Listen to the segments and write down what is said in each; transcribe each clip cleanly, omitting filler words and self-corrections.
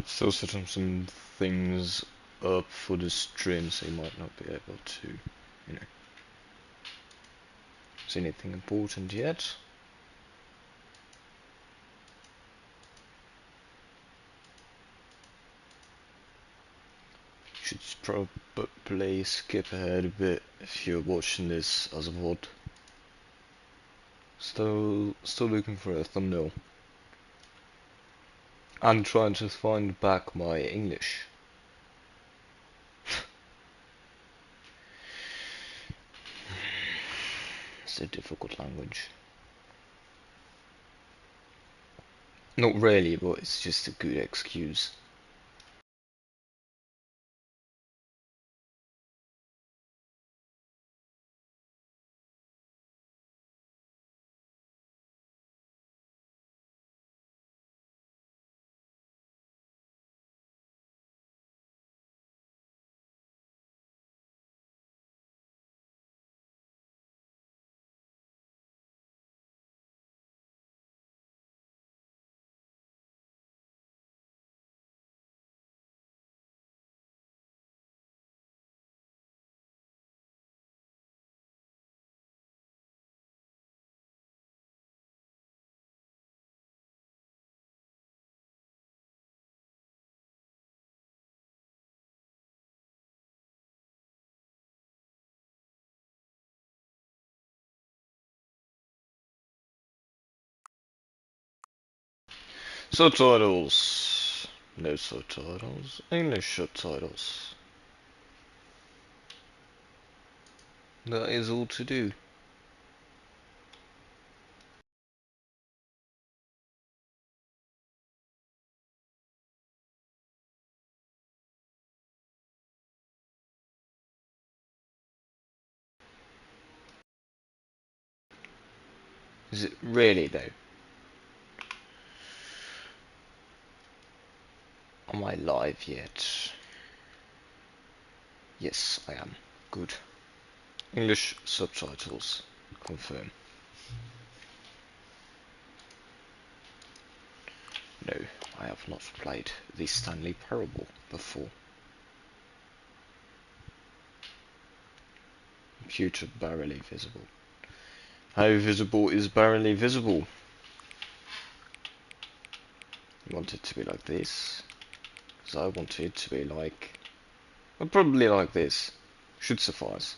Still setting some things up for the stream, so you might not be able to, you know, see anything important yet. Should probably skip ahead a bit if you're watching this as a VOD. Still looking for a thumbnail. And trying to find back my English. It's a difficult language. Not really, but it's just a good excuse. Subtitles. No subtitles. English subtitles. That is all to do. Is it really though? Am I live yet? Yes, I am. Good. English subtitles. Confirm. No, I have not played the Stanley Parable before. Computer barely visible. How visible is barely visible? You want it to be like this? Because I want it to be like... well, probably like this. Should suffice.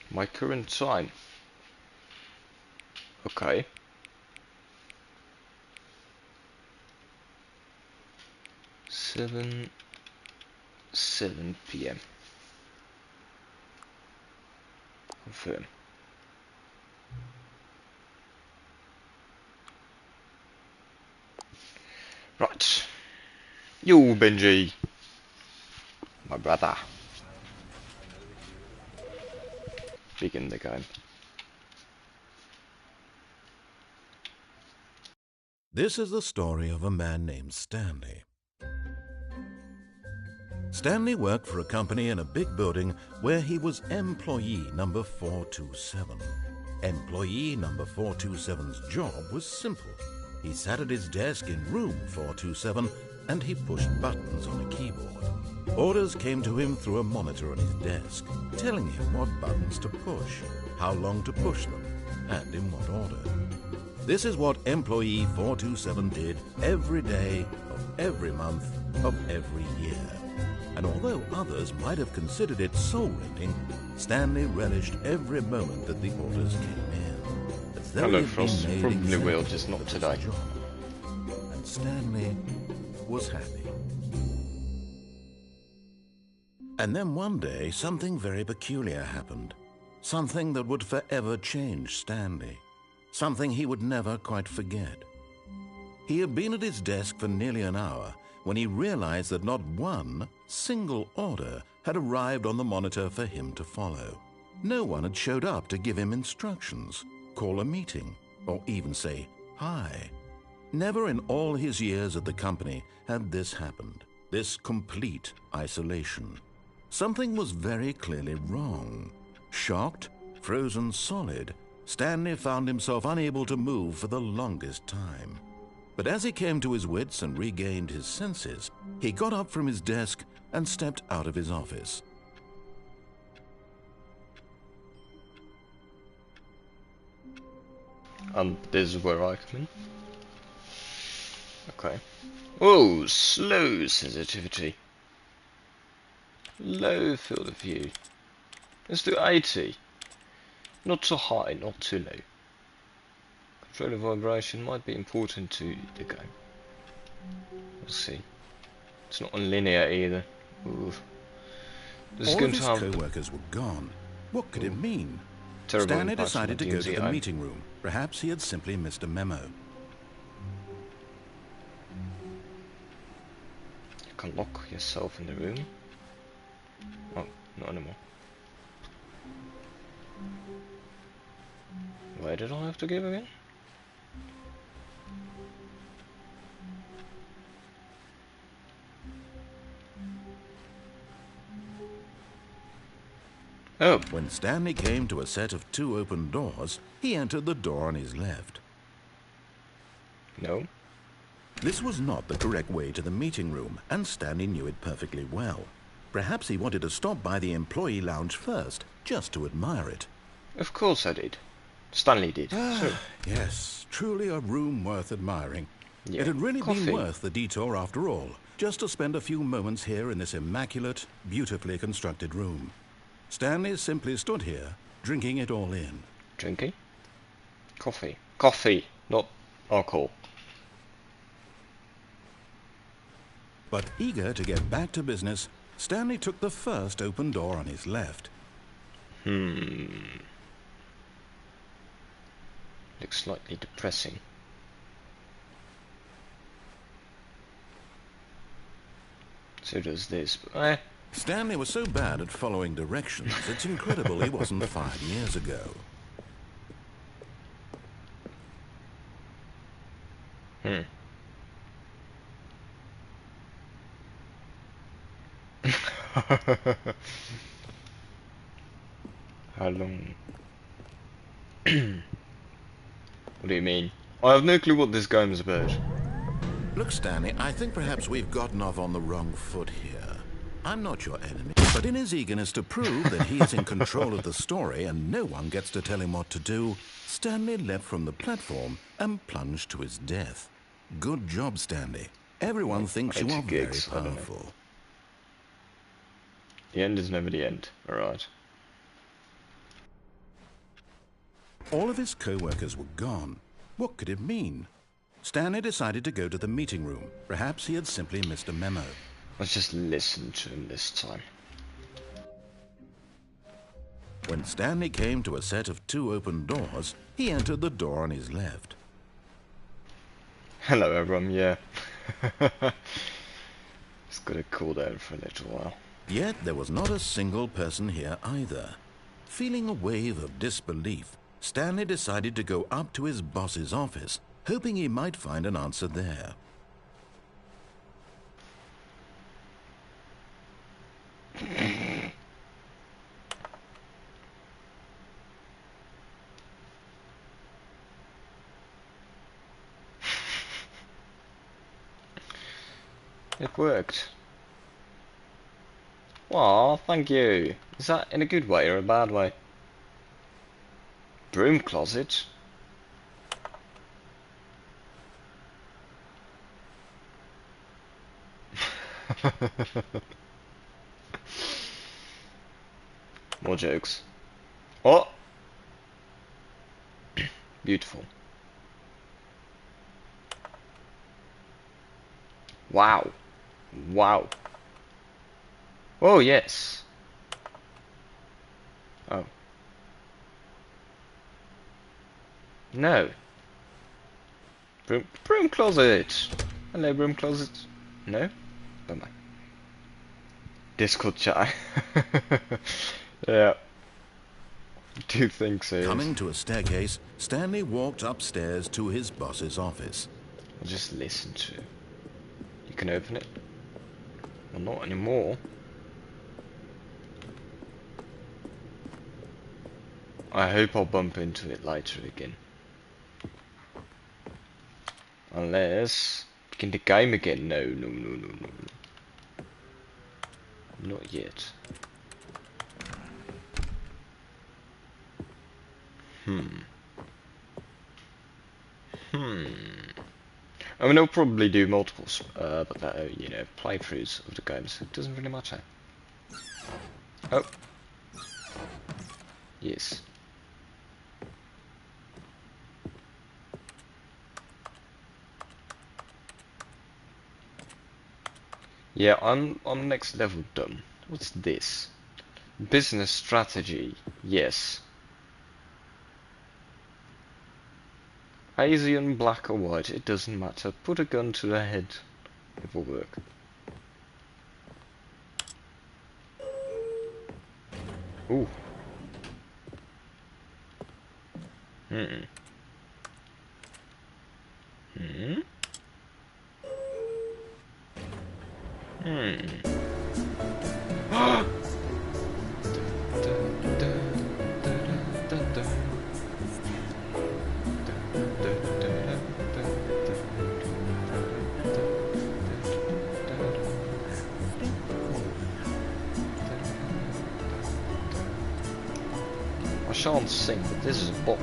My current time. Okay. 7 p.m. Confirm. Right. Yo, Benji. My brother. Begin the game. This is the story of a man named Stanley. Stanley worked for a company in a big building where he was employee number 427. Employee number 427's job was simple. He sat at his desk in room 427 and he pushed buttons on a keyboard. Orders came to him through a monitor on his desk, telling him what buttons to push, how long to push them, and in what order. This is what employee 427 did every day of every month of every year. And although others might have considered it soul-rending, Stanley relished every moment that the orders came in. As though Hello, he had been Frost. made Probably exactly will, just not for his today. job. And Stanley was happy. And then one day, something very peculiar happened. Something that would forever change Stanley. Something he would never quite forget. He had been at his desk for nearly an hour when he realized that not one single order had arrived on the monitor for him to follow. No one had showed up to give him instructions, call a meeting, or even say hi. Never in all his years at the company had this happened, this complete isolation. Something was very clearly wrong. Shocked, frozen solid, Stanley found himself unable to move for the longest time. But as he came to his wits and regained his senses, he got up from his desk and stepped out of his office. And this is where I come in. Okay. Oh, slow sensitivity. Low field of view. Let's do 80. Not too high, not too low. Control of vibration might be important to the game. We'll see. It's not linear either. Oof. This is All going of to his have co-workers were gone. What could it mean? terrible Stanley impact on decided to go to the DMZ. meeting room. Perhaps he had simply missed a memo. You can lock yourself in the room. Oh, not anymore. Where did I have to give again? Oh, When Stanley came to a set of 2 open doors, he entered the door on his left. no. This was not the correct way to the meeting room, and Stanley knew it perfectly well. Perhaps he wanted to stop by the employee lounge first, just to admire it. Of course I did. Stanley did. So, Yes, truly a room worth admiring. yeah. It had really Coffee. been worth the detour after all, just to spend a few moments here in this immaculate, beautifully constructed room. Stanley simply stood here, drinking it all in. Drinking? Coffee. Coffee, not alcohol. But eager to get back to business, Stanley took the first open door on his left. Looks slightly depressing. So does this. But, Stanley was so bad at following directions, it's incredible he wasn't 5 years ago. How long? What do you mean? I have no clue what this game is about. Look, Stanley, I think perhaps we've gotten off on the wrong foot here. I'm not your enemy, but in his eagerness to prove that he is in control of the story and no one gets to tell him what to do, Stanley leapt from the platform and plunged to his death. Good job, Stanley. Everyone thinks you are very gigs, I don't know. powerful. The end is never the end, alright. All of his co-workers were gone. What could it mean? Stanley decided to go to the meeting room. Perhaps he had simply missed a memo. Let's just listen to him this time. When Stanley came to a set of 2 open doors, he entered the door on his left. Hello everyone, yeah. It's gotta cool down for a little while. Yet there was not a single person here either. Feeling a wave of disbelief, Stanley decided to go up to his boss's office, hoping he might find an answer there. It worked. Aw, thank you. Is that in a good way or a bad way? Broom closet? More jokes. Oh! Beautiful. Wow. Wow. Oh, yes. Oh. No. Broom closet. Hello, broom closet. No? Bye-bye. Discord chat. Yeah. Do think so. Coming to a staircase, Stanley walked upstairs to his boss's office. I'll just listen to it. You can open it. Well, not anymore. I hope I'll bump into it later again. Unless... begin the game again. No. Not yet. I mean, I'll probably do multiples, but that, you know, playthroughs of the games. It doesn't really matter. Oh. Yes. Yeah, I'm next level done. What's this? Business strategy. Yes. Asian, black or white, it doesn't matter. Put a gun to the head. It will work. Ooh. Hmm. I shan't sing, but this is a bop.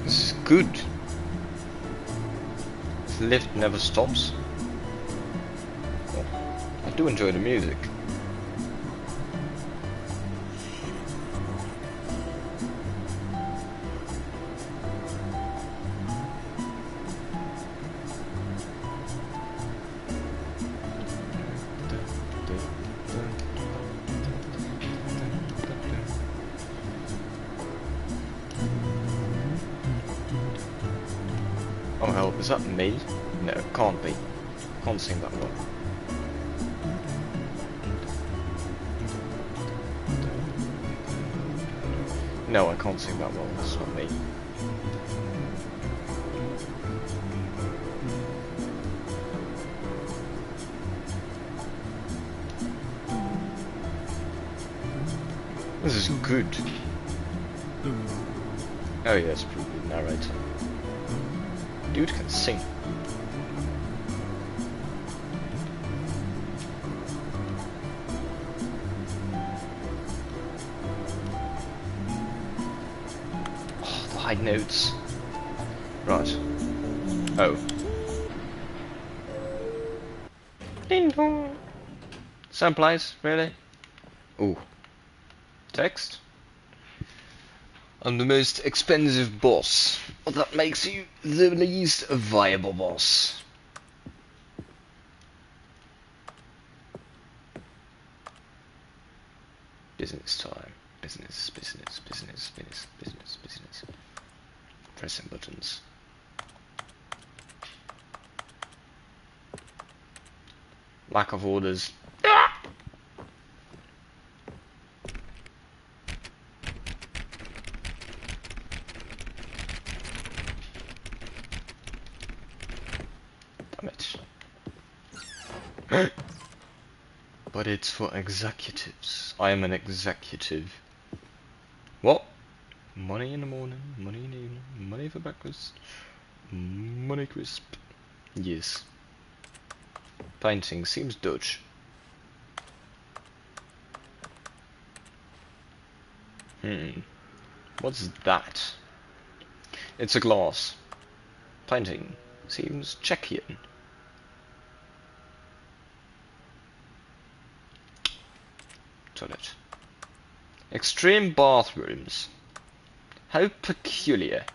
This is good. The lift never stops. Oh, I do enjoy the music. Oh hell, is that me? No, it can't be. Can't sing that well. No, I can't sing that well, that's not me. This is good. Oh yeah, it's probably the narrator. Dude can sing. Oh, the high notes. Right. Oh. Ding dong. Same place, really? Ooh. Text? I'm the most expensive boss. Well, that makes you the least viable boss. Business time. Business. Pressing buttons. Lack of orders. But it's for executives. I am an executive. What? Money in the morning, money in the evening, money for breakfast, money crisp. Yes. Painting seems Dutch. What's that? It's a glass. Painting seems Czechian. Toilet. Extreme bathrooms. How peculiar.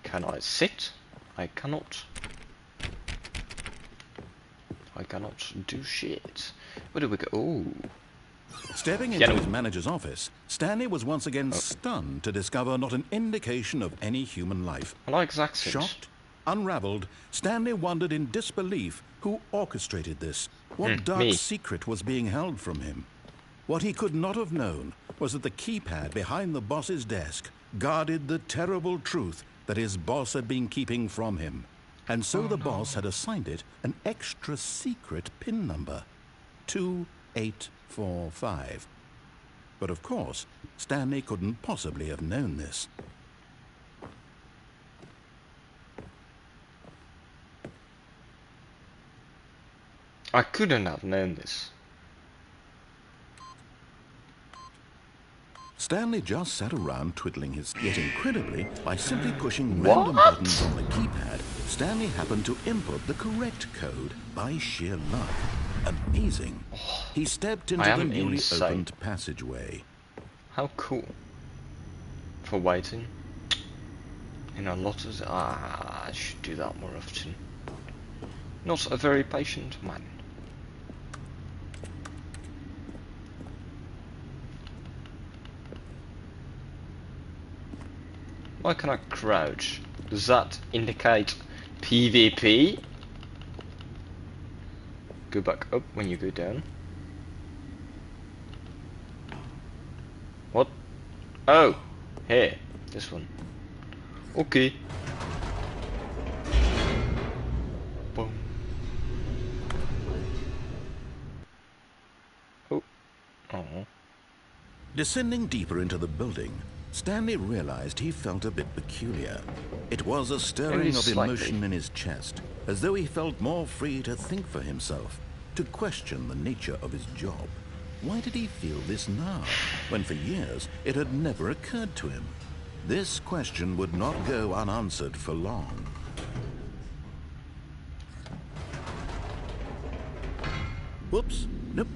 Can I sit? I cannot. I cannot do shit. Where do we go? Ooh. Stepping into his manager's office, Stanley was once again stunned to discover not an indication of any human life. I like his accent. Shocked, Unraveled, Stanley wondered in disbelief who orchestrated this. What dark me. secret was being held from him? What he could not have known was that the keypad behind the boss's desk guarded the terrible truth that his boss had been keeping from him. And so the boss had assigned it an extra secret PIN number, 2845. But of course, Stanley couldn't possibly have known this. I couldn't have known this. Stanley just sat around twiddling his... Yet incredibly, by simply pushing What? random buttons on the keypad, Stanley happened to input the correct code by sheer luck. Amazing. He stepped into the newly opened passageway. How cool. For waiting. In a lot of... I should do that more often. Not a very patient man. Why can I crouch? Does that indicate PvP? Go back up when you go down. What? Oh! Here. This one. Okay. Boom. Oh. Oh. Descending deeper into the building, Stanley realized he felt a bit peculiar. It was a stirring of emotion in his chest, as though he felt more free to think for himself, to question the nature of his job. Why did he feel this now, when for years it had never occurred to him? This question would not go unanswered for long. Whoops, nope,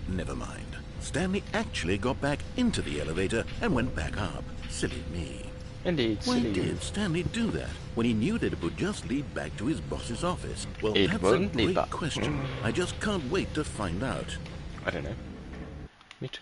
never mind. Stanley actually got back into the elevator and went back up. Silly me. Indeed, Why silly. did Stanley do that when he knew that it would just lead back to his boss's office? Well, It that's won't a lead great back. question. I just can't wait to find out. I don't know. Me too.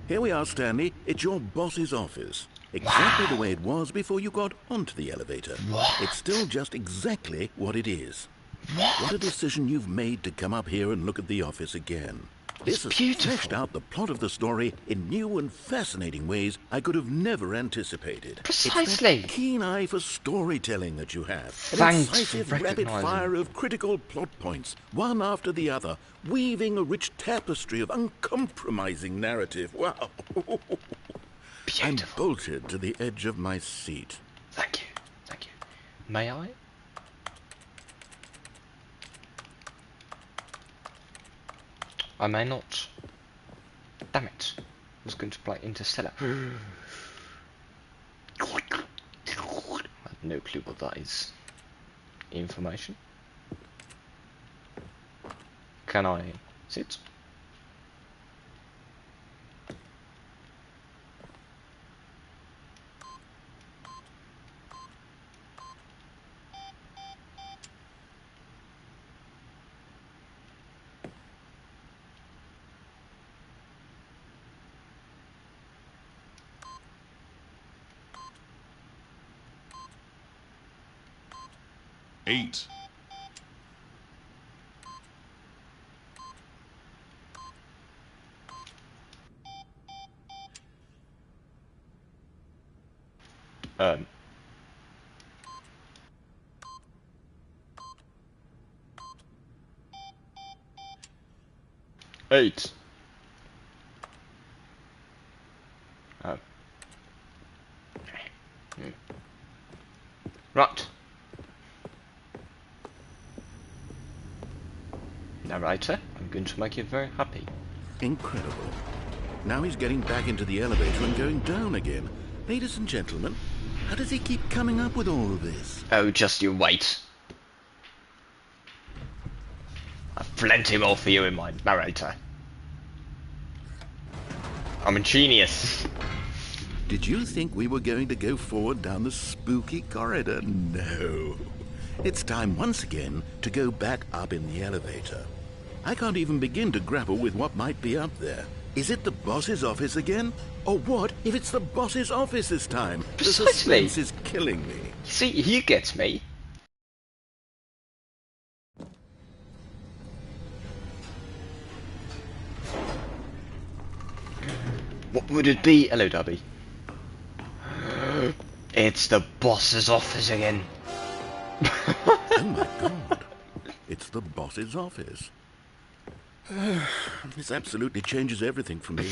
Here we are, Stanley. It's your boss's office. Exactly the way it was before you got onto the elevator. What? It's still just exactly what it is. What? What a decision you've made to come up here and look at the office again. This has beautiful. fleshed out the plot of the story in new and fascinating ways I could have never anticipated. Precisely. It's that keen eye for storytelling that you have. An Thanks for incisive rapid recognising. fire of critical plot points, one after the other, weaving a rich tapestry of uncompromising narrative. Wow. I'm Beautiful. bolted to the edge of my seat. Thank you. Thank you. May I? I may not. Damn it. I was going to play Interstellar. I have no clue what that is. Information. Can I sit? Eight. Um. Eight. Oh. Right. Narrator, I'm going to make you very happy. Incredible. Now he's getting back into the elevator and going down again. Ladies and gentlemen, how does he keep coming up with all of this? Oh, just you wait. I've plenty more for you in my narrator. I'm a genius. Did you think we were going to go forward down the spooky corridor? No. It's time once again to go back up in the elevator. I can't even begin to grapple with what might be up there. Is it the boss's office again? Or what if it's the boss's office this time? Precisely. The suspense is killing me. See, he gets me. What would it be? Hello, Darby. It's the boss's office again. Oh my god. It's the boss's office. This absolutely changes everything for me.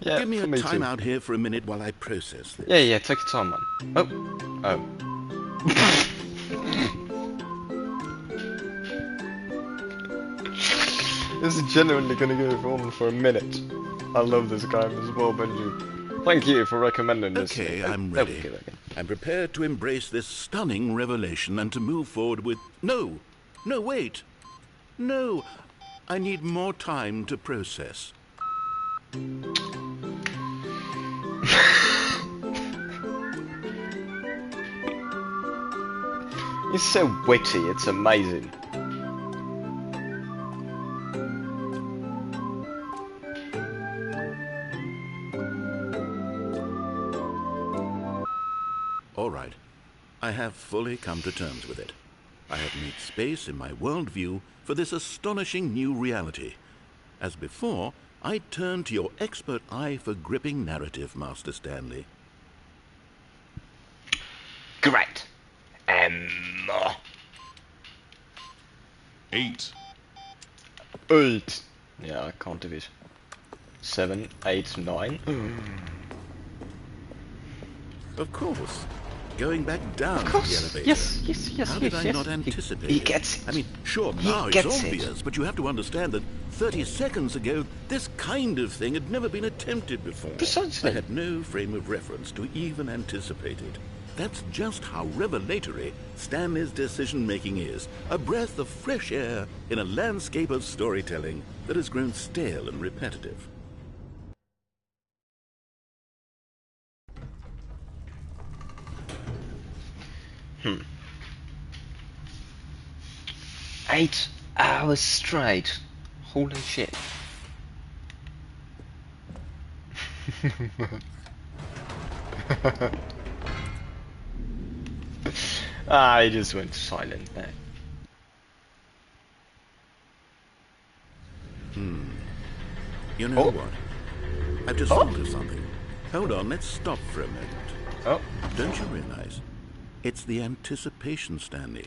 Yeah, Give me for a me time too. out here for a minute while I process this. Yeah, take your time, man. Oh. This is genuinely gonna go on for a minute. I love this game as well, Benji. Thank you for recommending this. Okay, I'm ready. Okay. I'm prepared to embrace this stunning revelation and to move forward with... No, wait. No, I need more time to process. He's so witty, it's amazing. All right, I have fully come to terms with it. I have made space in my worldview for this astonishing new reality. As before, I turn to your expert eye for gripping narrative, Master Stanley. Great. 8. 8. Yeah, I can't do it. 7, 8, 9. Of course. Going back down to the elevator. Yes. How did I not anticipate He it? gets it. I mean, sure, He now it's gets it. obvious, but you have to understand that 30 seconds ago, this kind of thing had never been attempted before. Precisely. I had no frame of reference to even anticipate it. That's just how revelatory Stanley's decision-making is. A breath of fresh air in a landscape of storytelling that has grown stale and repetitive. Hmm. 8 hours straight. Holy shit. I just went silent there. You know Oh. what? I've just thought of something. Hold on, let's stop for a moment. Oh, Don't you realize? It's the anticipation, Stanley.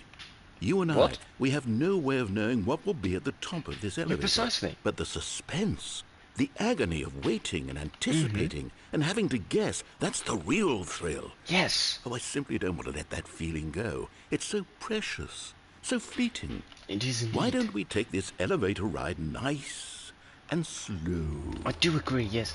You and What? we have no way of knowing what will be at the top of this elevator. precisely. But the suspense, the agony of waiting and anticipating and having to guess, that's the real thrill. yes. Oh, I simply don't want to let that feeling go. It's so precious, so fleeting. It is indeed. Why don't we take this elevator ride nice and slow? I do agree, yes.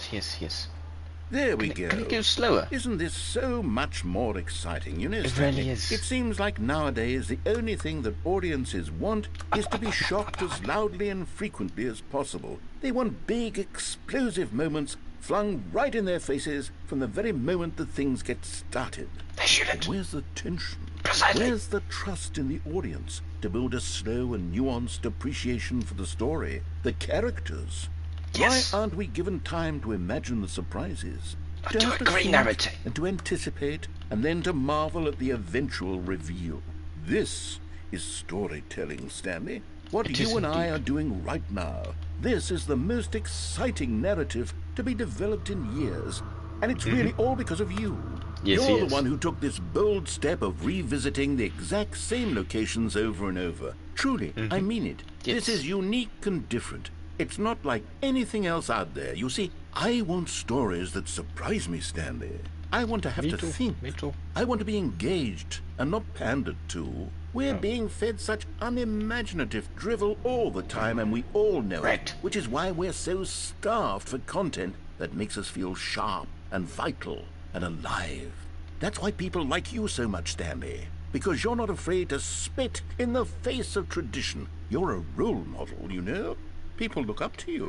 There we Can go. it go slower? Isn't this so much more exciting? You know, It Stanley, really is. it seems like nowadays the only thing that audiences want is to be shocked as loudly and frequently as possible. They want big, explosive moments flung right in their faces from the very moment that things get started. They shouldn't. Where's the tension? Precisely. Where's the trust in the audience to build a slow and nuanced appreciation for the story, the characters? Yes. Why aren't we given time to imagine the surprises? I To do have to agree, think narrative. and to anticipate, and then to marvel at the eventual reveal. This is storytelling, Stanley. What It you is and I indeed. are doing right now. This is the most exciting narrative to be developed in years. And it's really all because of you. Yes, You're he the is. one who took this bold step of revisiting the exact same locations over and over. Truly, I mean it. Yes. This is unique and different. It's not like anything else out there. You see, I want stories that surprise me, Stanley. I want to have Me to too, think. me too. I want to be engaged and not pandered to. We're being fed such unimaginative drivel all the time, and we all know Right. it. Which is why we're so starved for content that makes us feel sharp and vital and alive. That's why people like you so much, Stanley. Because you're not afraid to spit in the face of tradition. You're a role model, you know? People look up to you.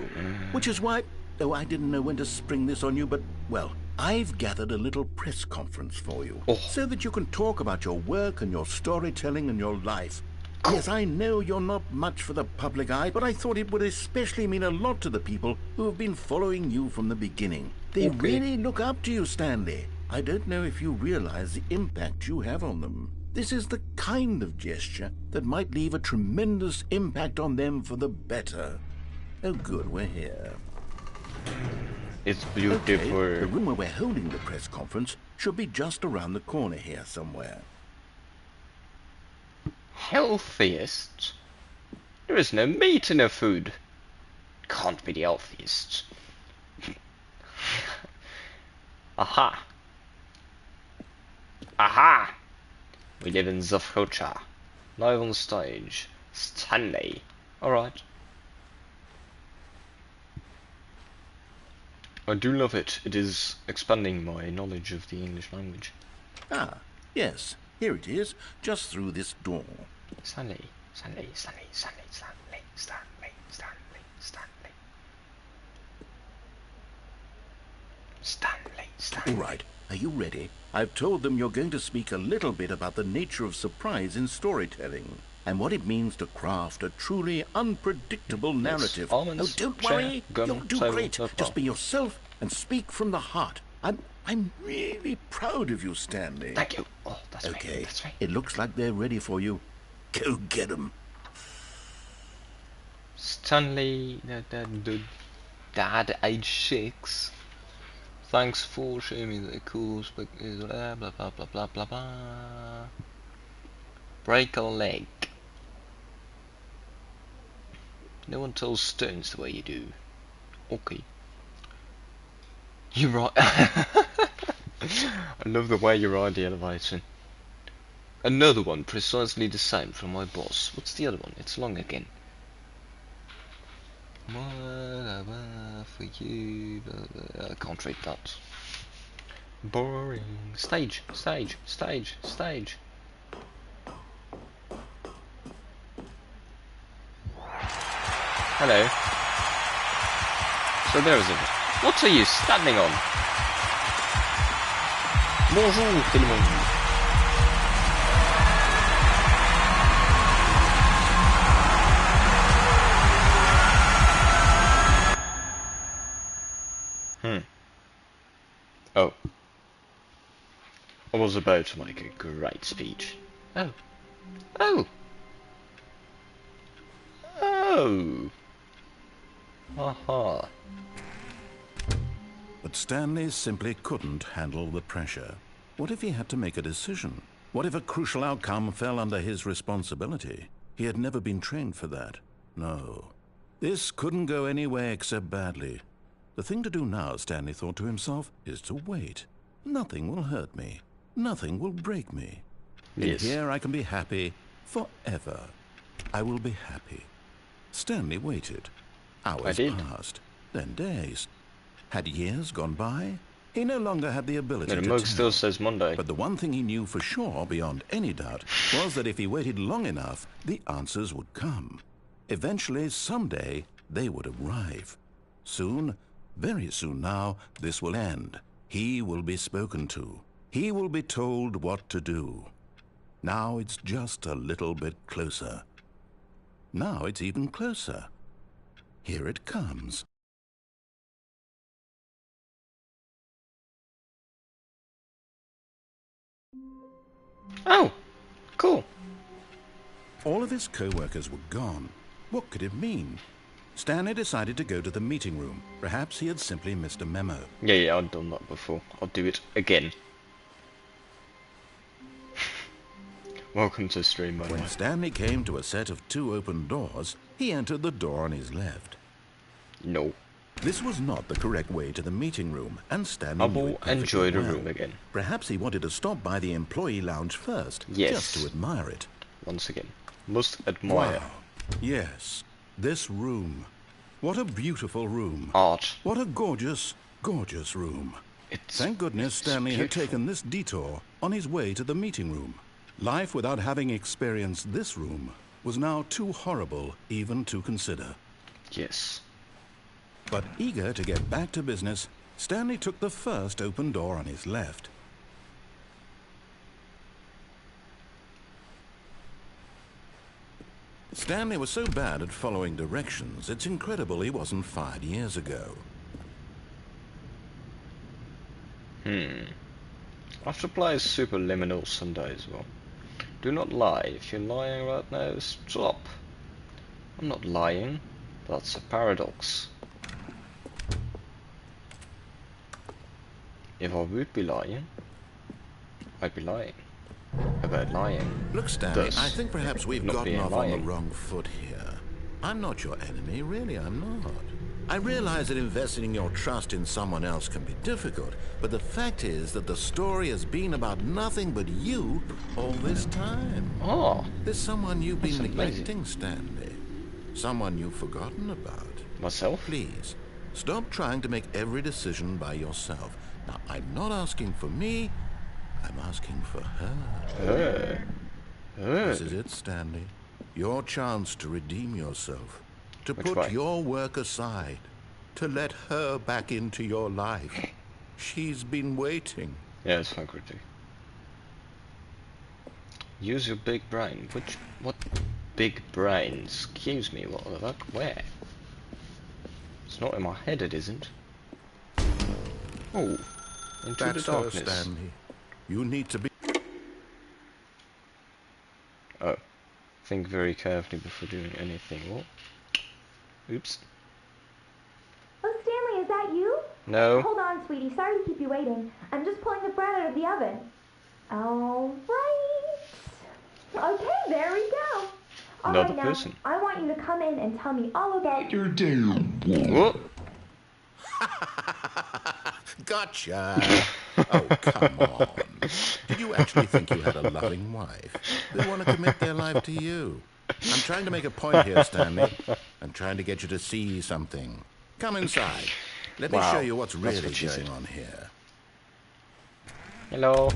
Which is why... Oh, I didn't know when to spring this on you, but, well, I've gathered a little press conference for you, Oh. so that you can talk about your work and your storytelling and your life. Yes, I know you're not much for the public eye, but I thought it would especially mean a lot to the people who have been following you from the beginning. They really look up to you, Stanley. I don't know if you realize the impact you have on them. This is the kind of gesture that might leave a tremendous impact on them for the better. Oh, good, we're here. It's beautiful. Okay, the room where we're holding the press conference should be just around the corner here somewhere. Healthiest? There is no meat in her food. Can't be the healthiest. Aha. Aha! We live in the future. Live on stage. Stanley. Alright. I do love it. It is expanding my knowledge of the English language. Ah, yes, here it is, just through this door. Stanley. Stanley. Stanley. Stanley. Stanley. Stanley. Stanley. Stanley. Stanley. Stanley. All right, are you ready? I've told them you're going to speak a little bit about the nature of surprise in storytelling and what it means to craft a truly unpredictable narrative. Almonds, Oh, don't chair, worry, gum, you'll do table, great. football. Just be yourself and speak from the heart. I'm really proud of you, Stanley. Thank you. Oh, that's right. Okay, That's right. it looks like they're ready for you. Go get them. Stanley, the dad, age 6. Thanks for showing me the cool blah blah blah blah blah blah blah. Break a leg. No one tells stones the way you do. Okay. You're right. I love the way you ride the elevator. Another one precisely the same from my boss. What's the other one? It's long again. Whatever for you. I can't read that. Boring. Stage. Stage. Stage. Stage. Hello. So there is it. What are you standing on? Bonjour, tout le monde. Oh. I was about to make a great speech. Oh. Oh. Oh. Aha. But Stanley simply couldn't handle the pressure. What if he had to make a decision? What if a crucial outcome fell under his responsibility? He had never been trained for that. No. This couldn't go anywhere except badly. The thing to do now, Stanley thought to himself, is to wait. Nothing will hurt me. Nothing will break me. Yes. And here I can be happy forever. I will be happy. Stanley waited. Hours passed, then days. Had years gone by? He no longer had the ability The to mug tell. still says Monday. But the one thing he knew for sure, beyond any doubt, was that if he waited long enough, the answers would come. Eventually, someday, they would arrive. Soon, very soon now, this will end. He will be spoken to. He will be told what to do. Now it's just a little bit closer. Now it's even closer. Here it comes. Oh, cool. All of his co-workers were gone. What could it mean? Stanley decided to go to the meeting room. Perhaps he had simply missed a memo. Yeah, I've done that before. I'll do it again. Welcome to stream, by the way. When Stanley came to a set of 2 open doors, he entered the door on his left. No. This was not the correct way to the meeting room, and Stanley I knew will it perfectly enjoy the well. room again. Perhaps he wanted to stop by the employee lounge first, Yes. just to admire it. Once again. Must admire. Wow. Yes, this room. What a beautiful room. Art. What a gorgeous, gorgeous room. It's Thank goodness Stanley had beautiful. taken this detour on his way to the meeting room. Life without having experienced this room was now too horrible even to consider. Yes. But eager to get back to business, Stanley took the first open door on his left. Stanley was so bad at following directions, it's incredible he wasn't fired years ago. I have to play Superliminal Sunday as well. Do not lie. If you're lying right now, stop. I'm not lying. That's a paradox. If I would be lying, I'd be lying about lying. Look, Stanley, Thus, I think perhaps we've not gotten being off on the lying. wrong foot here. I'm not your enemy, really, I'm not. I realize that investing your trust in someone else can be difficult, but the fact is that the story has been about nothing but you all this time. Oh, There's someone you've been That's amazing. neglecting, Stanley. Someone you've forgotten about. myself? Please, stop trying to make every decision by yourself. Now, I'm not asking for me, I'm asking for her. This is it, Stanley. Your chance to redeem yourself. To Which put way? your work aside. To let her back into your life. She's been waiting. Yeah, it's Socrates. Use your big brain. What big brain? Excuse me, what the fuck? Where? It's not in my head, it isn't. Oh, into That's the her, darkness. Stanley. You need to be... Oh, think very carefully before doing anything. What? Oops. Oh, Stanley, is that you? No. Hold on, sweetie. Sorry to keep you waiting. I'm just pulling the bread out of the oven. All right. Okay, there we go. All Another right, now, person. I want you to come in and tell me all about You're damn. What? Gotcha! Oh, come on. Did you actually think you had a loving wife? They want to commit their life to you. I'm trying to make a point here, Stanley. I'm trying to get you to see something. Come inside. Let me Wow, show you what's that's really what she going said. on here. Hello.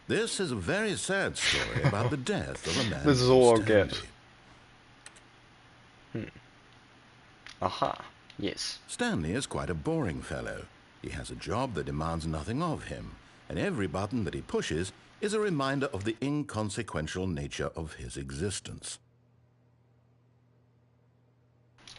This is a very sad story about the death of a man. This is named all I'll get. Stanley. Aha. Yes. Stanley is quite a boring fellow. He has a job that demands nothing of him, and every button that he pushes is a reminder of the inconsequential nature of his existence.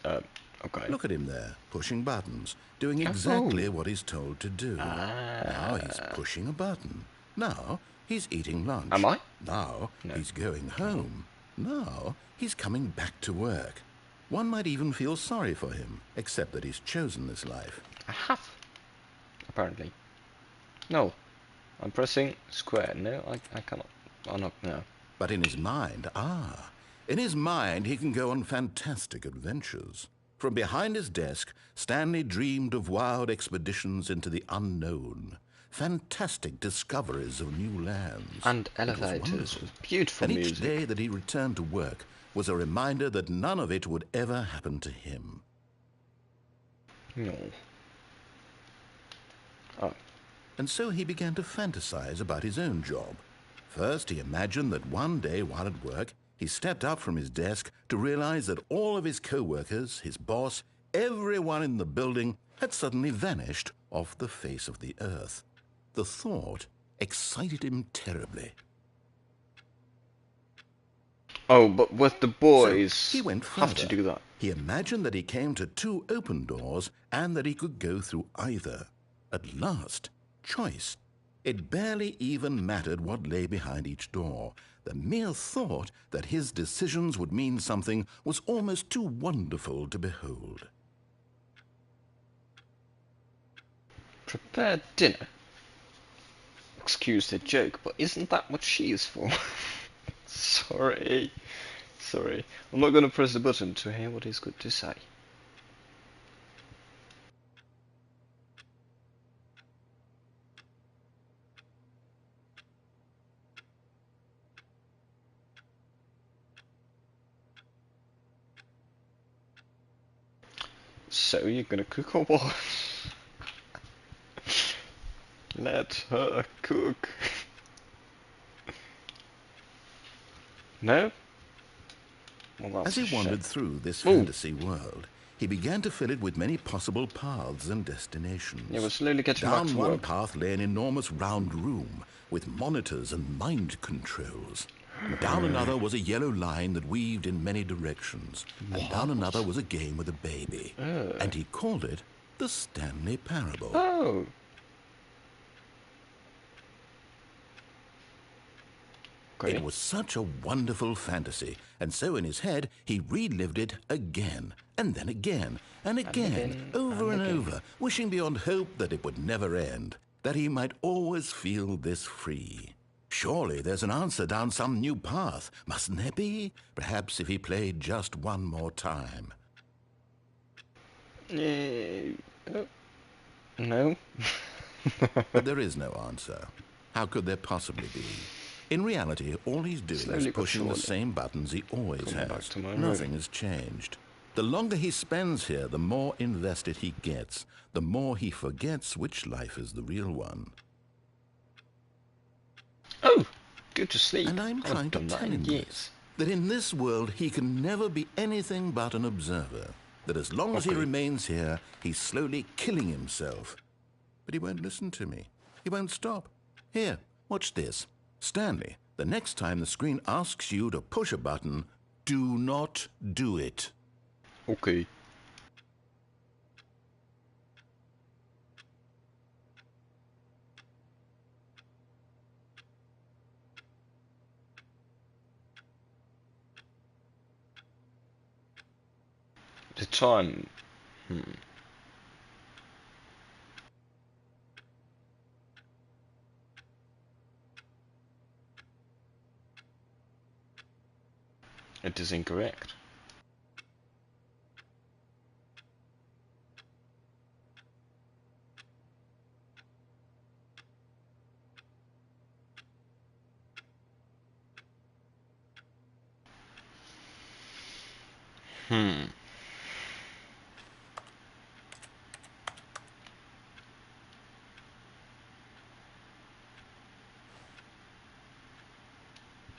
Okay. Look at him there, pushing buttons, doing exactly what he's told to do. Now he's pushing a button. Now he's eating lunch. Am I? Now No. he's going home. Now he's coming back to work. One might even feel sorry for him, except that he's chosen this life. I have. Apparently. No. I'm pressing square. No, I cannot. Oh, no, no. But in his mind, in his mind he can go on fantastic adventures. From behind his desk, Stanley dreamed of wild expeditions into the unknown, fantastic discoveries of new lands. And It was elevators wonderful. with beautiful And each music. day that he returned to work was a reminder that none of it would ever happen to him. No. Oh. And so he began to fantasize about his own job. First, he imagined that one day while at work, he stepped up from his desk to realize that all of his co-workers, his boss, everyone in the building had suddenly vanished off the face of the earth. The thought excited him terribly. Oh, but with the boys, So he went have to further. do that. He imagined that he came to two open doors and that he could go through either. At last, choice. It barely even mattered what lay behind each door. The mere thought that his decisions would mean something was almost too wonderful to behold. Prepare dinner. Excuse the joke, but isn't that what she is for? Sorry. Sorry. I'm not gonna press the button to hear what he's got to say. So you're gonna cook or what? Let her cook. No? Well, As that's a he shame. wandered through this Ooh. fantasy world, he began to fill it with many possible paths and destinations. Yeah, we're slowly getting back Down to one work. path lay an enormous round room with monitors and mind controls. And down another was a yellow line that weaved in many directions. And down another was a game with a baby. And he called it the Stanley Parable. Oh. Okay. It was such a wonderful fantasy, and so in his head he relived it again, and then again, and again, over and over, wishing beyond hope that it would never end, that he might always feel this free. Surely there's an answer down some new path, mustn't there be? Perhaps if he played just one more time. No. But there is no answer. How could there possibly be? In reality, all he's doing is pushing the same buttons he always has. Nothing has changed. The longer he spends here, the more invested he gets, the more he forgets which life is the real one. Oh, good to sleep. And I'm trying to tell him this, that in this world he can never be anything but an observer, that as long as he remains here, he's slowly killing himself. But he won't listen to me. He won't stop. Here, watch this. Stanley, the next time the screen asks you to push a button, do not do it. Okay. The time. It is incorrect.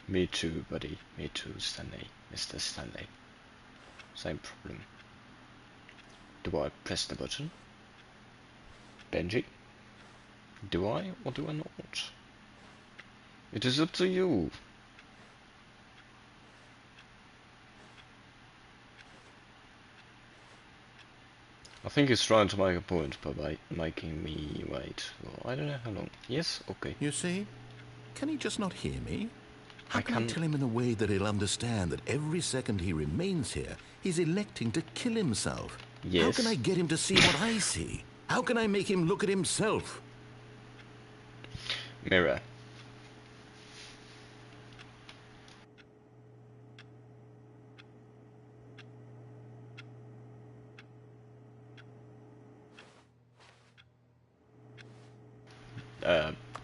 Me too, buddy. Me too, Stanley. Mr. Stanley. Same problem. Do I press the button? Benji? Do I or do I not? It is up to you. I think he's trying to make a point by making me wait. Well, I don't know how long. Yes? Okay. You see? Can he just not hear me? How can I tell him in a way that he'll understand that every second he remains here, he's electing to kill himself? Yes. How can I get him to see what I see? How can I make him look at himself? Mirror.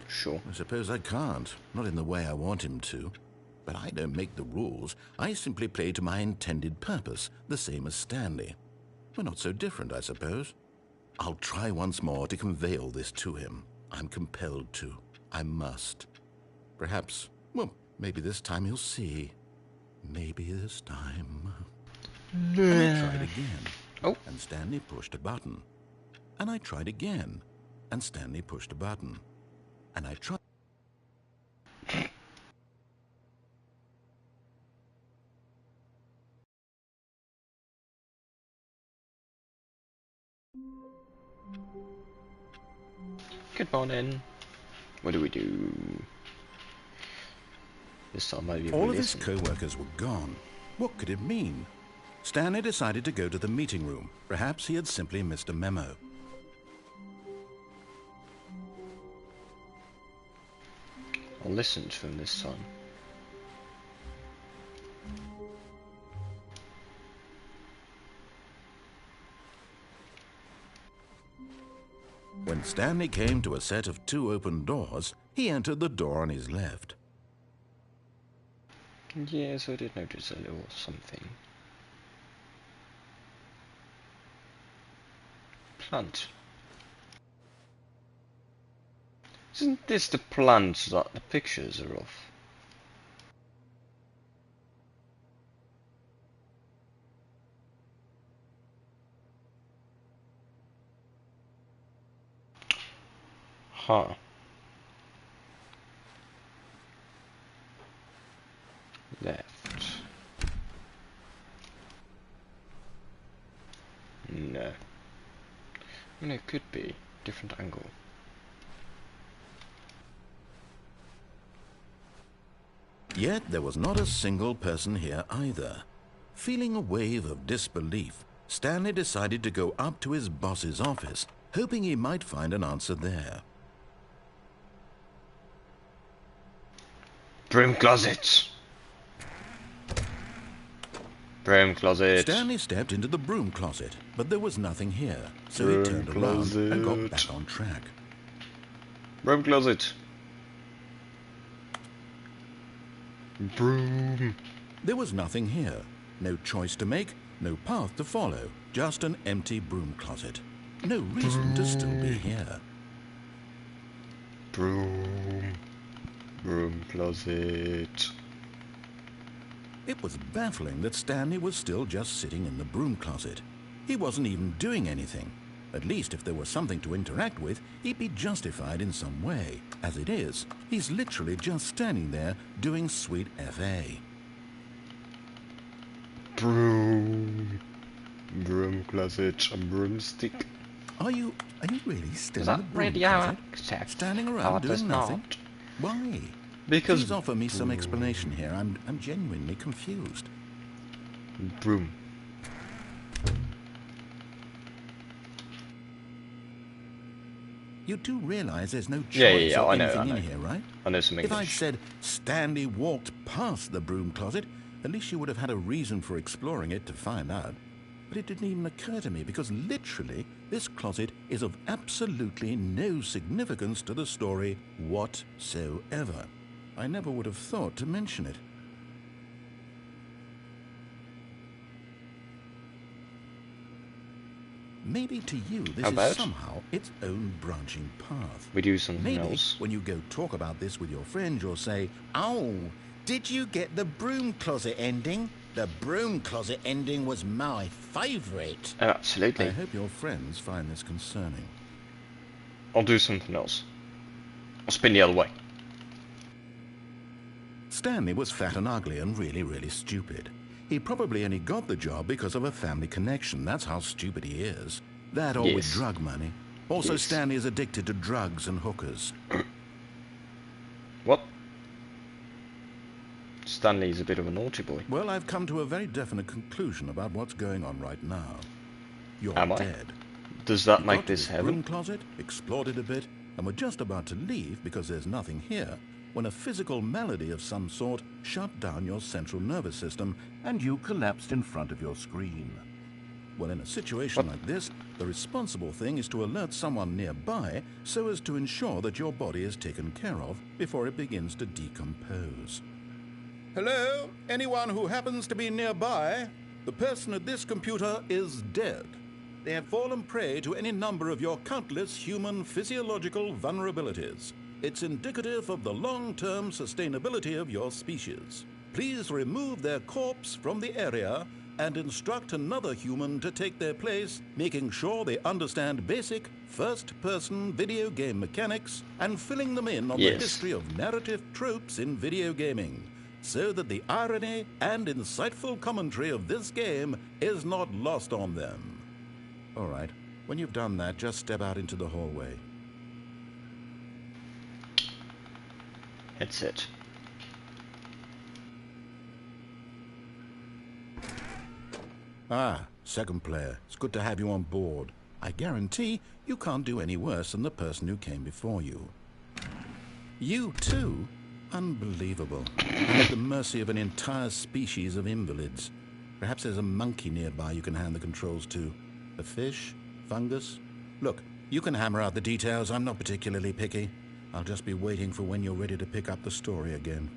Sure. I suppose I can't. Not in the way I want him to. But I don't make the rules. I simply play to my intended purpose, the same as Stanley. We're not so different, I suppose. I'll try once more to convey all this to him. I'm compelled to. I must. Perhaps, well, maybe this time he'll see. Maybe this time. And I tried again. Oh. And Stanley pushed a button. And I tried again. And Stanley pushed a button. And I tried. Good morning. What do we do? This time maybe All of his co-workers were gone. What could it mean? Stanley decided to go to the meeting room. Perhaps he had simply missed a memo. I'll listen to him this time. When Stanley came to a set of 2 open doors, he entered the door on his left. Yes, I did notice a little something. Plant. Isn't this the plant that the pictures are of? Huh. Left. No. I mean, it could be different angle. Yet there was not a single person here either. Feeling a wave of disbelief, Stanley decided to go up to his boss's office, hoping he might find an answer there. Broom closet. Broom closet. Stanley stepped into the broom closet, but there was nothing here, so he Broom turned around and got closet. back on track. Broom closet. Broom. There was nothing here. No choice to make, no path to follow, just an empty broom closet. No reason to still be here. Broom. Broom closet. It was baffling that Stanley was still just sitting in the broom closet. He wasn't even doing anything. At least if there was something to interact with, he'd be justified in some way. As it is, he's literally just standing there doing sweet FA. Broom. Broom closet. A broomstick. Are you really still Is in that the broom radio closet? accept? Standing Oh, around it does doing nothing? not. Why? Because Please offer me some explanation here. I'm genuinely confused. broom. You do realize there's no choice Yeah, or I know, anything I know. in here, right? I know some If I'd English. said Stanley walked past the broom closet, at least you would have had a reason for exploring it to find out. But it didn't even occur to me because literally this closet is of absolutely no significance to the story whatsoever. I never would have thought to mention it. Maybe to you this How is about somehow its own branching path. We do something Maybe else. when you go talk about this with your friend, you'll say, "Oh, did you get the broom closet ending? The broom closet ending was my favourite." Oh, I absolutely. hope your friends find this concerning. I'll do something else. I'll spin the other way. Stanley was fat and ugly and really, really stupid. He probably only got the job because of a family connection. That's how stupid he is. That or with Yes. drug money. Also, Yes. Stanley is addicted to drugs and hookers. What? Stanley's a bit of a naughty boy. Well, I've come to a very definite conclusion about what's going on right now. You're Am I? dead. Does that You make got to this this broom heaven? closet, explored it a bit, and were just about to leave because there's nothing here, when a physical malady of some sort shut down your central nervous system and you collapsed in front of your screen. Well, in a situation like this, the responsible thing is to alert someone nearby so as to ensure that your body is taken care of before it begins to decompose. Hello? Anyone who happens to be nearby? The person at this computer is dead. They have fallen prey to any number of your countless human physiological vulnerabilities. It's indicative of the long-term sustainability of your species. Please remove their corpse from the area and instruct another human to take their place, making sure they understand basic first-person video game mechanics and filling them in on the Yes. history of narrative tropes in video gaming, so that the irony and insightful commentary of this game is not lost on them. All right, when you've done that, just step out into the hallway. That's it. Ah, second player. It's good to have you on board. I guarantee you can't do any worse than the person who came before you. You too? Unbelievable. I'm at the mercy of an entire species of invalids. Perhaps there's a monkey nearby you can hand the controls to. A fish? Fungus? Look, you can hammer out the details. I'm not particularly picky. I'll just be waiting for when you're ready to pick up the story again.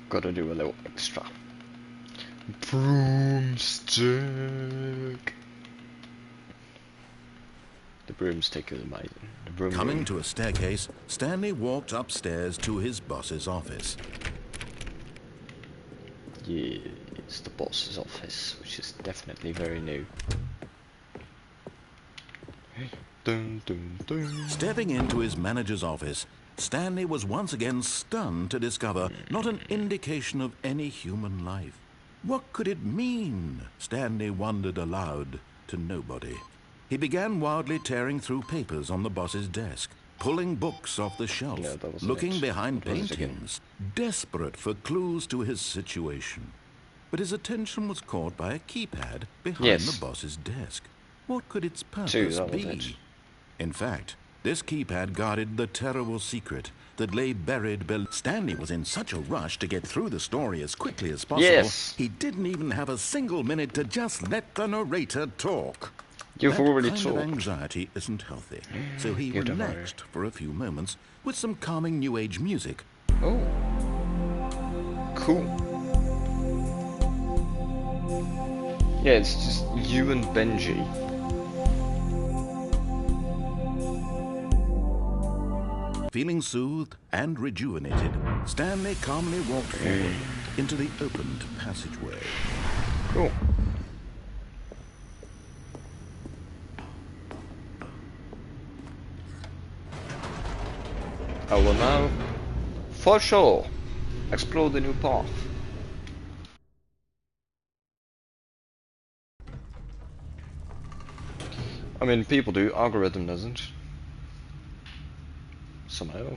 Gotta do a little extra. Broomstick. The broomstick of the maiden. The broom Coming room. to a staircase, Stanley walked upstairs to his boss's office. Yeah, it's the boss's office, which is definitely very new. Dun, dun, dun. Stepping into his manager's office, Stanley was once again stunned to discover not an indication of any human life. What could it mean? Stanley wondered aloud to nobody. He began wildly tearing through papers on the boss's desk, pulling books off the shelf, No, that wasn't looking it. behind What was it again? paintings, desperate for clues to his situation. But his attention was caught by a keypad behind Yes. the boss's desk. What could its Two, purpose that was be? it. In fact, this keypad guarded the terrible secret that lay buried below. Stanley was in such a rush to get through the story as quickly as possible, Yes. he didn't even have a single minute to just let the narrator talk. You've That already kind talked. of anxiety isn't healthy, so he Yeah, don't worry. relaxed for a few moments with some calming New Age music. Oh. Cool. Yeah, it's just you and Benji. Feeling soothed and rejuvenated, Stanley calmly walked forward into the opened passageway. Cool. I will now, for sure, explore the new path. I mean, people do, algorithm doesn't. Somehow.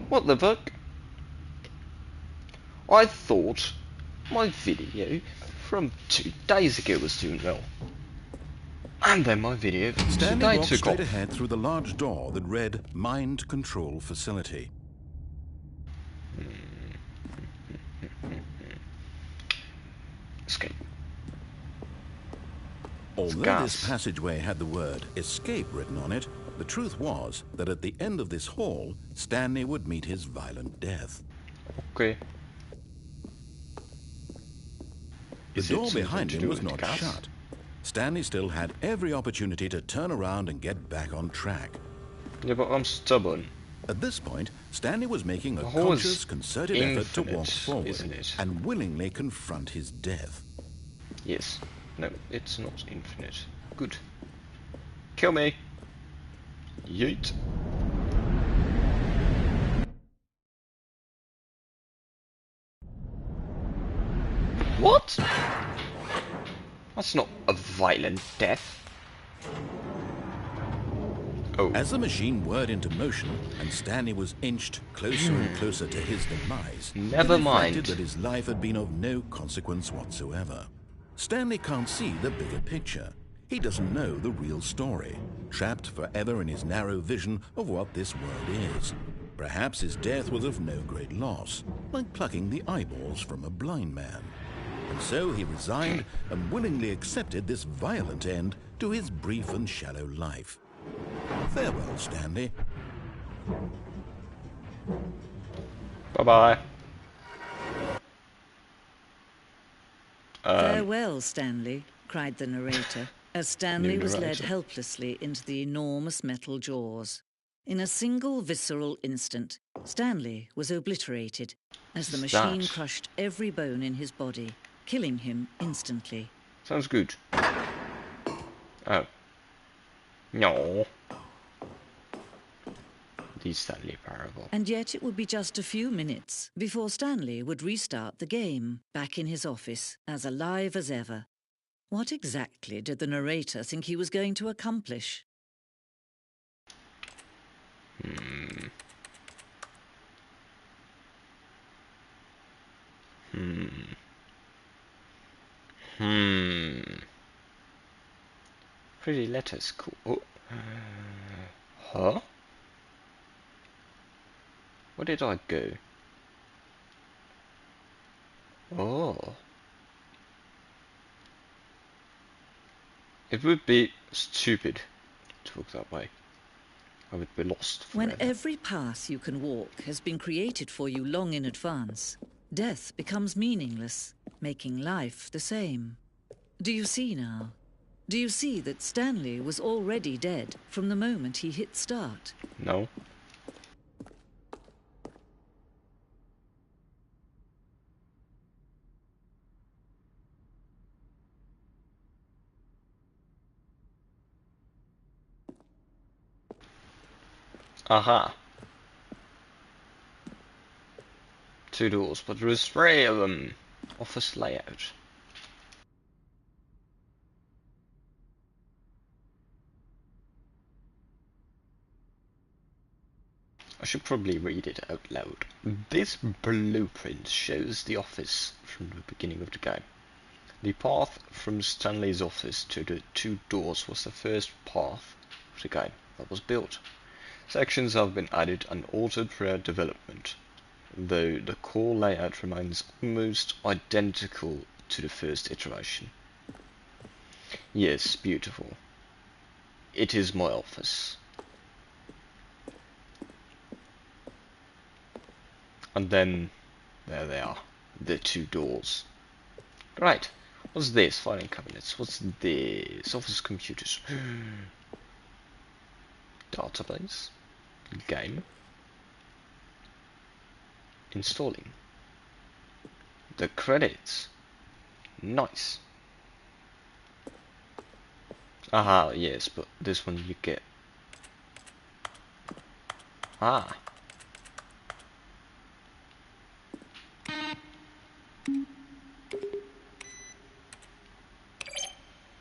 What the fuck? I thought my video from 2 days ago was doing well. And then my video from Stanley today walked took straight off. ahead through the large door that read Mind Control Facility. Escape. Although gas. this passageway had the word escape written on it, the truth was that at the end of this hall, Stanley would meet his violent death. Okay. The Is it door something behind to him do was with not gas? shut. Stanley still had every opportunity to turn around and get back on track. Yeah, but I'm stubborn. At this point, Stanley was making a The hall is conscious, concerted effort to walk infinite, forward isn't it? and willingly confront his death. Yes. No, it's not infinite. Good. Kill me. Yeet. What? That's not a violent death. Oh. As the machine whirred into motion and Stanley was inched closer and closer to his demise, Never he reflected mind. that his life had been of no consequence whatsoever. Stanley can't see the bigger picture. He doesn't know the real story, trapped forever in his narrow vision of what this world is. Perhaps his death was of no great loss, like plucking the eyeballs from a blind man. And so he resigned and willingly accepted this violent end to his brief and shallow life. Farewell, Stanley. Bye-bye. Farewell, Stanley, cried the narrator, as Stanley New was led narrator. helplessly into the enormous metal jaws. In a single visceral instant, Stanley was obliterated as the What's machine that? crushed every bone in his body, killing him instantly. Sounds good. Oh. No. The Stanley Parable. And yet it would be just a few minutes before Stanley would restart the game, back in his office, as alive as ever. What exactly did the narrator think he was going to accomplish? Pretty letters, cool. Oh. Huh? Where did I go? Oh. It would be stupid to walk that way. I would be lost forever. When every path you can walk has been created for you long in advance, death becomes meaningless. making life the same. Do you see now? Do you see that Stanley was already dead from the moment he hit start? No. Aha. 2 doors, but there is 3 of them. Office layout. I should probably read it out loud. This blueprint shows the office from the beginning of the game. The path from Stanley's office to the 2 doors was the first path of the game that was built. Sections have been added and altered throughout development, though the core layout remains almost identical to the first iteration. Yes, beautiful. It is my office. And then, there they are, the 2 doors. Right, what's this? Filing cabinets. What's this? Office computers. Database. Game. Installing. The credits. Nice. Aha, yes, but this one you get. Ah.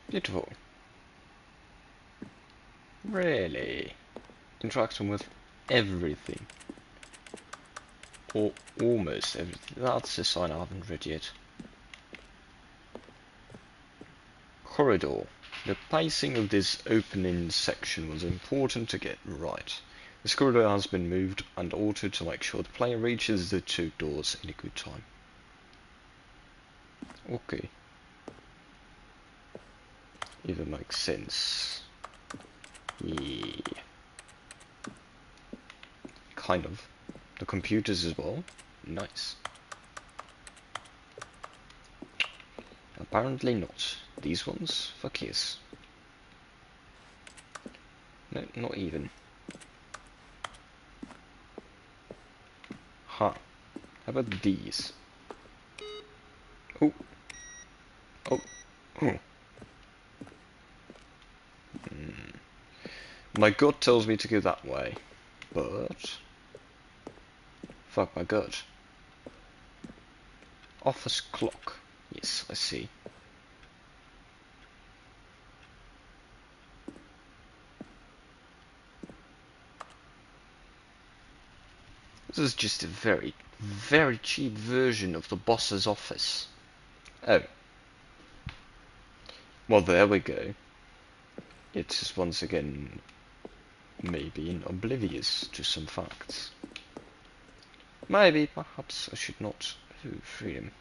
Beautiful. Really? Interaction with everything. Or almost everything. That's a sign I haven't read yet. Corridor. The pacing of this opening section was important to get right. This corridor has been moved and altered to make sure the player reaches the 2 doors in a good time. Okay. Either makes sense. Yeah. Kind of. The computers as well. Nice. Apparently not. These ones? Fuck yes. No, not even. Huh. How about these? Oh. Oh. Oh. My gut tells me to go that way, but fuck my gut. Office clock. Yes, I see. This is just a very, very cheap version of the boss's office. Oh. Well, there we go. It is once again me being oblivious to some facts. Maybe, perhaps I should not freedom.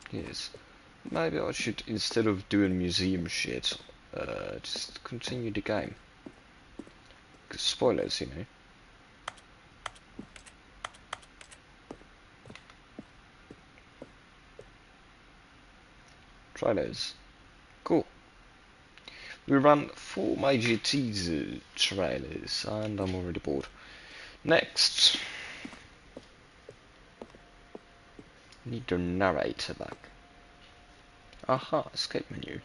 Yes. Maybe I should, instead of doing museum shit, just continue the game. 'Cause spoilers, you know. Trailers. Cool. We ran 4 major teaser trailers, and I'm already bored. Next. Need the narrator back. Aha, escape menu.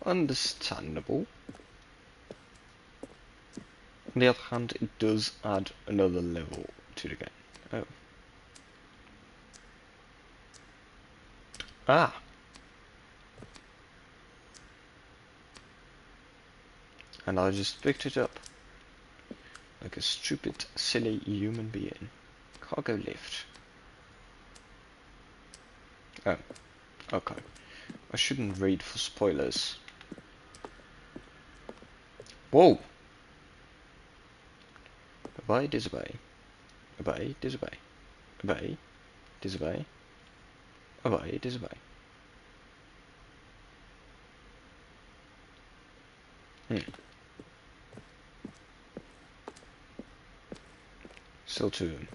Understandable. On the other hand, it does add another level to the game. Oh. Ah! And I just picked it up. Like a stupid, silly human being. Cargo lift. Oh. Okay. I shouldn't read for spoilers. Whoa! Obey, disobey. Obey, disobey. Obey, disobey. Obey, disobey. Still two.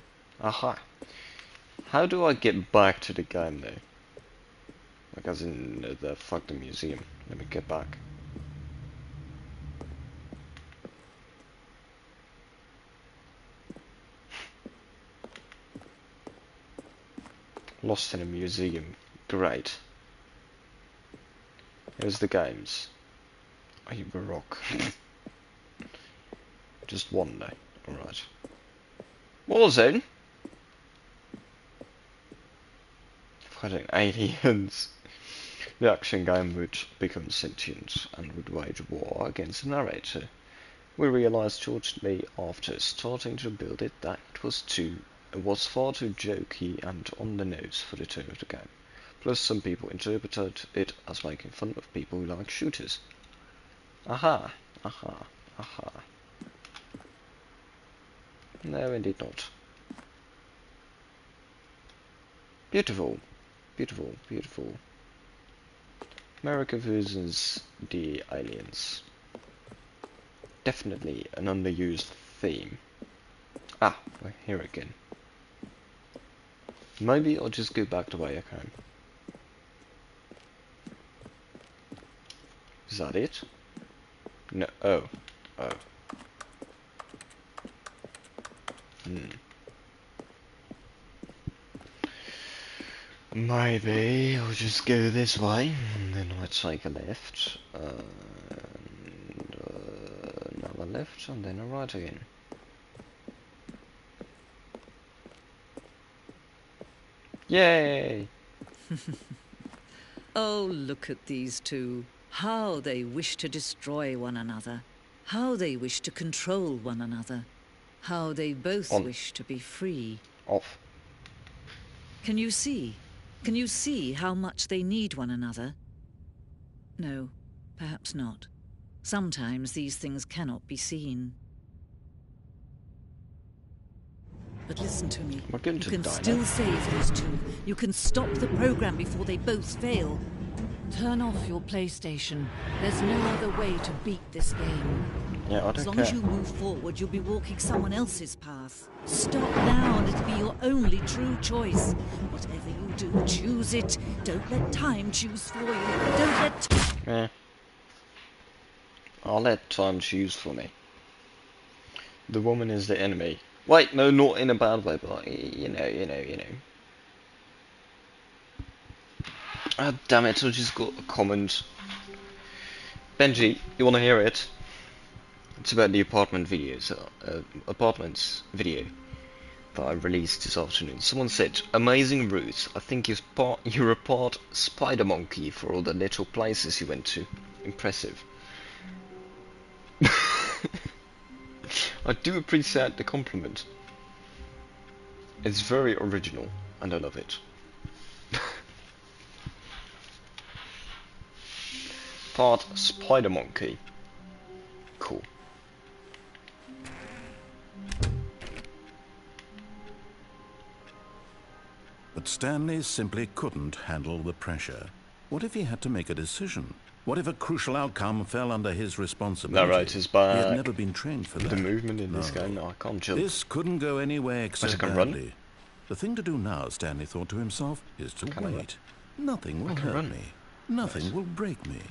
Aha. How do I get back to the game though? Like as in the fucking museum. Let me get back. Lost in a museum. Great. Here's the games. Are you baroque? Just one day. Alright. Warzone? Fighting aliens. The action game would become sentient and would wage war against the narrator. We realized shortly after starting to build it that it was far too jokey and on the nose for the tone of the game. Plus some people interpreted it as making fun of people who like shooters. Aha, aha, aha. No, indeed not. Beautiful, beautiful, beautiful. America versus the aliens. Definitely an underused theme. Ah, we're here again. Maybe I'll just go back the way I came. Is that it? No. Oh. Oh. Maybe I'll just go this way, and then I'll take a left, and another left, and then a right again. Yay! Oh, look at these two. How they wish to destroy one another. How they wish to control one another. How they both On. wish to be free. Off. Can you see? Can you see how much they need one another? No, perhaps not. Sometimes these things cannot be seen. But listen to me. We're going You to can die still now. save these two. You can stop the program before they both fail. Turn off your PlayStation. There's no other way to beat this game. Yeah, I As don't long care. as you move forward, you'll be walking someone else's path. Stop now and it'll be your only true choice. Whatever you do, choose it. Don't let time choose for you. Don't let... Yeah. I'll let time choose for me. The woman is the enemy. Wait, no, not in a bad way, but like, you know. Ah, damn it, I just got a comment. Benji, you wanna hear it? It's about the apartments video that I released this afternoon. Someone said, amazing route. I think you're a part spider monkey for all the little places you went to. Impressive. I do appreciate the compliment. It's very original, and I love it. Part spider monkey. Cool. But Stanley simply couldn't handle the pressure. What if he had to make a decision? What if a crucial outcome fell under his responsibility? Narrator's He back. had never been trained for that. The movement in this No. game, no, I can't jump. This couldn't go anywhere except I can run. badly. The thing to do now, Stanley thought to himself, is to Can I run? wait. Nothing will can hurt run. me. Nothing Right. will break me.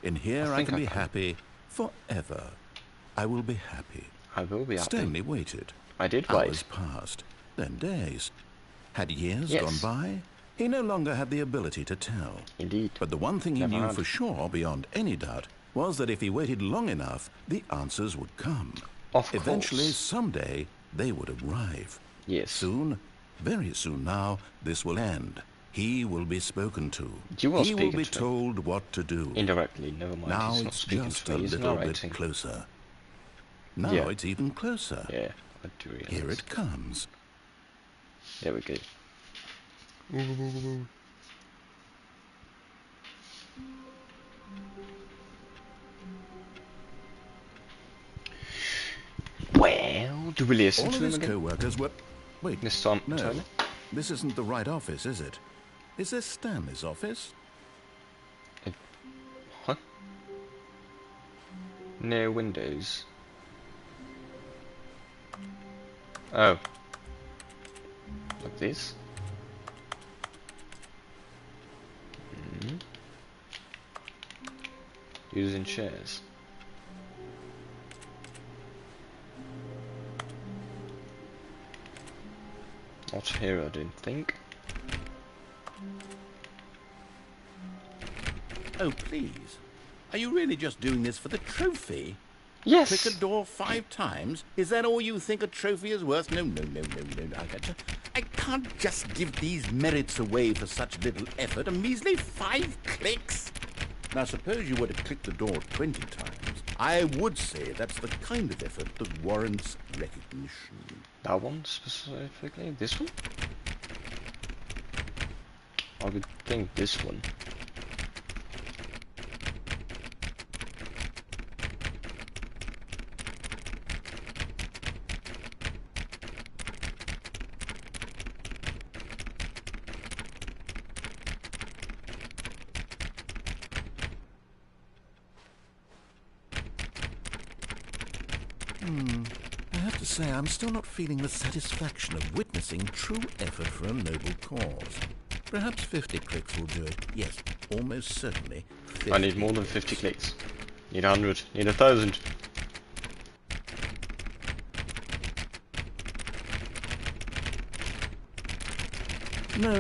In here I think can I be can. happy forever. I will be happy. I will be happy. Stanley waited. I did Hours wait. passed, then days. Had years Yes. gone by? He no longer had the ability to tell. Indeed. But the one thing he Never knew had. for sure, beyond any doubt, was that if he waited long enough, the answers would come. Of Eventually, course. someday, they would arrive. Yes. Soon, very soon now, this will end. He will be spoken to. You are he will speaking be to me. told what to do. Indirectly, never mind. Now He's not it's speaking just to a me, he's little bit narrating. closer. Now Yeah. it's even closer. Yeah, I do realize. Here it comes. There we go. Well, do we listen All to of him his again? co-workers were... Wait, This time, no. Tony? This isn't the right office, is it? Is this Stanley's office? Huh? near windows. Oh. Like this. Using chairs. Not here, I didn't think. Oh, please. Are you really just doing this for the trophy? Yes! Click a door 5 times? Is that all you think a trophy is worth? No. I can't just give these merits away for such little effort. A measly 5 clicks? Now, suppose you were to click the door 20 times. I would say that's the kind of effort that warrants recognition. That one specifically? This one? I would think this one. I have to say, I'm still not feeling the satisfaction of witnessing true effort for a noble cause. Perhaps 50 clicks will do it. Yes, almost certainly 50. I need more than 50 clicks. Need 100. Need 1,000. No,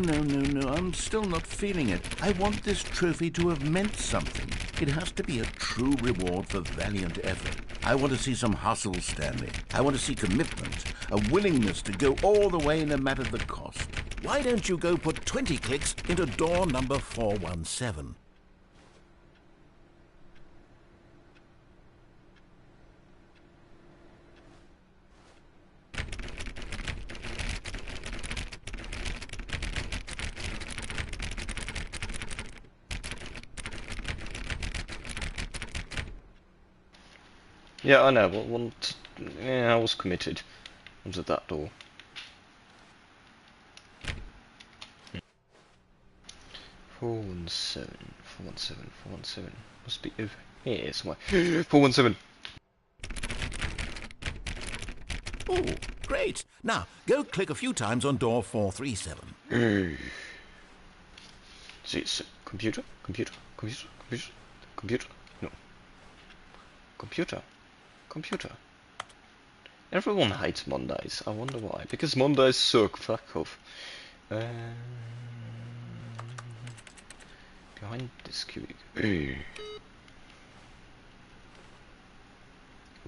I'm still not feeling it. I want this trophy to have meant something. It has to be a true reward for valiant effort. I want to see some hustle, Stanley. I want to see commitment, a willingness to go all the way no matter the cost. Why don't you go put 20 clicks into door number 417? Yeah, I know, but I was committed. Was at that door. 417. Must be over here somewhere. 417. Oh, great. Now, go click a few times on door 437. See, it's computer? No. Computer. Everyone hates Mondays. I wonder why. Because Mondays suck. Fuck off. Behind this cubic.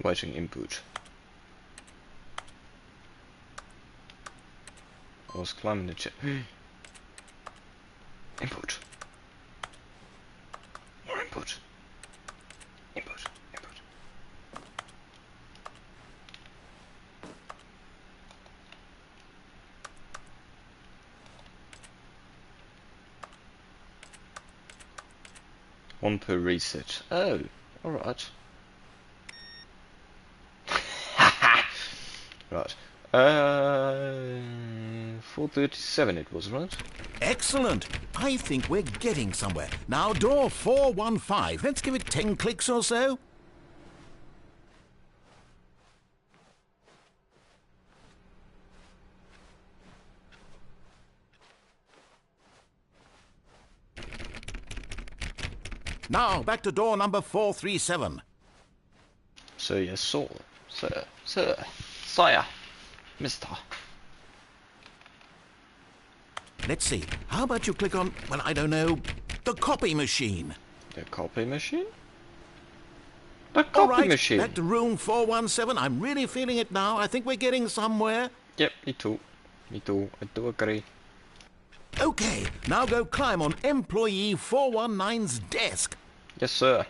Writing input. I was climbing the chair. Input. More input. Input. One per reset. Oh, alright. Right. 437 it was, right? Excellent. I think we're getting somewhere. Now, door 415. Let's give it 10 clicks or so. Now, back to door number 437. So yes, sir, sire, mister. Let's see. How about you click on, well, I don't know, the copy machine? The copy machine? The All copy right, machine? back to room 417. I'm really feeling it now. I think we're getting somewhere. Yep, me too. I do agree. Okay, now go climb on employee 419's desk. Yes, sir.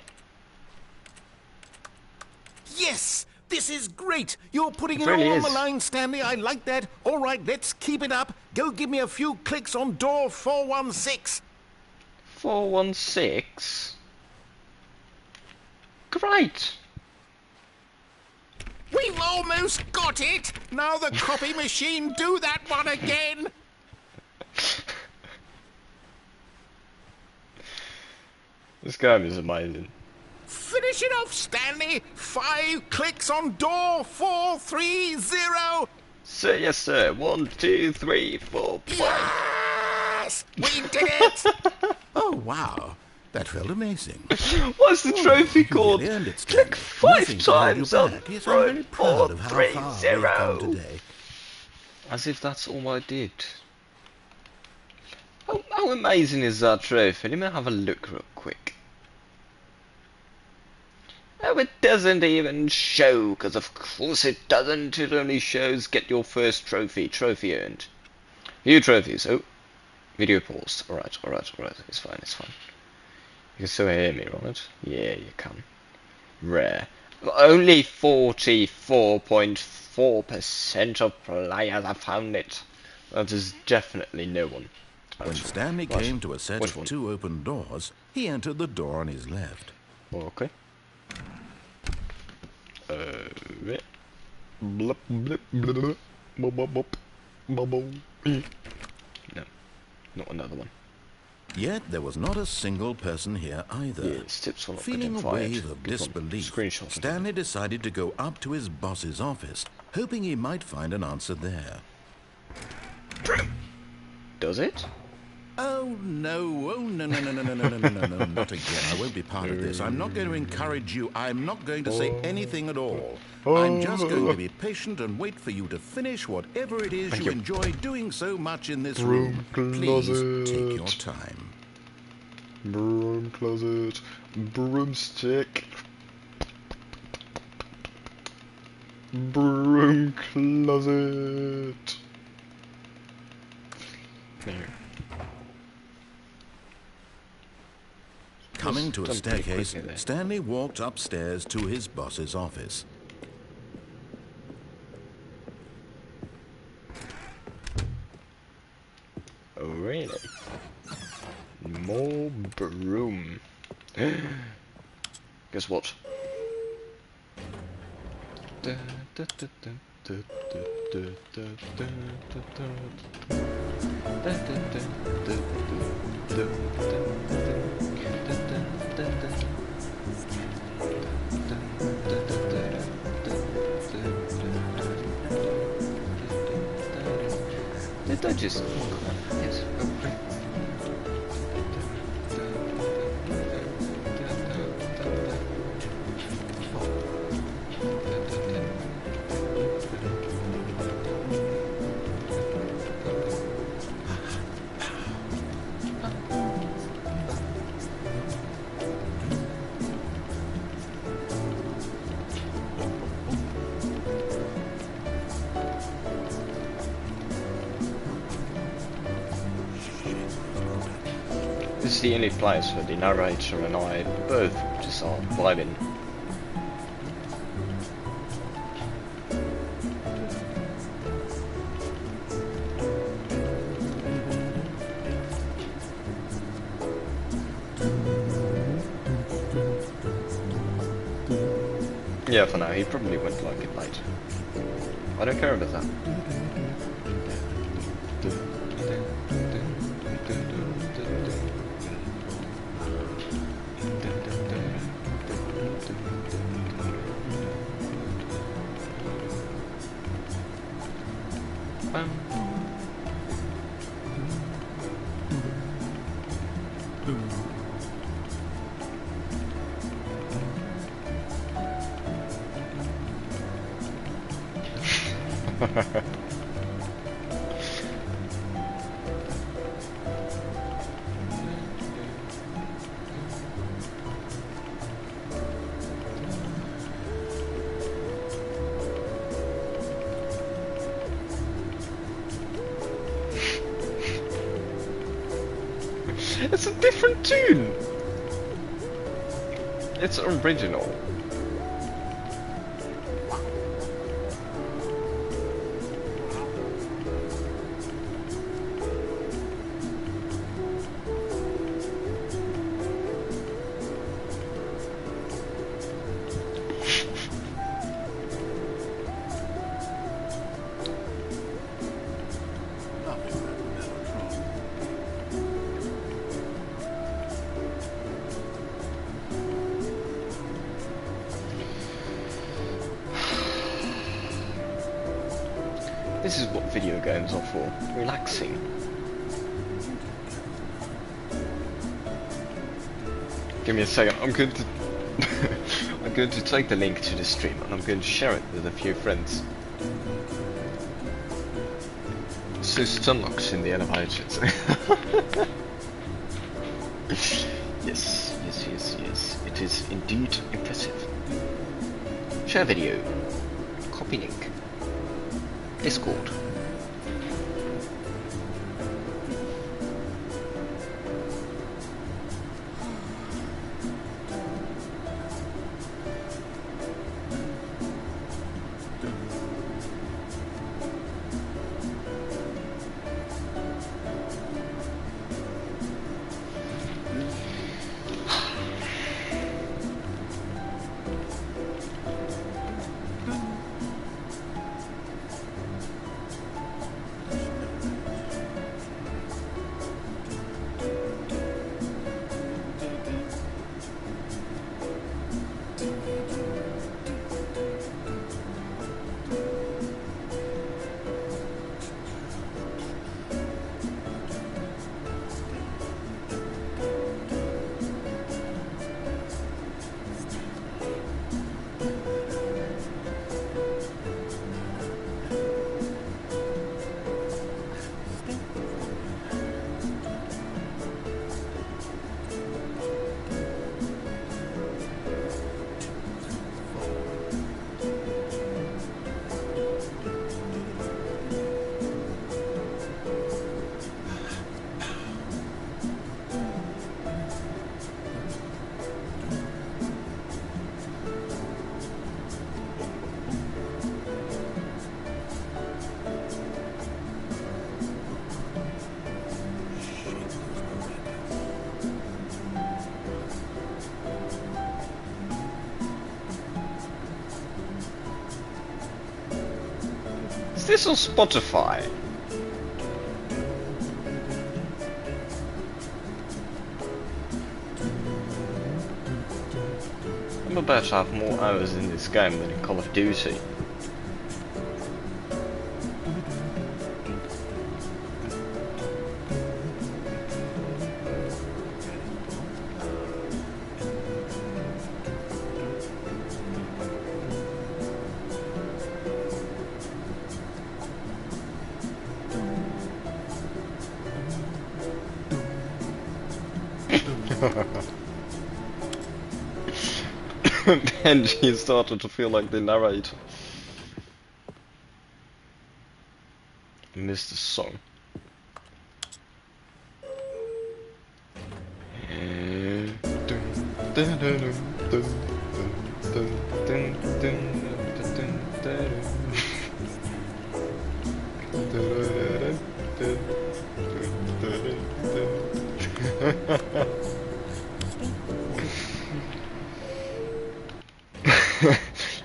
Yes! This is great! You're putting it really all on is. the line, Stanley. I like that. All right, let's keep it up. Go give me a few clicks on door 416. 416? Great! We've almost got it! Now the copy machine, do that one again! This game is amazing. Finish it off, Stanley! 5 clicks on door 430! Sir, yes, sir. 1, 2, 3, 4, 5. Yes! We did it! Oh, wow. That felt amazing. What's the trophy You called? really earned it, Stanley. Click 5 Nothing can hold you times on back. Yes, I'm very proud of how far we've come 430. today. As if that's all I did. How amazing is that trophy? Let me have a look real quick. Oh, it doesn't even show, because of course it doesn't. It only shows get your first trophy. Trophy earned. View trophies. Oh, video paused. Alright. It's fine. You can still hear me, right? Yeah, you can. Rare. Only 44.4% of players have found it. That is definitely no one. When Stanley Right. came to a set Which of one? 2 open doors, he entered the door on his left. Okay. Blip, blip, blip, blip, bop, bop, bop, bop, bop. No, not another one. Yet there was not a single person here either. Yes, tips will not Feeling a identify wave it. of Good one. disbelief, Screenshot it. Stanley decided to go up to his boss's office, hoping he might find an answer there. Does it? Oh no, no, not again. I won't be part of this. I'm not going to encourage you. I'm not going to say anything at all. I'm just going to be patient and wait for you to finish whatever it is you enjoy doing so much in this room. Please take your time. Broom closet, broomstick, broom closet. There. Coming to a Done pretty staircase, quickly there. Stanley walked upstairs to his boss's office. Oh, really? More broom. Guess what? Did I just... Yes, okay. This is the only place where the narrator and I both just are vibing. Yeah, for now, he probably won't like it later. I don't care about that. It's a different tune. It's original. This is what video games are for. Relaxing. Give me a second. I'm going to I'm going to take the link to the stream and I'm going to share it with a few friends. So stomachs in the elevators. Yes. It is indeed impressive. Share video. Copy link. Discord. Is this on Spotify? I'm about to have more hours in this game than in Call of Duty. And he started to feel like the narrator. I missed the song.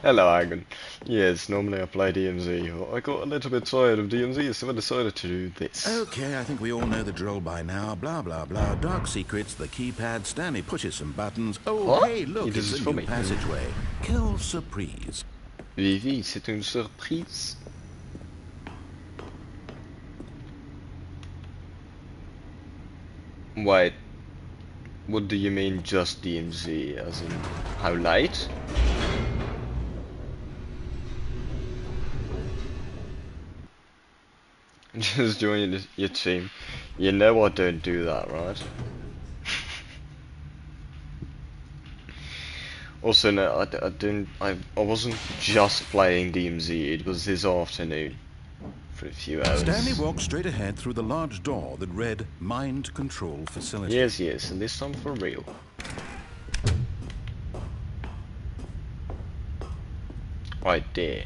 Hello, Agon. Yes, normally I play DMZ, but I got a little bit tired of DMZ, so I decided to do this. Okay, I think we all know the drill by now. Blah, blah, blah. Dark secrets, the keypad. Stanley pushes some buttons. Oh, What? hey, look, It is it's a for new me. passageway. Kill surprise. Vivi, c'est une surprise. Wait, what do you mean just DMZ, as in how late? Just join your team. You know I don't do that, right? Also, no, I wasn't just playing DMZ, it was this afternoon. For a few hours. Stanley walked straight ahead through the large door that read Mind Control Facility. Yes, and this time for real. Right there.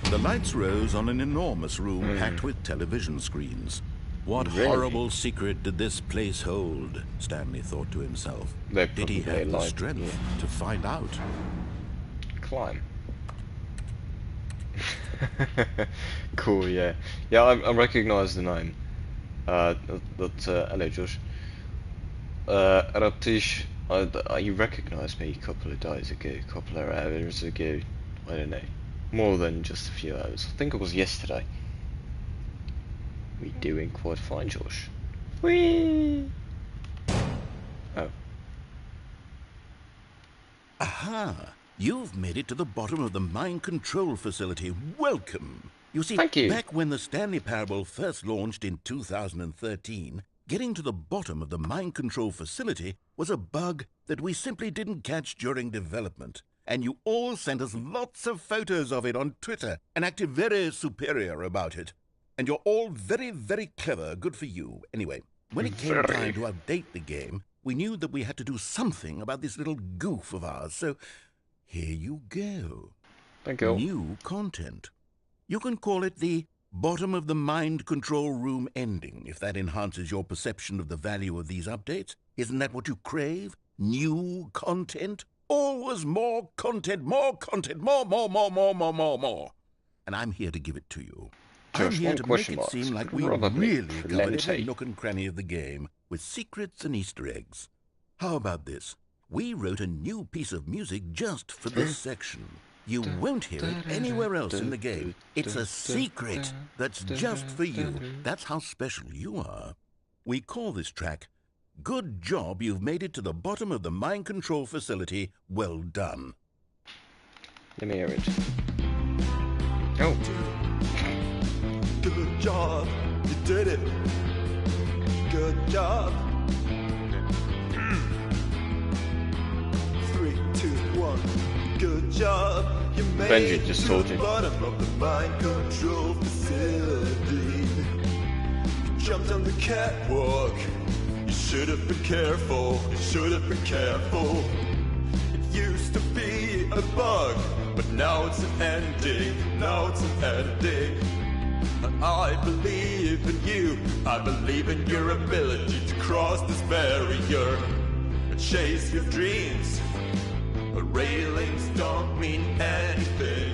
The lights rose on an enormous room packed with television screens. What Really? horrible secret did this place hold? Stanley thought to himself. They Did he probably have the lied, strength to find out? Climb. Cool, yeah. Yeah, I recognise the name. Hello, Josh. Ratish, you recognised me a couple of days ago, a couple of hours ago. I don't know. More than just a few hours. I think it was yesterday. We're doing quite fine, Josh. Whee! Oh. Aha! You've made it to the bottom of the mind control facility. Welcome! You see, Thank you. back when the Stanley Parable first launched in 2013, getting to the bottom of the mind control facility was a bug that we simply didn't catch during development. And you all sent us lots of photos of it on Twitter and acted very superior about it. And you're all very, very clever. Good for you. Anyway, when it came time to update the game, we knew that we had to do something about this little goof of ours, so here you go. Thank you. New content. You can call it the bottom of the mind control room ending, if that enhances your perception of the value of these updates. Isn't that what you crave? New content? Always more content, more, more. And I'm here to give it to you. I'm Josh, here one to make question it marks. seem like we Probably really covered every plenty. nook and cranny of the game, with secrets and Easter eggs. How about this? We wrote a new piece of music just for this section. You won't hear it anywhere else in the game. It's a secret that's just for you. That's how special you are. We call this track, Good Job You've Made It to the Bottom of the Mind Control Facility. Well done. Let me hear it. Oh. Good job, you did it. Good job. 3, 2, 1. Good job, you made Benji it just to told the you. bottom of the mind control facility. You jumped on the catwalk. You should have been careful. You should have been careful. It used to be a bug, but now it's an ending. Now it's an ending. I believe in you. I believe in your ability to cross this barrier and chase your dreams. Railings don't mean anything.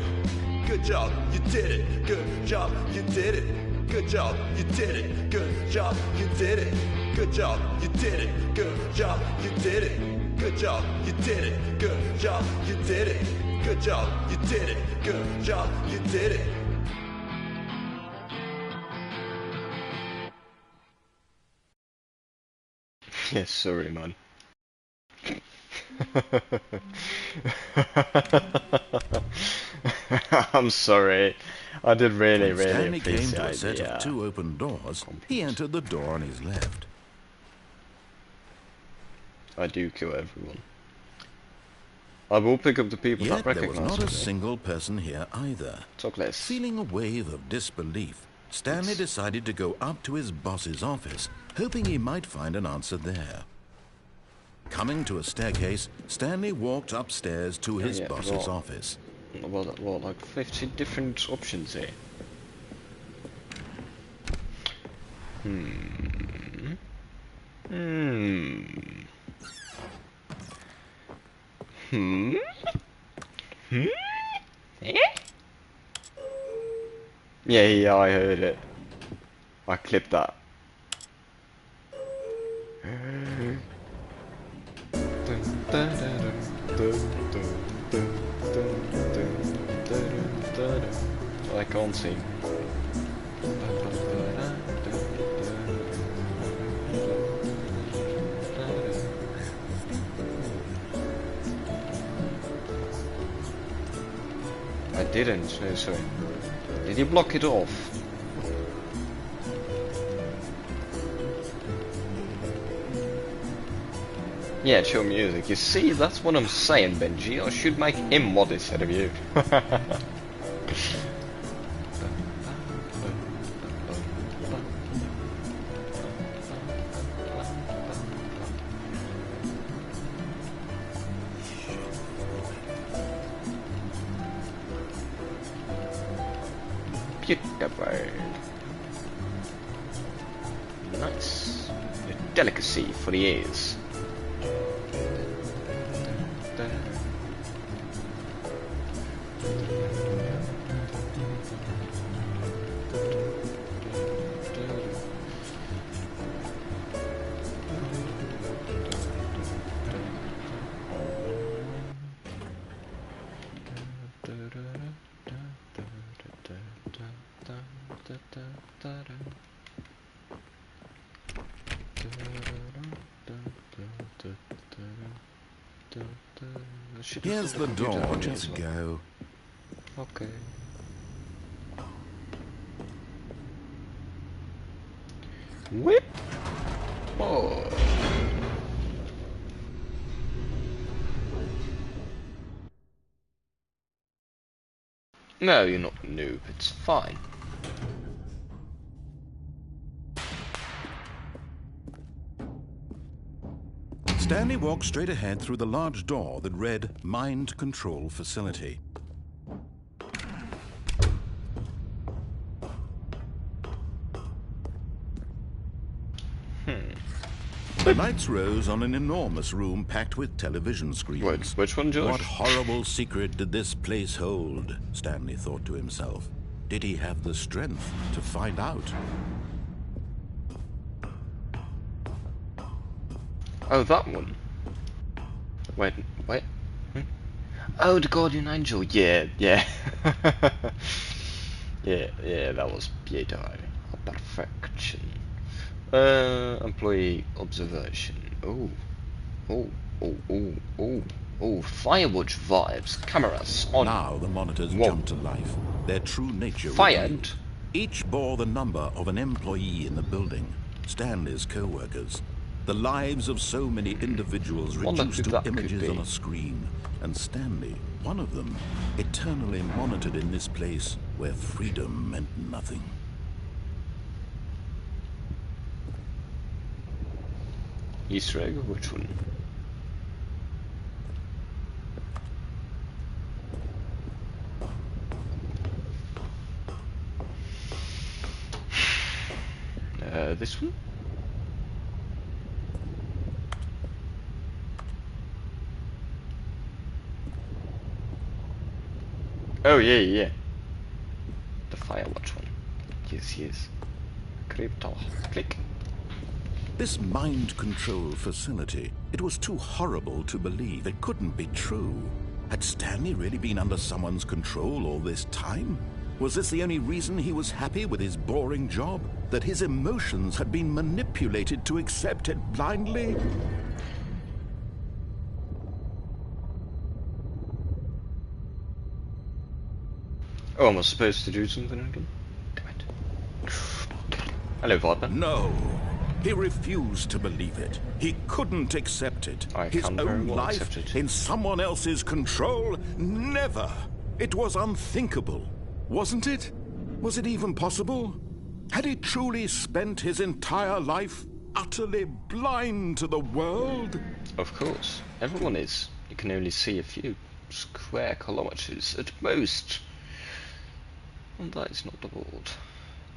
Good job, you did it. Good job, you did it. Good job, you did it. Good job, you did it. Good job, you did it. Good job, you did it. Good job, you did it. Good job, you did it. Good job, you did it. Good job, you did it. Yes, sorry, man. I'm sorry. I did really, When really Stanley came appreciate to a set the, of 2 open doors, he entered the door on his left. I do kill everyone. I will pick up the people Yet that there was recognize not a me. single person here either. Talk less. Feeling a wave of disbelief, Stanley decided to go up to his boss's office, hoping he might find an answer there. Coming to a staircase, Stanley walked upstairs to his yeah, boss's well- office. Well, like 50 different options here. Yeah, I heard it. I clipped that. I can't see. I didn't, no, sorry. Did you block it off? Yeah, chill music. You see, that's what I'm saying, Benji. I should make him mod instead of you. Beautiful. Nice. A delicacy for the ears. Here's the door, just go. Okay. Whip! Oh. No, you're not a noob, it's fine. Stanley walked straight ahead through the large door that read Mind Control Facility. The lights rose on an enormous room packed with television screens. Which one, George? What horrible secret did this place hold? Stanley thought to himself. Did he have the strength to find out? Oh, that one. Wait. Hmm? Oh, the Guardian Angel. Yeah. yeah, that was beautiful. Perfection. Employee observation. Oh, Firewatch vibes. Cameras on. Now the monitors Whoa. jumped to life. Their true nature Fired? revealed. Each bore the number of an employee in the building. Stanley's co-workers. The lives of so many individuals Wonder reduced who to that could images be. on a screen. And Stanley, one of them, eternally monitored in this place where freedom meant nothing. Easter egg, which one? This one? Oh yeah. The Firewatch one. Yes. Crypto. Click. This mind control facility, it was too horrible to believe. It couldn't be true. Had Stanley really been under someone's control all this time? Was this the only reason he was happy with his boring job? That his emotions had been manipulated to accept it blindly? Oh, am I supposed to do something again? Damn it. Hello, Viper. No. He refused to believe it. He couldn't accept it. I His can very own well life accept it. in someone else's control? Never. It was unthinkable. Wasn't it? Was it even possible? Had he truly spent his entire life utterly blind to the world? Of course. Everyone is. You can only see a few square kilometers at most. And that is not the board.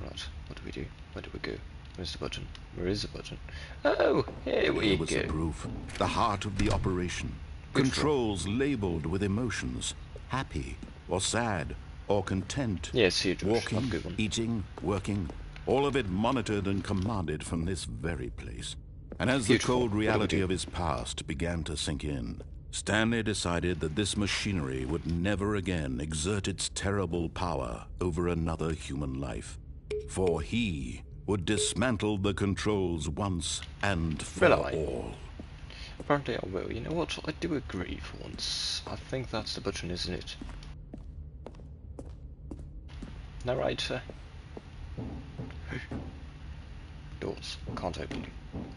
Right, what do we do? Where do we go? Where's the button? Where is the button? Oh, here we Here was go. the proof. The heart of the operation. Which Controls labeled with emotions. Happy, or sad, or content. Yeah, see it, Josh. Walking, Not a good one. eating, working. All of it monitored and commanded from this very place. And as Beautiful. the cold What do we reality do? of his past began to sink in, Stanley decided that this machinery would never again exert its terrible power over another human life. For he would dismantle the controls once and for Will I? all. Apparently I will. You know what? I do agree for once. I think that's the button, isn't it? Narrator. Doors. Can't open them.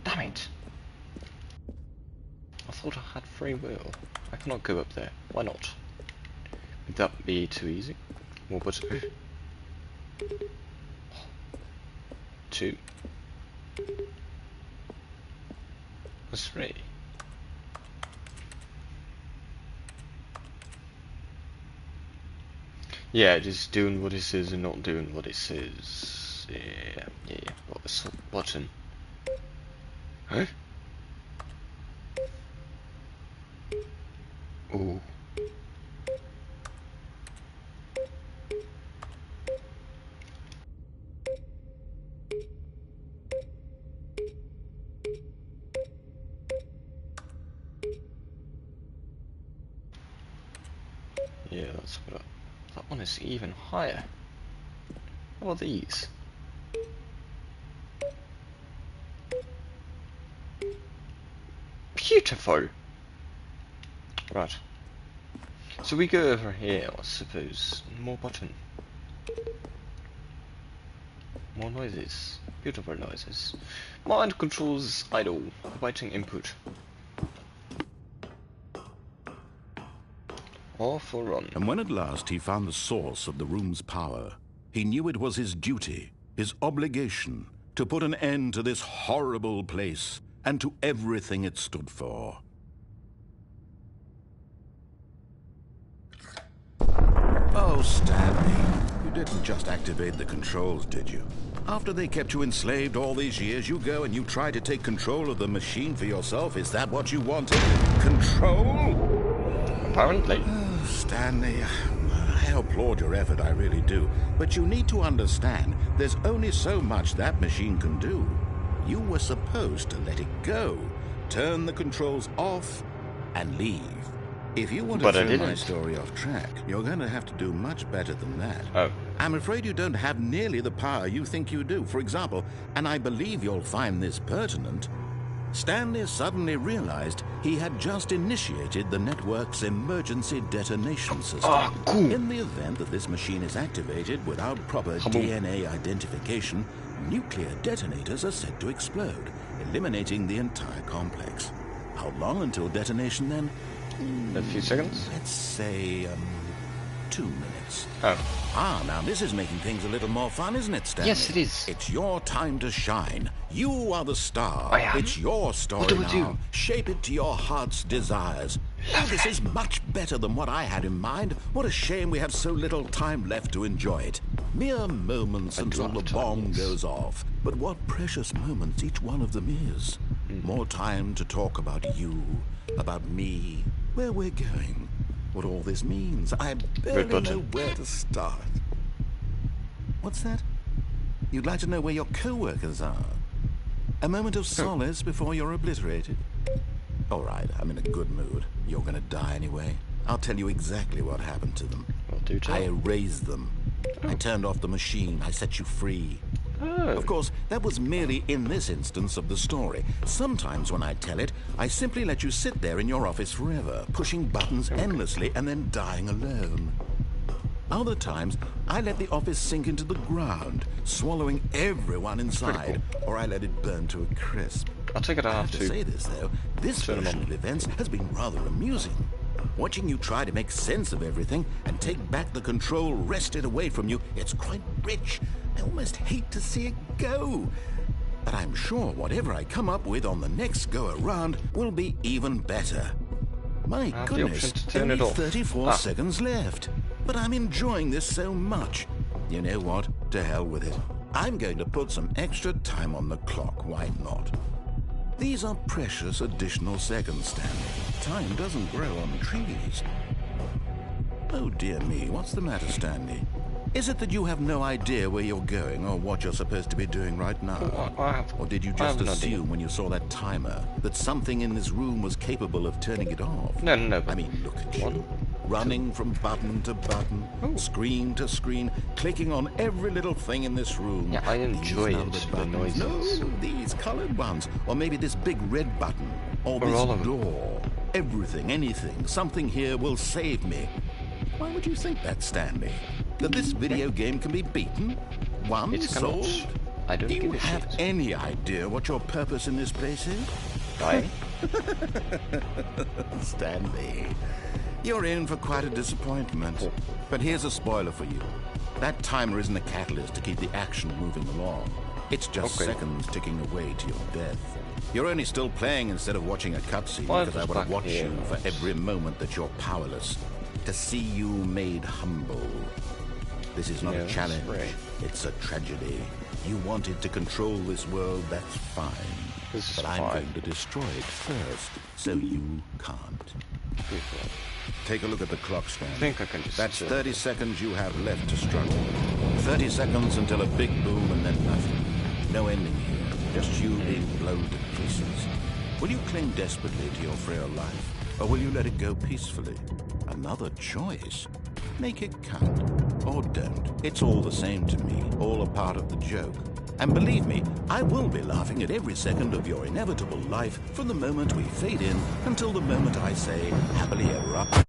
Damn it! I thought I had free will. I cannot go up there. Why not? Would that be too easy? More button. 2. That's 3. Yeah, just doing what it says and not doing what it says. Yeah. What was the button? Huh? Ooh. Yeah, that's what that one is even higher. What are these? Beautiful! Right. So we go over here, I suppose. More button. More noises. Beautiful noises. Mind controls idle. Awaiting input. Off or run. And when at last he found the source of the room's power, he knew it was his duty, his obligation, to put an end to this horrible place and to everything it stood for. Oh, Stanley, you didn't just activate the controls, did you? After they kept you enslaved all these years, you go and you try to take control of the machine for yourself. Is that what you wanted? Control? Apparently. Oh, Stanley, I applaud your effort, I really do. But you need to understand, there's only so much that machine can do. You were supposed to let it go, turn the controls off, and leave. If you want to throw my story off track, you're going to have to do much better than that. Oh. I'm afraid you don't have nearly the power you think you do. For example, and I believe you'll find this pertinent, Stanley suddenly realized he had just initiated the network's emergency detonation system. Ah, cool. In the event that this machine is activated without proper DNA identification, nuclear detonators are said to explode, eliminating the entire complex. How long until detonation then? A few seconds? Let's say, 2 minutes. Oh. Ah, now this is making things a little more fun, isn't it, Stanley? Yes, it is. It's your time to shine. You are the star. I am? It's your story What do now. I do? Shape it to your heart's desires. Oh, this is much better than what I had in mind. What a shame we have so little time left to enjoy it. Mere moments until the bomb goes off. But what precious moments each one of them is. More time to talk about you, about me, where we're going, what all this means. I barely know where to start. What's that? You'd like to know where your co-workers are? A moment of solace before you're obliterated? All right, I'm in a good mood. You're gonna die anyway. I'll tell you exactly what happened to them. Well, do tell. I erased them. I turned off the machine. I set you free. Oh. Of course, that was merely in this instance of the story. Sometimes when I tell it, I simply let you sit there in your office forever, pushing buttons endlessly and then dying alone. Other times, I let the office sink into the ground, swallowing everyone inside, or I let it burn to a crisp. I'll take it I out have to say this, though, this version of events has been rather amusing. Watching you try to make sense of everything and take back the control wrested away from you, it's quite rich. I almost hate to see it go. But I'm sure whatever I come up with on the next go-around will be even better. My goodness, only 34 seconds left. But I'm enjoying this so much. You know what? To hell with it. I'm going to put some extra time on the clock, why not? These are precious additional seconds, Stanley. Time doesn't grow on trees. Oh dear me, what's the matter, Stanley? Is it that you have no idea where you're going or what you're supposed to be doing right now? Or did you just assume when you saw that timer that something in this room was capable of turning it off? No. I mean, look at you. Running from button to button, screen to screen, clicking on every little thing in this room. Yeah, I enjoy it, the noises. No, these colored ones. Or maybe this big red button. Or this door. Everything, anything, something here will save me. Why would you think that, Stanley? That this video game can be beaten? Won? Sold? I don't Do you have any idea what your purpose in this place is? Dying? Stanley, you're in for quite a disappointment. But here's a spoiler for you. That timer isn't a catalyst to keep the action moving along. It's just seconds ticking away to your death. You're only still playing instead of watching a cutscene because I want to watch you for every moment that you're powerless. To see you made humble. This is not a challenge. It's a tragedy. You wanted to control this world, that's fine. But I'm going to destroy it first, so you can't. Take a look at the clock, Stan. I think I can just... That's 30 seconds you have left to struggle. 30 seconds until a big boom and then nothing. No ending here. Just you being blown to pieces. Will you cling desperately to your frail life, or will you let it go peacefully? Another choice. Make it count. Or don't. It's all the same to me, all a part of the joke. And believe me, I will be laughing at every second of your inevitable life from the moment we fade in until the moment I say, happily ever after.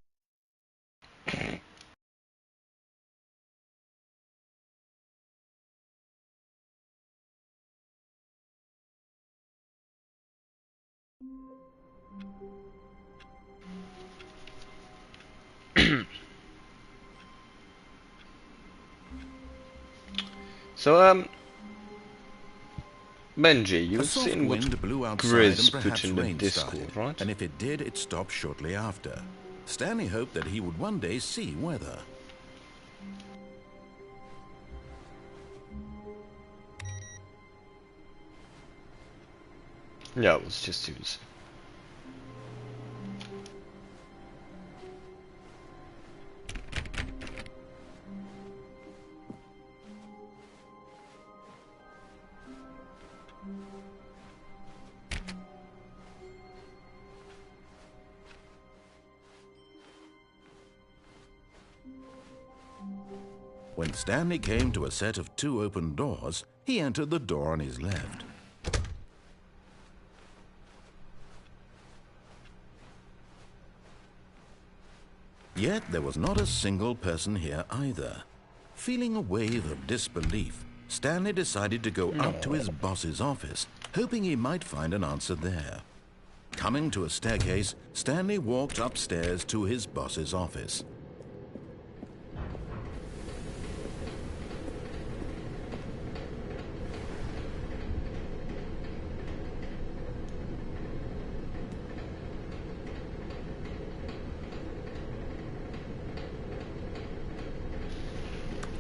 So, Benji, A you've soft seen what wind blew outside Grizz and put perhaps in the rain Discord, started, right? and if it did, it stopped shortly after. Stanley hoped that he would one day see weather. Yeah, it was just use. When Stanley came to a set of 2 open doors, he entered the door on his left. Yet there was not a single person here either. Feeling a wave of disbelief, Stanley decided to go up to his boss's office, hoping he might find an answer there. Coming to a staircase, Stanley walked upstairs to his boss's office.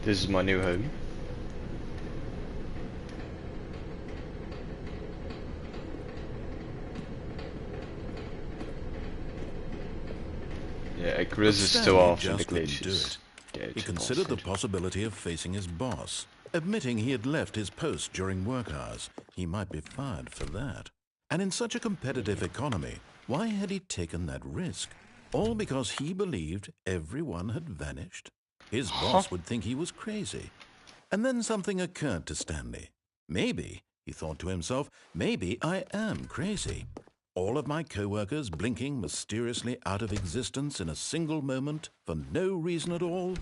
This is my new home. Yeah, Grizz is still Stanley off in the just couldn't do glitches. it. Yeah, He too considered the bastard. possibility of facing his boss, admitting he had left his post during work hours. He might be fired for that. And in such a competitive economy, why had he taken that risk? All because he believed everyone had vanished? His boss would think he was crazy. And then something occurred to Stanley. Maybe, he thought to himself, maybe I am crazy. All of my co-workers blinking mysteriously out of existence in a single moment for no reason at all?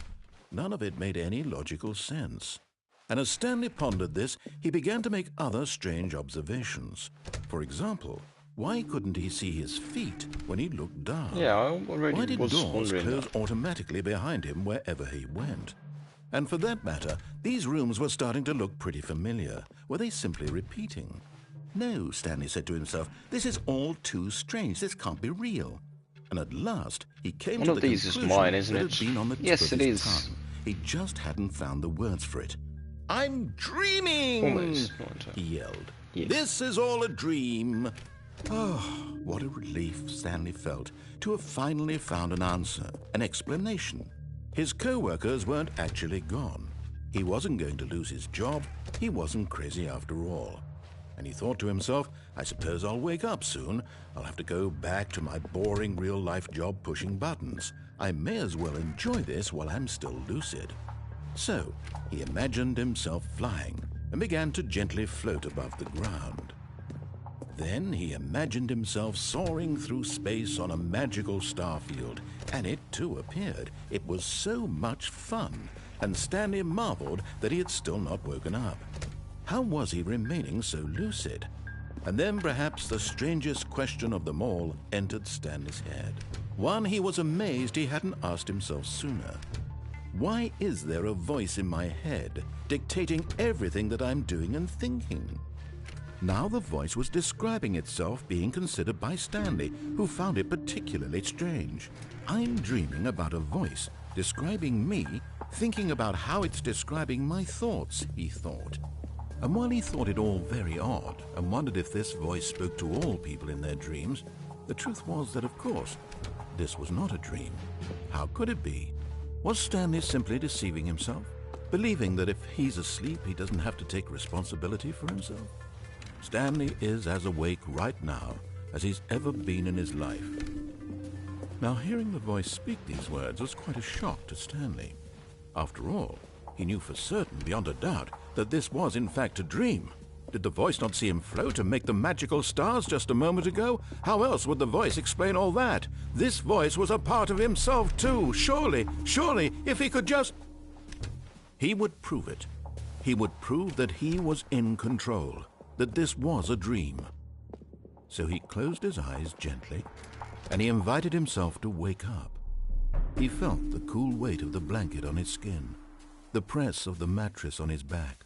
None of it made any logical sense. And as Stanley pondered this, he began to make other strange observations. For example, why couldn't he see his feet when he looked down? Yeah, I Why already did was doors wondering close that. automatically behind him wherever he went? And for that matter, these rooms were starting to look pretty familiar. Were they simply repeating? No, Stanley said to himself, this is all too strange. This can't be real. And at last, he came One to of the these is conclusion mine, isn't that it? had been on the tip Yes, of it his is. tongue. He just hadn't found the words for it. I'm dreaming! Almost. He yelled. Yes. This is all a dream. Oh, what a relief Stanley felt to have finally found an answer, an explanation. His co-workers weren't actually gone. He wasn't going to lose his job. He wasn't crazy after all. And he thought to himself, I suppose I'll wake up soon. I'll have to go back to my boring real-life job pushing buttons. I may as well enjoy this while I'm still lucid. So, he imagined himself flying and began to gently float above the ground. Then he imagined himself soaring through space on a magical starfield, and it too appeared. It was so much fun, and Stanley marveled that he had still not woken up. How was he remaining so lucid? And then perhaps the strangest question of them all entered Stanley's head. One he was amazed he hadn't asked himself sooner. Why is there a voice in my head dictating everything that I'm doing and thinking? Now the voice was describing itself being considered by Stanley, who found it particularly strange. I'm dreaming about a voice describing me, thinking about how it's describing my thoughts, he thought. And while he thought it all very odd and wondered if this voice spoke to all people in their dreams, the truth was that, of course, this was not a dream. How could it be? Was Stanley simply deceiving himself, believing that if he's asleep, he doesn't have to take responsibility for himself? Stanley is as awake right now as he's ever been in his life. Now, hearing the voice speak these words was quite a shock to Stanley. After all, he knew for certain, beyond a doubt, that this was in fact a dream. Did the voice not see him float and make the magical stars just a moment ago? How else would the voice explain all that? This voice was a part of himself too. Surely, if he could just... He would prove it. He would prove that he was in control, that this was a dream. So he closed his eyes gently, and he invited himself to wake up. He felt the cool weight of the blanket on his skin, the press of the mattress on his back,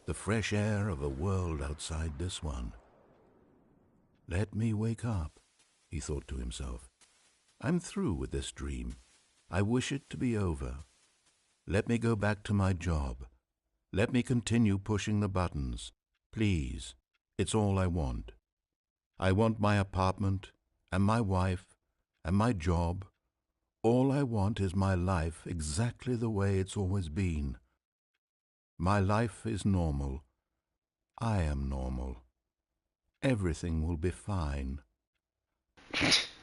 the fresh air of a world outside this one. Let me wake up, he thought to himself. I'm through with this dream. I wish it to be over. Let me go back to my job. Let me continue pushing the buttons. Please, it's all I want. I want my apartment, and my wife, and my job. All I want is my life exactly the way it's always been. My life is normal. I am normal. Everything will be fine.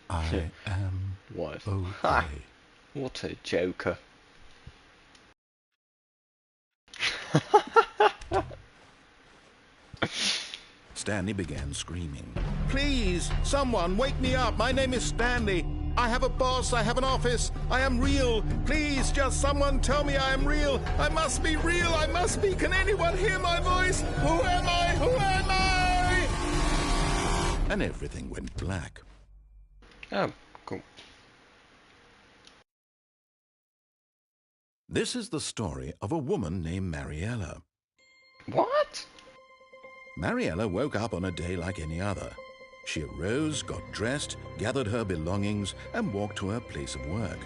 I am What? okay. What a joker. Stanley began screaming. Please, someone, wake me up. My name is Stanley. I have a boss. I have an office. I am real. Please, just someone tell me I am real. I must be real. I must be. Can anyone hear my voice? Who am I? Who am I? And everything went black. Oh, cool. This is the story of a woman named Mariella. What? Mariella woke up on a day like any other. She arose, got dressed, gathered her belongings, and walked to her place of work.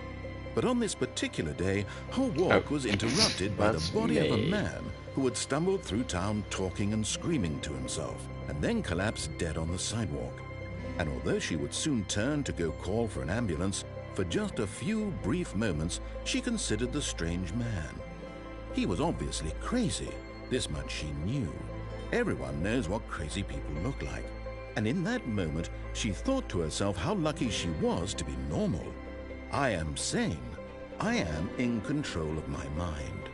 But on this particular day, her walk was interrupted by the body of a man who had stumbled through town talking and screaming to himself, and then collapsed dead on the sidewalk. And although she would soon turn to go call for an ambulance, for just a few brief moments she considered the strange man. He was obviously crazy. This much she knew. Everyone knows what crazy people look like. And in that moment, she thought to herself how lucky she was to be normal. I am sane. I am in control of my mind.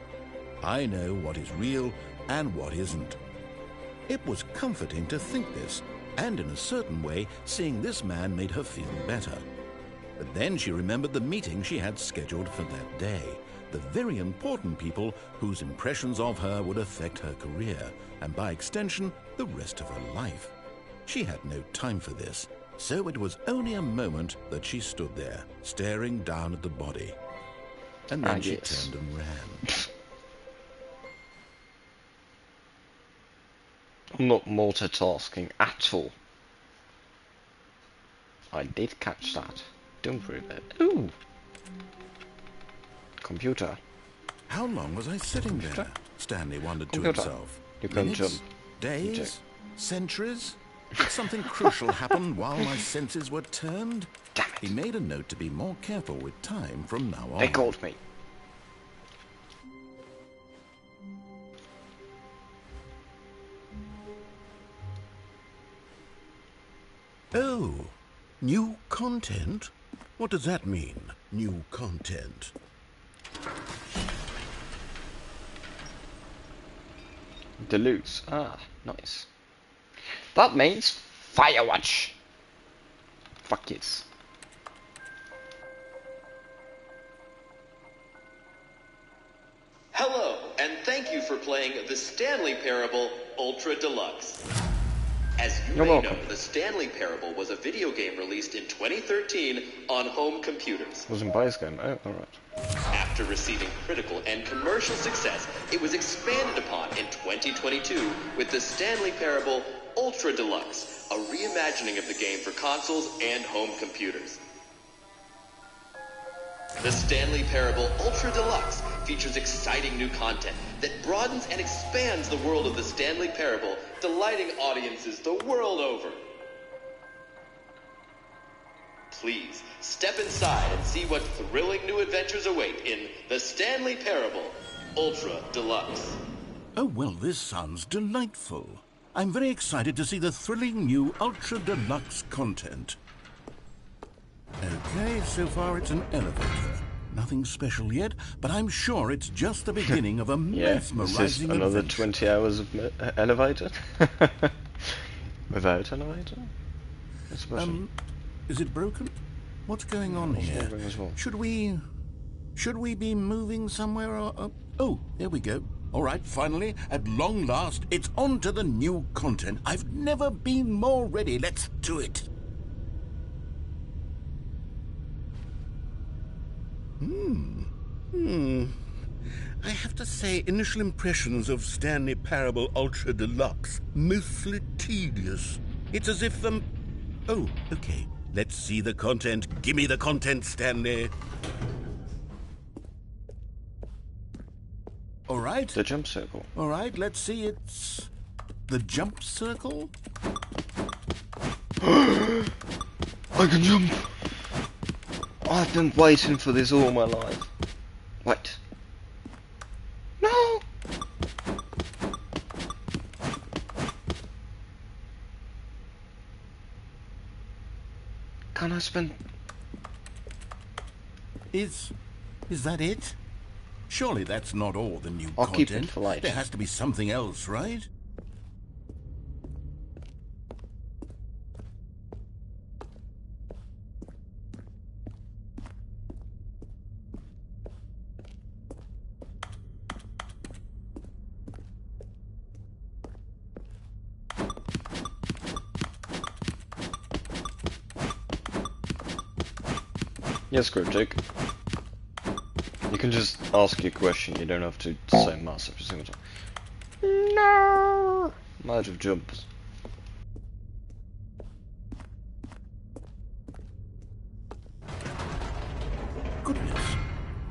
I know what is real and what isn't. It was comforting to think this, and in a certain way, seeing this man made her feel better. But then she remembered the meeting she had scheduled for that day, the very important people whose impressions of her would affect her career, and by extension, the rest of her life. She had no time for this, so it was only a moment that she stood there, staring down at the body. And then she turned and ran. I'm not multitasking at all. I did catch that. Don't worry about it. Ooh! Computer. How long was I sitting there? Stanley wondered to Computer. himself. You can Minutes? jump. Days? Centuries? Did something crucial happen while my senses were turned? Damn it. He made a note to be more careful with time from now on. They called me. Oh, new content? What does that mean, new content? Deluxe. Ah, nice. That means Firewatch. Fuck yes. Hello, and thank you for playing the Stanley Parable Ultra Deluxe. As you You're may welcome. know, the Stanley Parable was a video game released in 2013 on home computers. Wasn't base game. Oh, alright. After receiving critical and commercial success, it was expanded upon in 2022 with the Stanley Parable Ultra Deluxe, a reimagining of the game for consoles and home computers. The Stanley Parable Ultra Deluxe features exciting new content that broadens and expands the world of the Stanley Parable, delighting audiences the world over. Please, step inside and see what thrilling new adventures await in the Stanley Parable Ultra Deluxe. Oh, well, this sounds delightful. I'm very excited to see the thrilling new Ultra Deluxe content. Okay, so far it's an elevator. Nothing special yet, but I'm sure it's just the beginning of a Yeah, it's just mesmerizing another adventure. 20 hours of elevator? Without elevator? Especially. Is it broken? What's going on I was here? wondering as well. Should we be moving somewhere or... Oh, there we go. All right, finally, at long last, it's on to the new content. I've never been more ready. Let's do it. I have to say, initial impressions of Stanley Parable Ultra Deluxe, mostly tedious. It's as if Oh, okay. Let's see the content. Give me the content, Stanley. All right. The jump circle. All right, let's see. It's the jump circle. I can jump! I've been waiting for this all my life. Wait. No! Can I spend... Is that it? Surely that's not all the new I'll content. keep it for later. There has to be something else, right? Yes, Cryptic. You can just ask your question, you don't have to say mass every single time. No! I'm out of jumps. Goodness,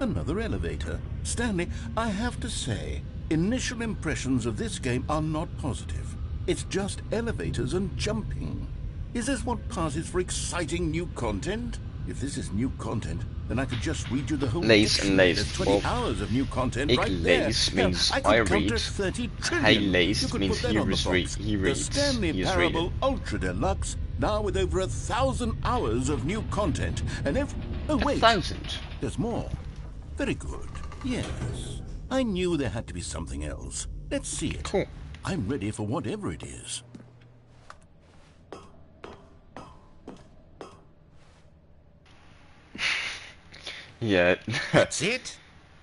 another elevator. Stanley, I have to say, initial impressions of this game are not positive. It's just elevators and jumping. Is this what passes for exciting new content? If this is new content, then I could just read you the whole Lace and dictionary. lace. There's 20 Well, hours of new content ik right there. lees Hell, means I I could count read. 30 trillion. Hij leest You could means put that on the he box. he The reads. Stanley He is Parable reading. Ultra Deluxe, now with over 1,000 hours of new content. And if... Oh, wait. 1,000? There's more. Very good. Yes. I knew there had to be something else. Let's see it. Cool. I'm ready for whatever it is. Yeah. That's it?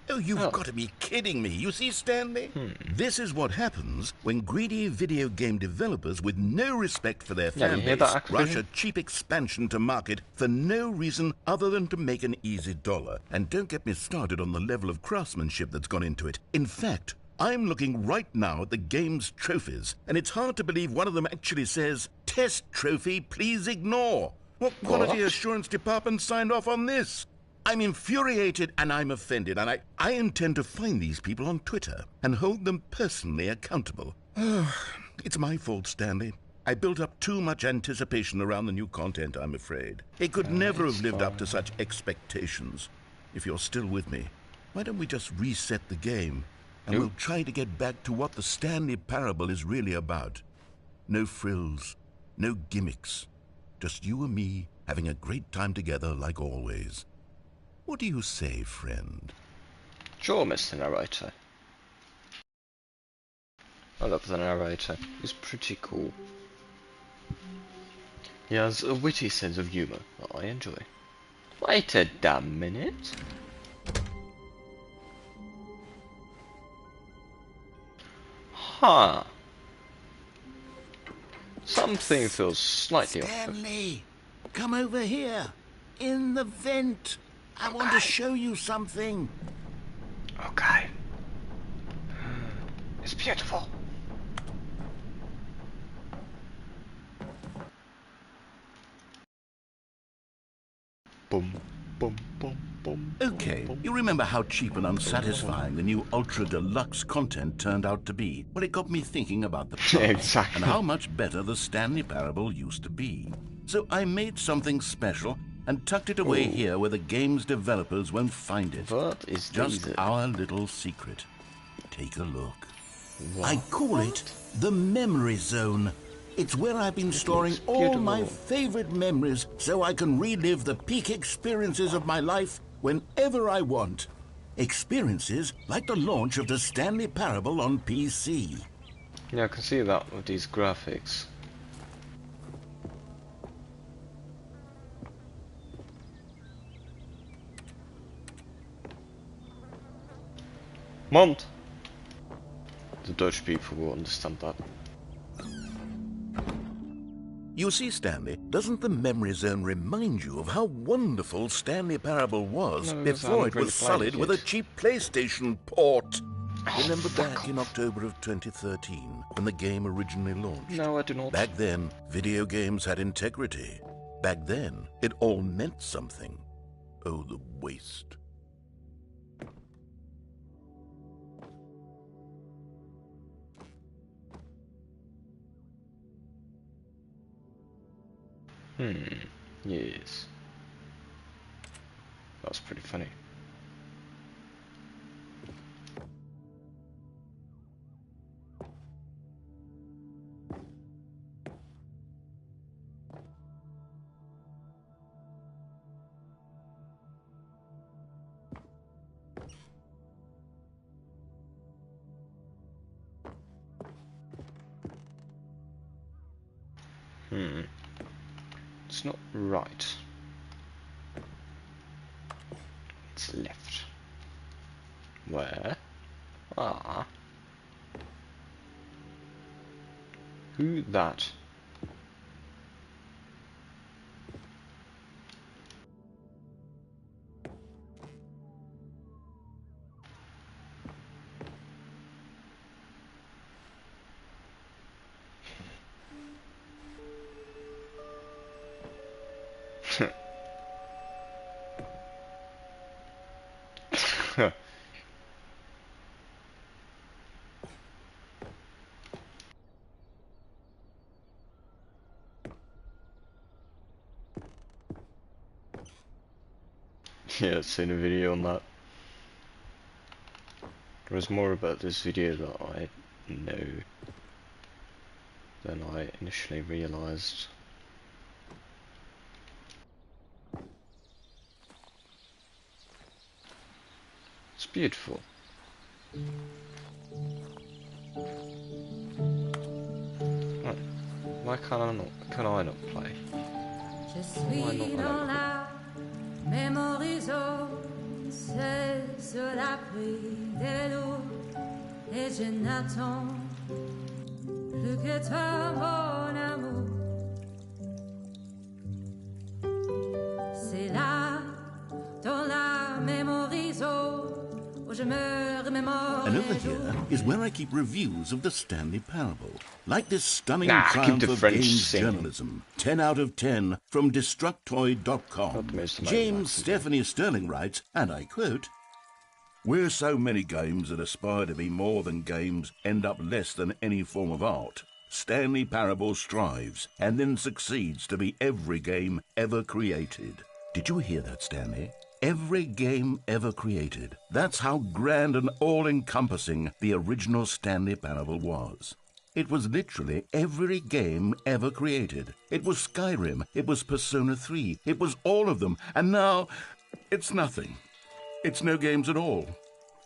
Oh, you've got to be kidding me. You see, Stanley? This is what happens when greedy video game developers with no respect for their Yeah, fan you hear base that, Activision? rush a cheap expansion to market for no reason other than to make an easy dollar. And don't get me started on the level of craftsmanship that's gone into it. In fact, I'm looking right now at the game's trophies, and it's hard to believe one of them actually says, "Test trophy, please ignore." What quality What? assurance department signed off on this? I'm infuriated and I'm offended, and I intend to find these people on Twitter and hold them personally accountable. It's my fault, Stanley. I built up too much anticipation around the new content, I'm afraid. It could never have lived up to such expectations. If you're still with me, why don't we just reset the game, and we'll try to get back to what the Stanley Parable is really about. No frills, no gimmicks. Just you and me having a great time together like always. What do you say, friend? Sure, Mr. Narrator. I love the narrator. He's pretty cool. He has a witty sense of humour that I enjoy. Wait a damn minute. Huh. Something feels slightly off. Stanley, come over here. In the vent. I want to show you something. Okay. It's beautiful. Boom, boom, boom, boom. Okay, you remember how cheap and unsatisfying the new Ultra Deluxe content turned out to be? Well, it got me thinking about the past Exactly. and how much better the Stanley Parable used to be. So I made something special and tucked it away here where the game's developers won't find it. What is Just this? our little secret. Take a look. What? I call it the Memory Zone. It's where I've been It storing looks all my beautiful. favorite memories so I can relive the peak experiences of my life whenever I want. Experiences like the launch of the Stanley Parable on PC. Yeah, I can see that with these graphics. Mont! The Dutch people will understand that. You see, Stanley, doesn't the memory zone remind you of how wonderful Stanley Parable was No, because I before haven't it really was played sullied it with a yet. cheap PlayStation port? Remember fuck back in October of 2013 when the game originally launched? No, I do not. Back then, video games had integrity. Back then, it all meant something. Oh, the waste. Yes. That's pretty funny. It's not right. It's left. Where? Ah. Who that? Yeah, I've seen a video on that. There's more about this video that I know than I initially realized. It's beautiful. Oh, why can I not play? Je Why not suis dans allowed? la mémorisation, c'est sur la pluie des vélos, et je n'attends plus que toi, mon amour. C'est là, dans la mémorisation, où je me remémore. And over here is where I keep reviews of the Stanley Parable. Like this stunning Nah, keep triumph the of French games singing. journalism. 10 out of 10 from Not the Destructoid.com. most amazing James accent. Stephanie Sterling writes, and I quote, "Where so many games that aspire to be more than games end up less than any form of art, Stanley Parable strives and then succeeds to be every game ever created." Did you hear that, Stanley? Every game ever created. That's how grand and all-encompassing the original Stanley Parable was. It was literally every game ever created. It was Skyrim, it was Persona 3, it was all of them, and now it's nothing. It's no games at all.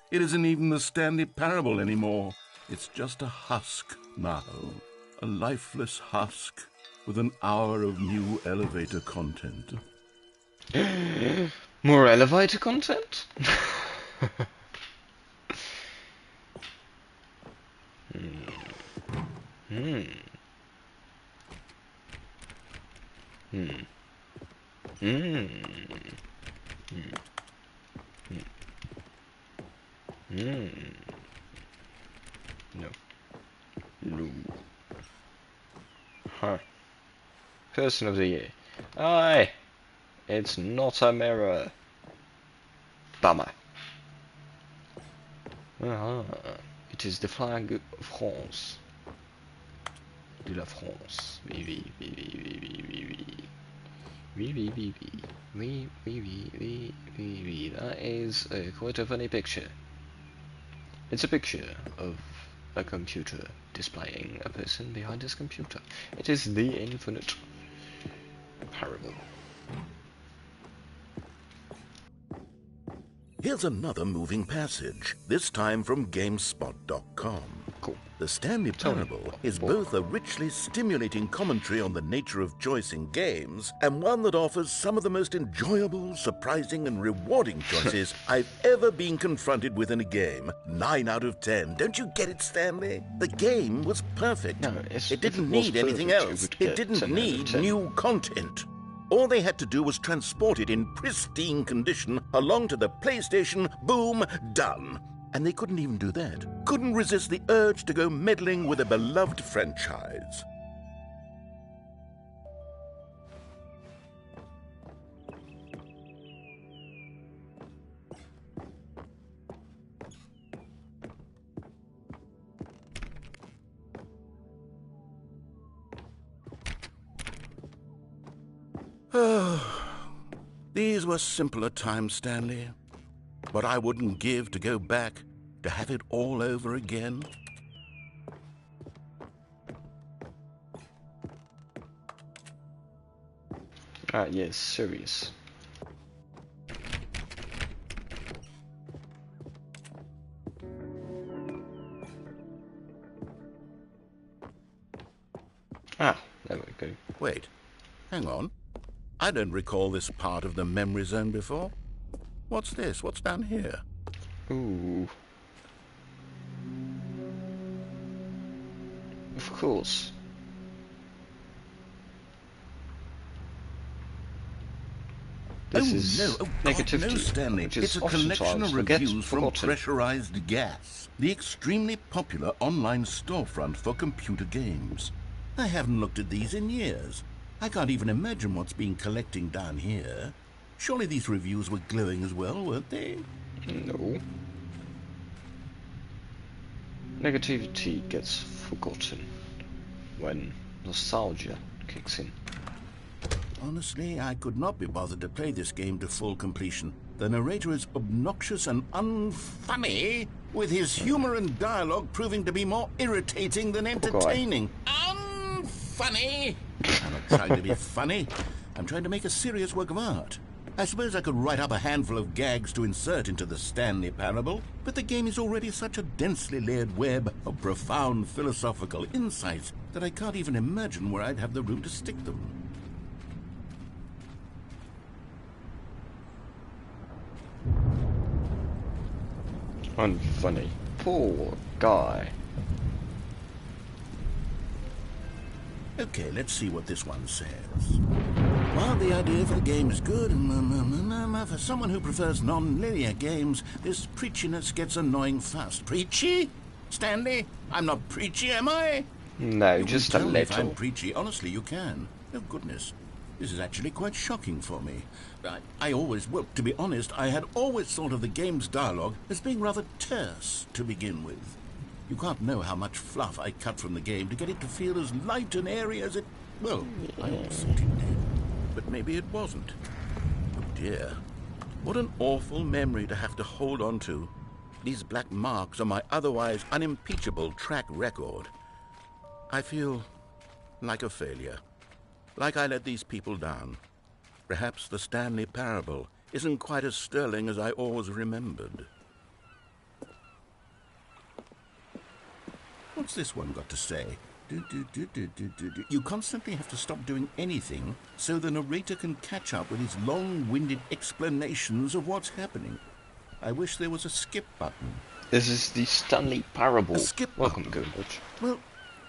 It isn't even the Stanley Parable anymore. It's just a husk now. A lifeless husk with an hour of new elevator content. More elevator content? No. No. Huh. Person of the year. Aye! It's not a mirror. Bummer. It is the flag of France. De la France. Oui, oui, oui, oui, oui, oui, oui, oui. Oui, oui, oui, oui. Oui, oui, oui, oui, oui, oui. That is quite a funny picture. It's a picture of a computer displaying a person behind his computer. It is the infinite parable. Here's another moving passage, this time from GameSpot.com. Cool. The Stanley Parable is both a richly stimulating commentary on the nature of choice in games and one that offers some of the most enjoyable, surprising, and rewarding choices I've ever been confronted with in a game. 9 out of 10. Don't you get it, Stanley? The game was perfect. No, it didn't need anything else. It didn't need new content. All they had to do was transport it in pristine condition along to the PlayStation, boom, done. And they couldn't even do that. Couldn't resist the urge to go meddling with a beloved franchise. These were simpler times, Stanley. What I wouldn't give to go back, to have it all over again. Ah, yes, serious. Ah, there we go. Wait, hang on. I don't recall this part of the memory zone before. What's this? What's down here? Ooh. Of course. This is negativity, no, Stanley. which is It's a collection of reviews from forgotten. Pressurized Gas, the extremely popular online storefront for computer games. I haven't looked at these in years. I can't even imagine what's been collecting down here. Surely these reviews were glowing as well, weren't they? No. Negativity gets forgotten when nostalgia kicks in. Honestly, I could not be bothered to play this game to full completion. The narrator is obnoxious and unfunny, with his humor and dialogue proving to be more irritating than entertaining. Unfunny! I'm not trying to be funny. I'm trying to make a serious work of art. I suppose I could write up a handful of gags to insert into the Stanley Parable, but the game is already such a densely layered web of profound philosophical insights that I can't even imagine where I'd have the room to stick them. Unfunny. Poor guy. Okay, let's see what this one says. While the idea for the game is good, for someone who prefers non-linear games, this preachiness gets annoying fast. Preachy? Stanley? I'm not preachy, am I? No, You just can a tell me if little. I'm preachy. Honestly, you can. Oh, goodness. This is actually quite shocking for me. Well, to be honest, I had always thought of the game's dialogue as being rather terse to begin with. You can't know how much fluff I cut from the game to get it to feel as light and airy as it... Well, I always thought it did. But maybe it wasn't. Oh, dear. What an awful memory to have to hold on to. These black marks on my otherwise unimpeachable track record. I feel like a failure. Like I let these people down. Perhaps the Stanley Parable isn't quite as sterling as I always remembered. What's this one got to say? You constantly have to stop doing anything so the narrator can catch up with his long-winded explanations of what's happening. I wish there was a skip button. This is the Stanley Parable. A skip Welcome, button. Gilbert.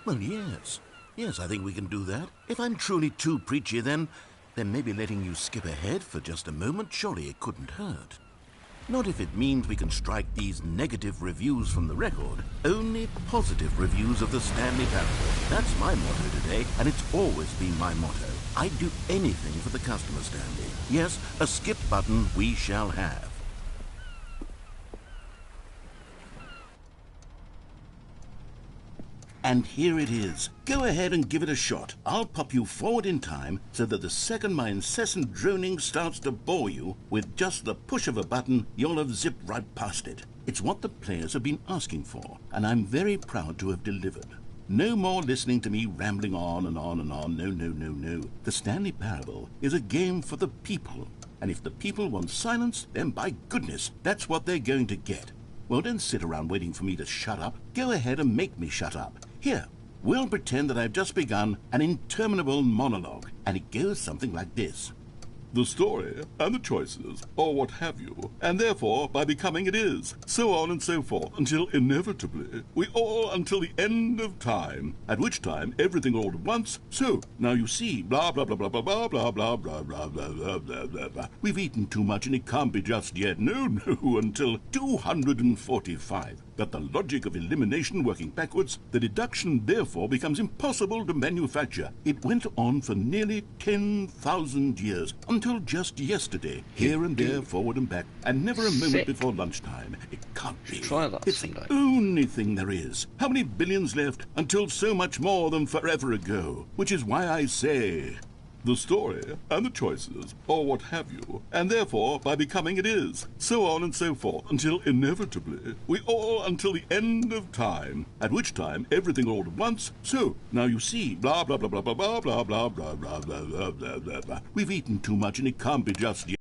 Well, yes. Yes, I think we can do that. If I'm truly too preachy, then maybe letting you skip ahead for just a moment, surely it couldn't hurt. Not if it means we can strike these negative reviews from the record. Only positive reviews of the Stanley Parable. That's my motto today, and it's always been my motto. I'd do anything for the customer, Stanley. Yes, a skip button we shall have. And here it is. Go ahead and give it a shot. I'll pop you forward in time so that the second my incessant droning starts to bore you, with just the push of a button, you'll have zipped right past it. It's what the players have been asking for, and I'm very proud to have delivered. No more listening to me rambling on and on and on. No, no, no, no. The Stanley Parable is a game for the people. And if the people want silence, then by goodness, that's what they're going to get. Well, don't sit around waiting for me to shut up. Go ahead and make me shut up. Here, we'll pretend that I've just begun an interminable monologue, and it goes something like this. The story and the choices, or what have you, and therefore by becoming it is, so on and so forth, until inevitably we all until the end of time, at which time everything all at once, so now you see, blah blah blah blah blah blah blah blah blah blah blah blah blah blah blah. We've eaten too much and it can't be just yet, no, until 245. But the logic of elimination working backwards, the deduction therefore becomes impossible to manufacture. It went on for nearly 10,000 years, until just yesterday, here and there, forward and back, and never a moment before lunchtime. It can't be. Try that It's someday. the only thing there is. How many billions left until so much more than forever ago? Which is why I say... the story and the choices, or what have you, and therefore by becoming it is, so on and so forth, until inevitably we all until the end of time, at which time everything all at once, so now you see, blah blah blah blah blah blah blah blah blah blah blah blah blah blah blah. We've eaten too much and it can't be just yet.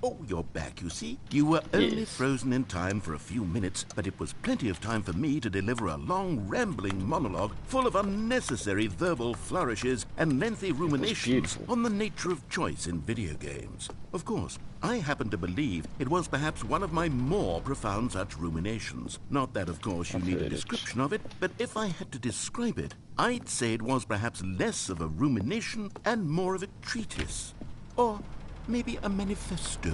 Oh, you're back, you see. You were only Yes. frozen in time for a few minutes, but it was plenty of time for me to deliver a long, rambling monologue full of unnecessary verbal flourishes and lengthy ruminations beautiful. on the nature of choice in video games. Of course, I happen to believe it was perhaps one of my more profound such ruminations. Not that, of course, you I've need a heard it. description of it, but if I had to describe it, I'd say it was perhaps less of a rumination and more of a treatise. Or maybe a manifesto.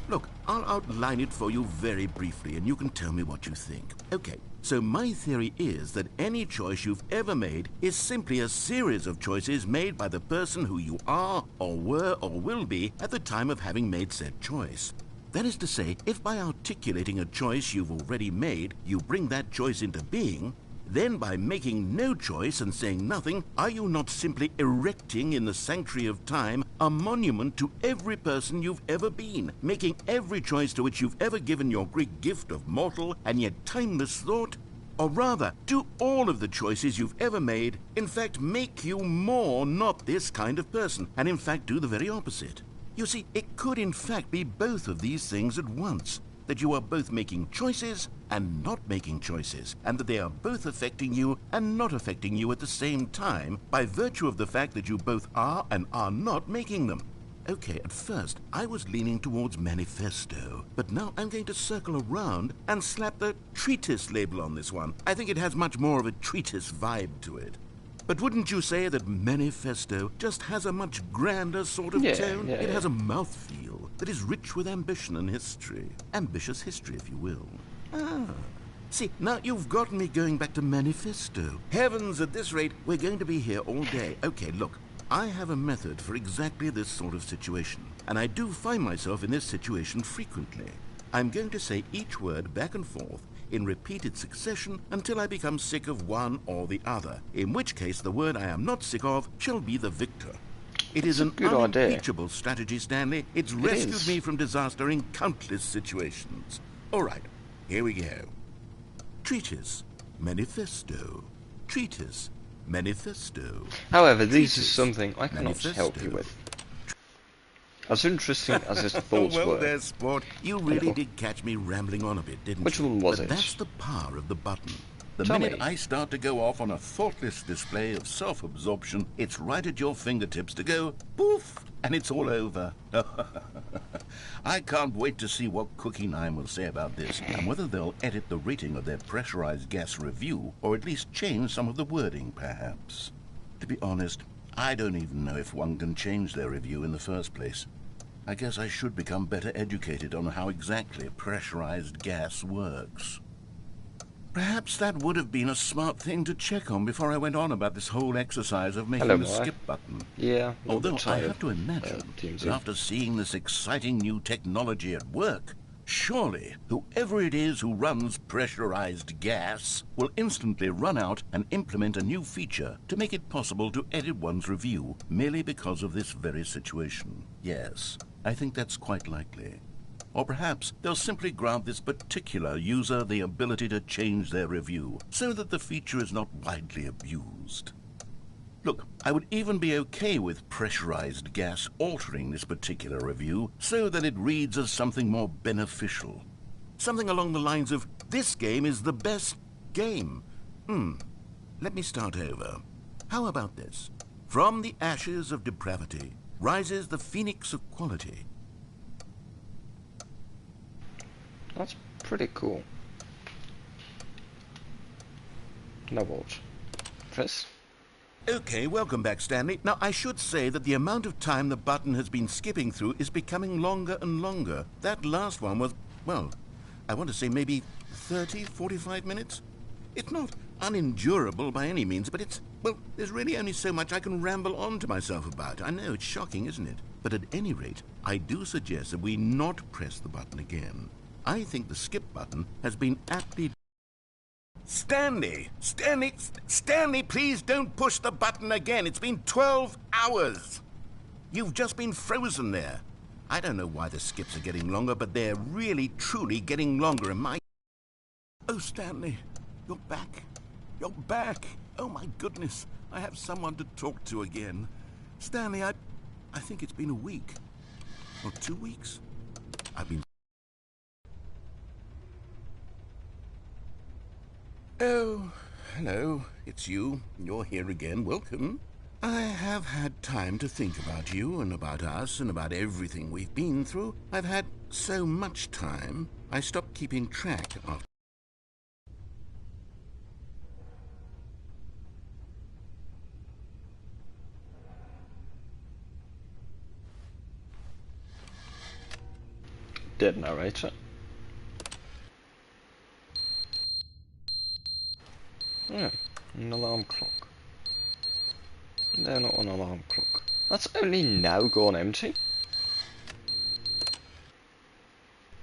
Look, I'll outline it for you very briefly, and you can tell me what you think. Okay, so my theory is that any choice you've ever made is simply a series of choices made by the person who you are, or were, or will be at the time of having made said choice. That is to say, if by articulating a choice you've already made, you bring that choice into being, then by making no choice and saying nothing, are you not simply erecting in the sanctuary of time a monument to every person you've ever been, making every choice to which you've ever given your Greek gift of mortal and yet timeless thought? Or rather, do all of the choices you've ever made, in fact, make you more not this kind of person, and in fact do the very opposite? You see, it could in fact be both of these things at once. That you are both making choices and not making choices, and that they are both affecting you and not affecting you at the same time by virtue of the fact that you both are and are not making them. Okay, at first I was leaning towards manifesto, but now I'm going to circle around and slap the treatise label on this one. I think it has much more of a treatise vibe to it. But wouldn't you say that manifesto just has a much grander sort of tone? It has a mouthfeel that is rich with ambition and history. Ambitious history, if you will. Ah. See, now you've gotten me going back to manifesto. Heavens, at this rate, we're going to be here all day. Okay, look, I have a method for exactly this sort of situation, and I do find myself in this situation frequently. I'm going to say each word back and forth in repeated succession until I become sick of one or the other, in which case the word I am not sick of shall be the victor. It is an good idea. unimpeachable strategy, Stanley. It's rescued me from disaster in countless situations. All right, here we go. Treatise, manifesto. Treatise, manifesto. However, this is Treatise, something I cannot help you manifesto. with. As interesting as his thoughts Well, were, there's sport. You really did catch me rambling on a bit, didn't Which you? one was but it? That's the power of the button. The Tell minute me. I start to go off on a thoughtless display of self-absorption, it's right at your fingertips to go poof, and it's all over. I can't wait to see what Cookie 9 will say about this, and whether they'll edit the rating of their pressurized gas review, or at least change some of the wording, perhaps. To be honest, I don't even know if one can change their review in the first place. I guess I should become better educated on how exactly pressurized gas works. Perhaps that would have been a smart thing to check on before I went on about this whole exercise of making Hello, the boy. skip button. yeah, Although I tired. have to imagine TMZ. that after seeing this exciting new technology at work, Surely, whoever it is who runs pressurized gas will instantly run out and implement a new feature to make it possible to edit one's review merely because of this very situation. Yes, I think that's quite likely. Or perhaps they'll simply grant this particular user the ability to change their review so that the feature is not widely abused. Look, I would even be okay with pressurized gas altering this particular review so that it reads as something more beneficial. Something along the lines of, this game is the best game. Let me start over. How about this? From the ashes of depravity rises the phoenix of quality. That's pretty cool. No watch. Press. Okay, welcome back, Stanley. Now, I should say that the amount of time the button has been skipping through is becoming longer and longer. That last one was, well, I want to say maybe 30, 45 minutes? It's not unendurable by any means, but it's, well, there's really only so much I can ramble on to myself about. I know, it's shocking, isn't it? But at any rate, I do suggest that we not press the button again. I think the skip button has been aptly... Stanley, please don't push the button again. It's been 12 hours. You've just been frozen there. I don't know why the skips are getting longer, but they're really, truly getting longer. And Oh, Stanley, you're back. You're back. Oh, my goodness. I have someone to talk to again. Stanley, I think it's been a week. Or 2 weeks. I've been... Oh, hello, it's you. You're here again. Welcome. I have had time to think about you and about us and about everything we've been through. I've had so much time, I stopped keeping track of... Dead narrator. Yeah, an alarm clock. They're not an alarm clock. That's only now gone empty.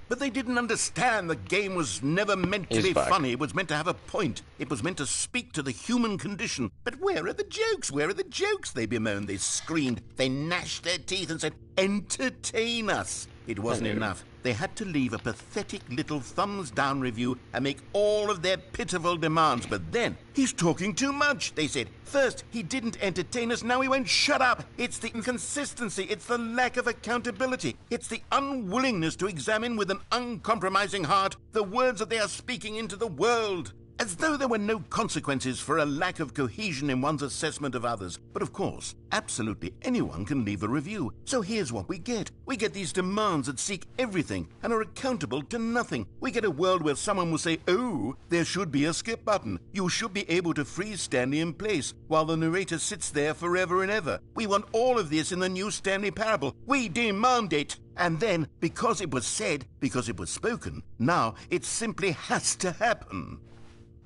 But they didn't understand the game was never meant to be funny. It was meant to have a point. It was meant to speak to the human condition. But where are the jokes? Where are the jokes? They bemoaned, they screamed, they gnashed their teeth and said, entertain us. It wasn't enough. They had to leave a pathetic little thumbs-down review and make all of their pitiful demands. But then, he's talking too much, they said. First, he didn't entertain us, now he won't shut up. It's the inconsistency, it's the lack of accountability. It's the unwillingness to examine with an uncompromising heart the words that they are speaking into the world. As though there were no consequences for a lack of cohesion in one's assessment of others. But of course, absolutely anyone can leave a review. So here's what we get. We get these demands that seek everything and are accountable to nothing. We get a world where someone will say, oh, there should be a skip button. You should be able to freeze Stanley in place while the narrator sits there forever and ever. We want all of this in the new Stanley Parable. We demand it. And then, because it was said, because it was spoken, now it simply has to happen.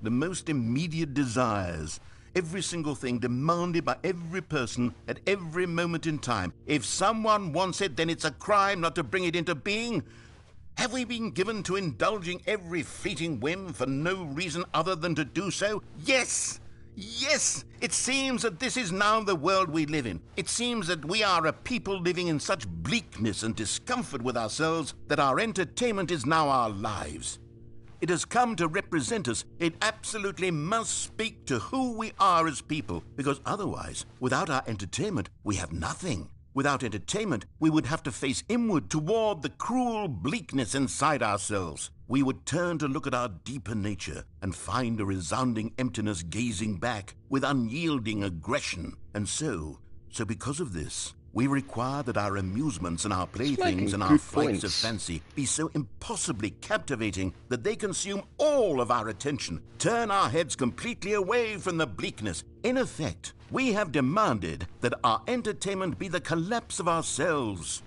The most immediate desires, every single thing demanded by every person at every moment in time. If someone wants it, then it's a crime not to bring it into being. Have we been given to indulging every fleeting whim for no reason other than to do so? Yes! Yes! It seems that this is now the world we live in. It seems that we are a people living in such bleakness and discomfort with ourselves that our entertainment is now our lives. It has come to represent us. It absolutely must speak to who we are as people, because otherwise, without our entertainment, we have nothing. Without entertainment, we would have to face inward toward the cruel bleakness inside ourselves. We would turn to look at our deeper nature and find a resounding emptiness gazing back with unyielding aggression. And so because of this, we require that our amusements and our playthings and our flights of fancy be so impossibly captivating that they consume all of our attention, turn our heads completely away from the bleakness. In effect, we have demanded that our entertainment be the collapse of ourselves.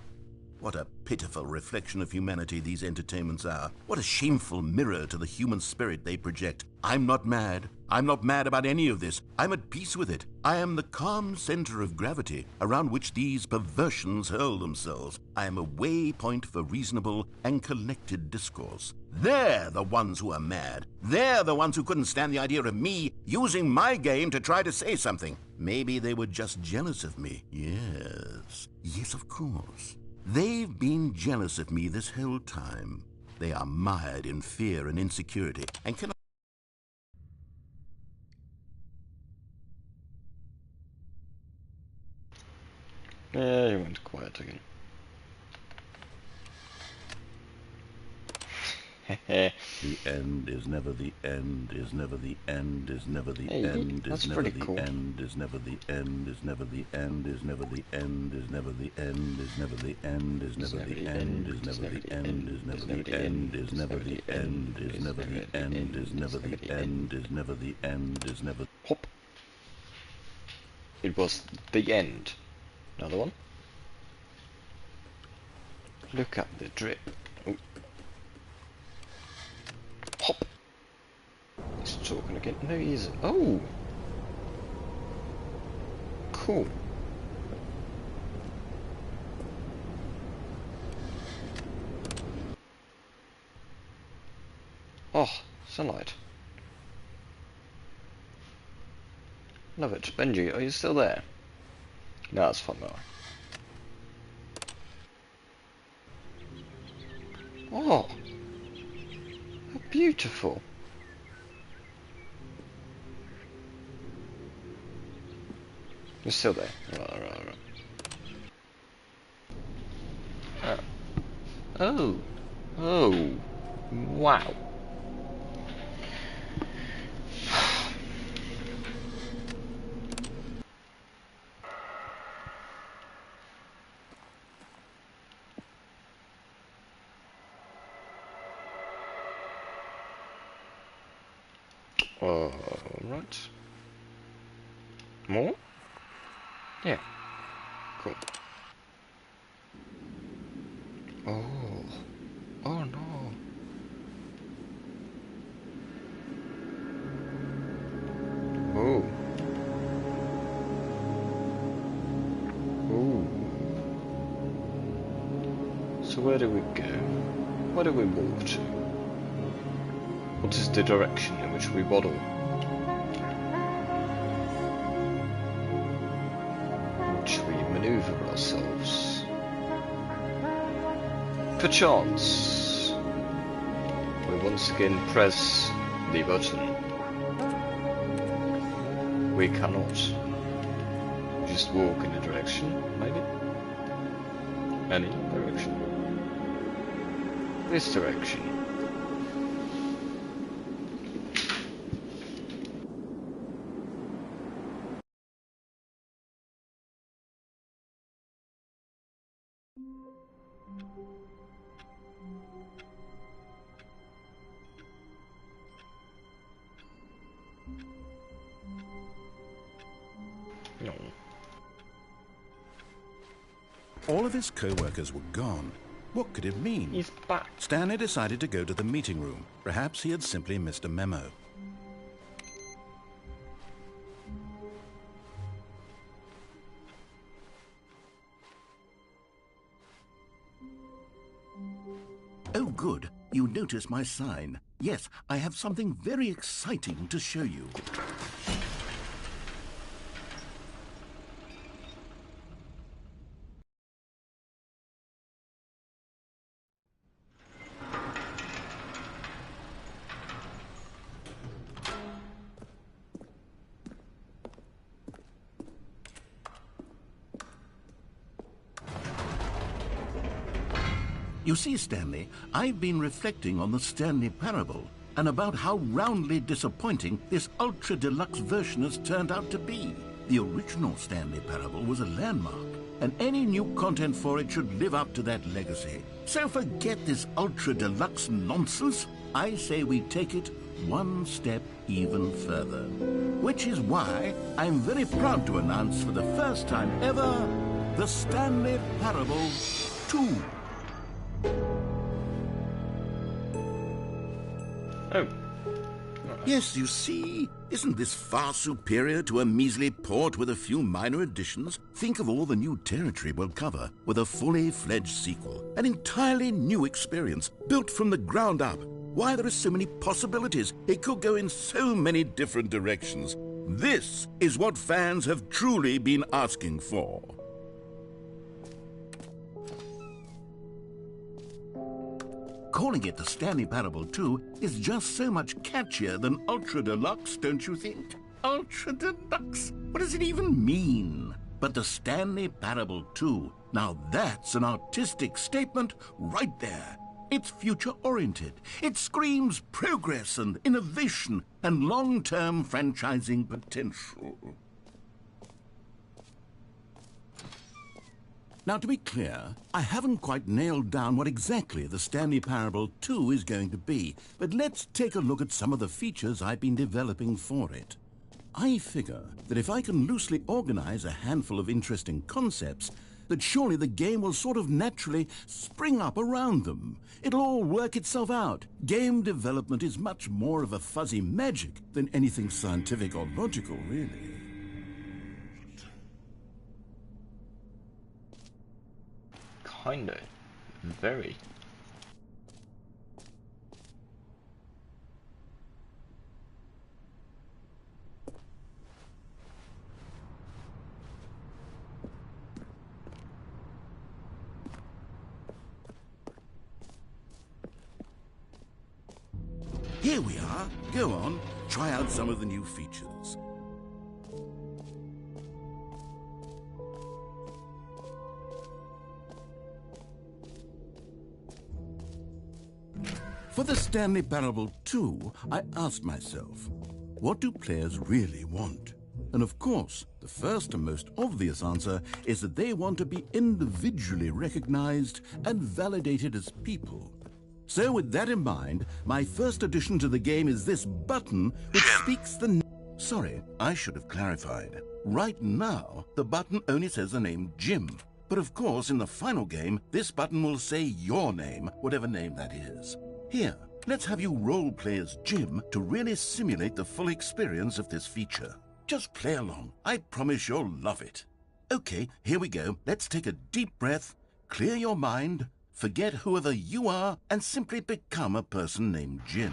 What a pitiful reflection of humanity these entertainments are. What a shameful mirror to the human spirit they project. I'm not mad. I'm not mad about any of this. I'm at peace with it. I am the calm center of gravity around which these perversions hurl themselves. I am a waypoint for reasonable and collected discourse. They're the ones who are mad. They're the ones who couldn't stand the idea of me using my game to try to say something. Maybe they were just jealous of me. Yes. Yes, of course. They've been jealous of me this whole time. They are mired in fear and insecurity and cannot... Yeah, you went quiet again. The end is never the end, is never the end, is never the end, that's is never pretty the cool. end, is never the end, is never the end, is never the end, is never the end, is never the end, is never the end, is never the end, is never the end, is never the end, is never the end, is never the end, is never the end, is never... Hop. It was the end. Another one. Look at the drip. Oh. Hop. He's talking again. No, he isn't. Oh. Cool. Oh, sunlight. Love it. Benji, are you still there? No, it's fun though. Oh, how beautiful. You're still there. Right. Oh, wow. Right. More? Yeah. Cool. Oh. Oh no. Oh. Oh. So where do we go? Where do we walk to? What is the direction in which we waddle? Which we maneuver ourselves? Perchance, we once again press the button. We cannot just walk in a direction, maybe? Any direction? This direction. No. All of his co-workers were gone. What could it mean? He's back. Stanley decided to go to the meeting room. Perhaps he had simply missed a memo. Oh, good. You notice my sign. Yes, I have something very exciting to show you. You see, Stanley, I've been reflecting on the Stanley Parable and about how roundly disappointing this ultra-deluxe version has turned out to be. The original Stanley Parable was a landmark, and any new content for it should live up to that legacy. So forget this ultra-deluxe nonsense. I say we take it one step even further. Which is why I'm very proud to announce for the first time ever, the Stanley Parable 2. Oh. Yes, you see, isn't this far superior to a measly port with a few minor additions? Think of all the new territory we'll cover with a fully fledged sequel. An entirely new experience, built from the ground up. Why, there are so many possibilities. It could go in so many different directions. This is what fans have truly been asking for. Calling it the Stanley Parable 2 is just so much catchier than Ultra Deluxe, don't you think? Ultra Deluxe? What does it even mean? But the Stanley Parable 2, now that's an artistic statement right there. It's future-oriented. It screams progress and innovation and long-term franchising potential. Now, to be clear, I haven't quite nailed down what exactly the Stanley Parable 2 is going to be, but let's take a look at some of the features I've been developing for it. I figure that if I can loosely organize a handful of interesting concepts, that surely the game will sort of naturally spring up around them. It'll all work itself out. Game development is much more of a fuzzy magic than anything scientific or logical, really. Kinda. Very. Here we are. Go on, try out some of the new features. For the Stanley Parable 2, I asked myself, what do players really want? And of course, the first and most obvious answer is that they want to be individually recognized and validated as people. So with that in mind, my first addition to the game is this button which speaks the... Sorry, I should have clarified. Right now, the button only says the name Jim. But of course, in the final game, this button will say your name, whatever name that is. Here, let's have you role-play as Jim to really simulate the full experience of this feature. Just play along. I promise you'll love it. Okay, here we go. Let's take a deep breath, clear your mind, forget whoever you are, and simply become a person named Jim.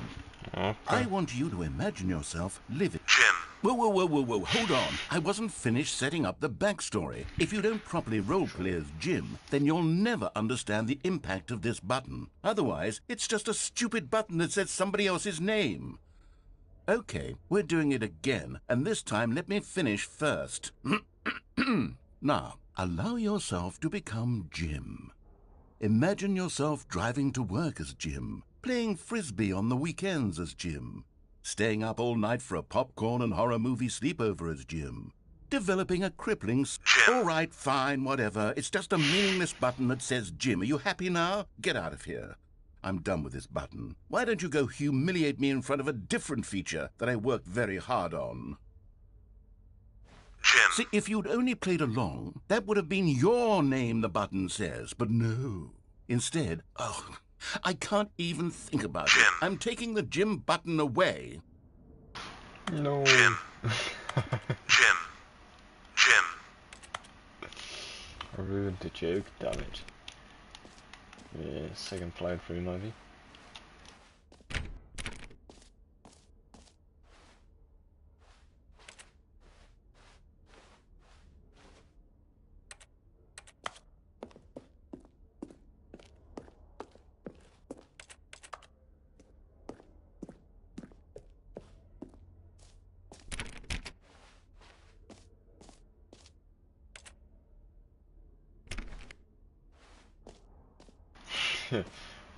Okay. I want you to imagine yourself living... Jim. Whoa, hold on. I wasn't finished setting up the backstory. If you don't properly roleplay as Jim, then you'll never understand the impact of this button. Otherwise, it's just a stupid button that says somebody else's name. Okay, we're doing it again, and this time let me finish first. Now, allow yourself to become Jim. Imagine yourself driving to work as Jim, playing frisbee on the weekends as Jim, staying up all night for a popcorn and horror movie sleepover as Jim, developing a crippling... All right, fine, whatever. It's just a meaningless button that says Jim. Are you happy now? Get out of here. I'm done with this button. Why don't you go humiliate me in front of a different feature that I worked very hard on? Jim. See, if you'd only played along, that would have been your name the button says, but no. Instead, I can't even think about it. I'm taking the Jim button away. No. Jim. Jim. I ruined the joke, damn it. Yeah, second playthrough maybe.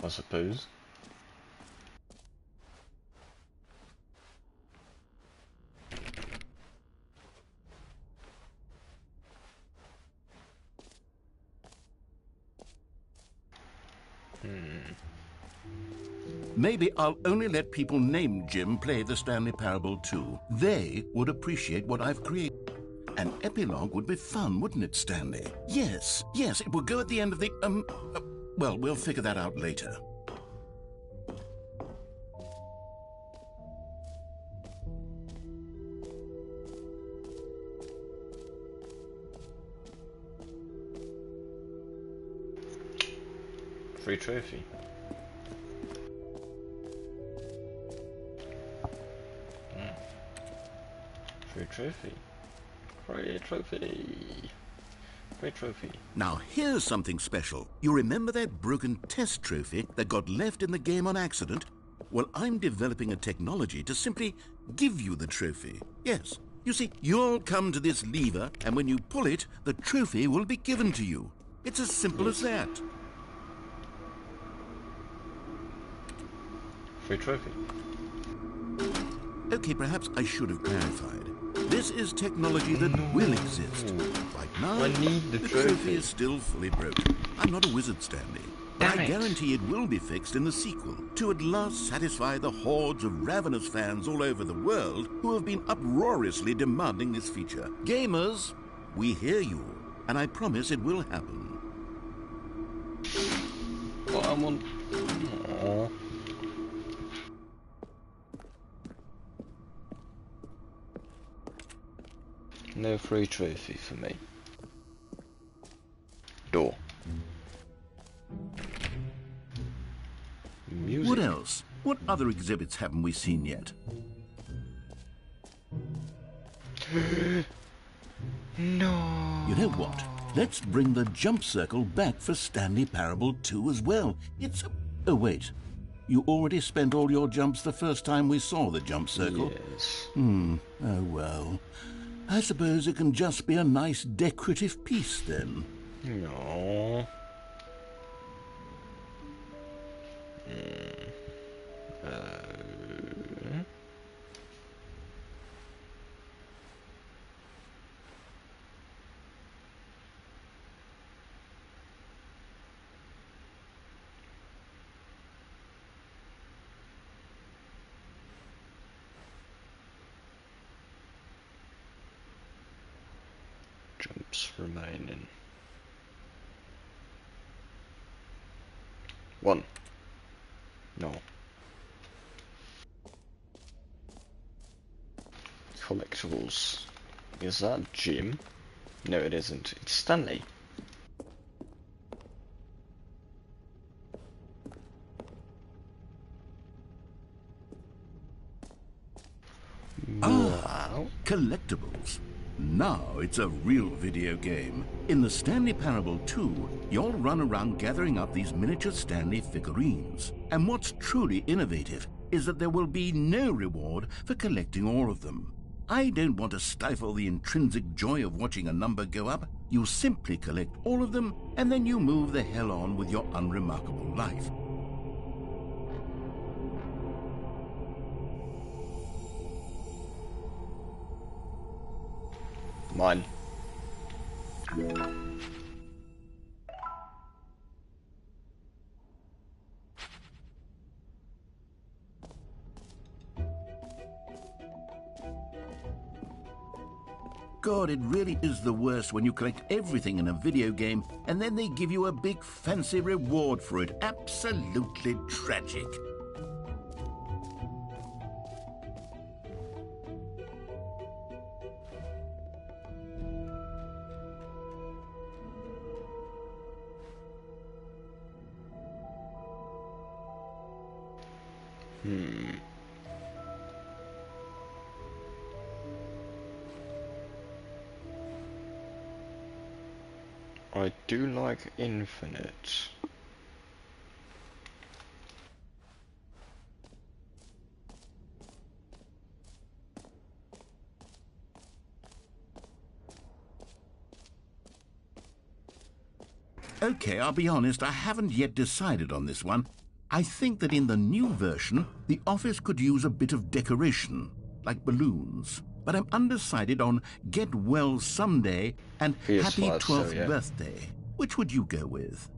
I suppose. Maybe I'll only let people named Jim play the Stanley Parable 2. They would appreciate what I've created. An epilogue would be fun, wouldn't it, Stanley? Yes, yes, it will go at the end of the, well, we'll figure that out later. Free trophy. Free trophy. Free trophy. Free trophy. Now, here's something special. You remember that broken test trophy that got left in the game on accident? Well, I'm developing a technology to simply give you the trophy. Yes. You see, you'll come to this lever, and when you pull it, the trophy will be given to you. It's as simple as that. Free trophy. Okay, perhaps I should have clarified. This is technology that will exist. Right now, I need the trophy is still fully broken. I'm not a wizard, Stanley. But Damn I it. guarantee it will be fixed in the sequel to at last satisfy the hordes of ravenous fans all over the world who have been uproariously demanding this feature. Gamers, we hear you, and I promise it will happen. Well, I want... Aww. No free trophy for me. Door. Music. What else? What other exhibits haven't we seen yet? No. You know what? Let's bring the jump circle back for Stanley Parable 2 as well. It's a... Oh, wait. You already spent all your jumps the first time we saw the jump circle? Yes. Oh, well. I suppose it can just be a nice decorative piece, then. No. Jumps remaining. 1. No. Collectibles. Is that Jim? No, it isn't. It's Stanley. Wow. Collectibles. Now it's a real video game. In the Stanley Parable 2, you'll run around gathering up these miniature Stanley figurines. And what's truly innovative is that there will be no reward for collecting all of them. I don't want to stifle the intrinsic joy of watching a number go up. You simply collect all of them, and then you move the hell on with your unremarkable life. Mine. God, it really is the worst when you collect everything in a video game and then they give you a big fancy reward for it. Absolutely tragic. I do like Infinite. Okay, I'll be honest, I haven't yet decided on this one. I think that in the new version, the office could use a bit of decoration, like balloons. But I'm undecided on Get Well Someday and PS5, Happy 12th yeah. Birthday. Which would you go with?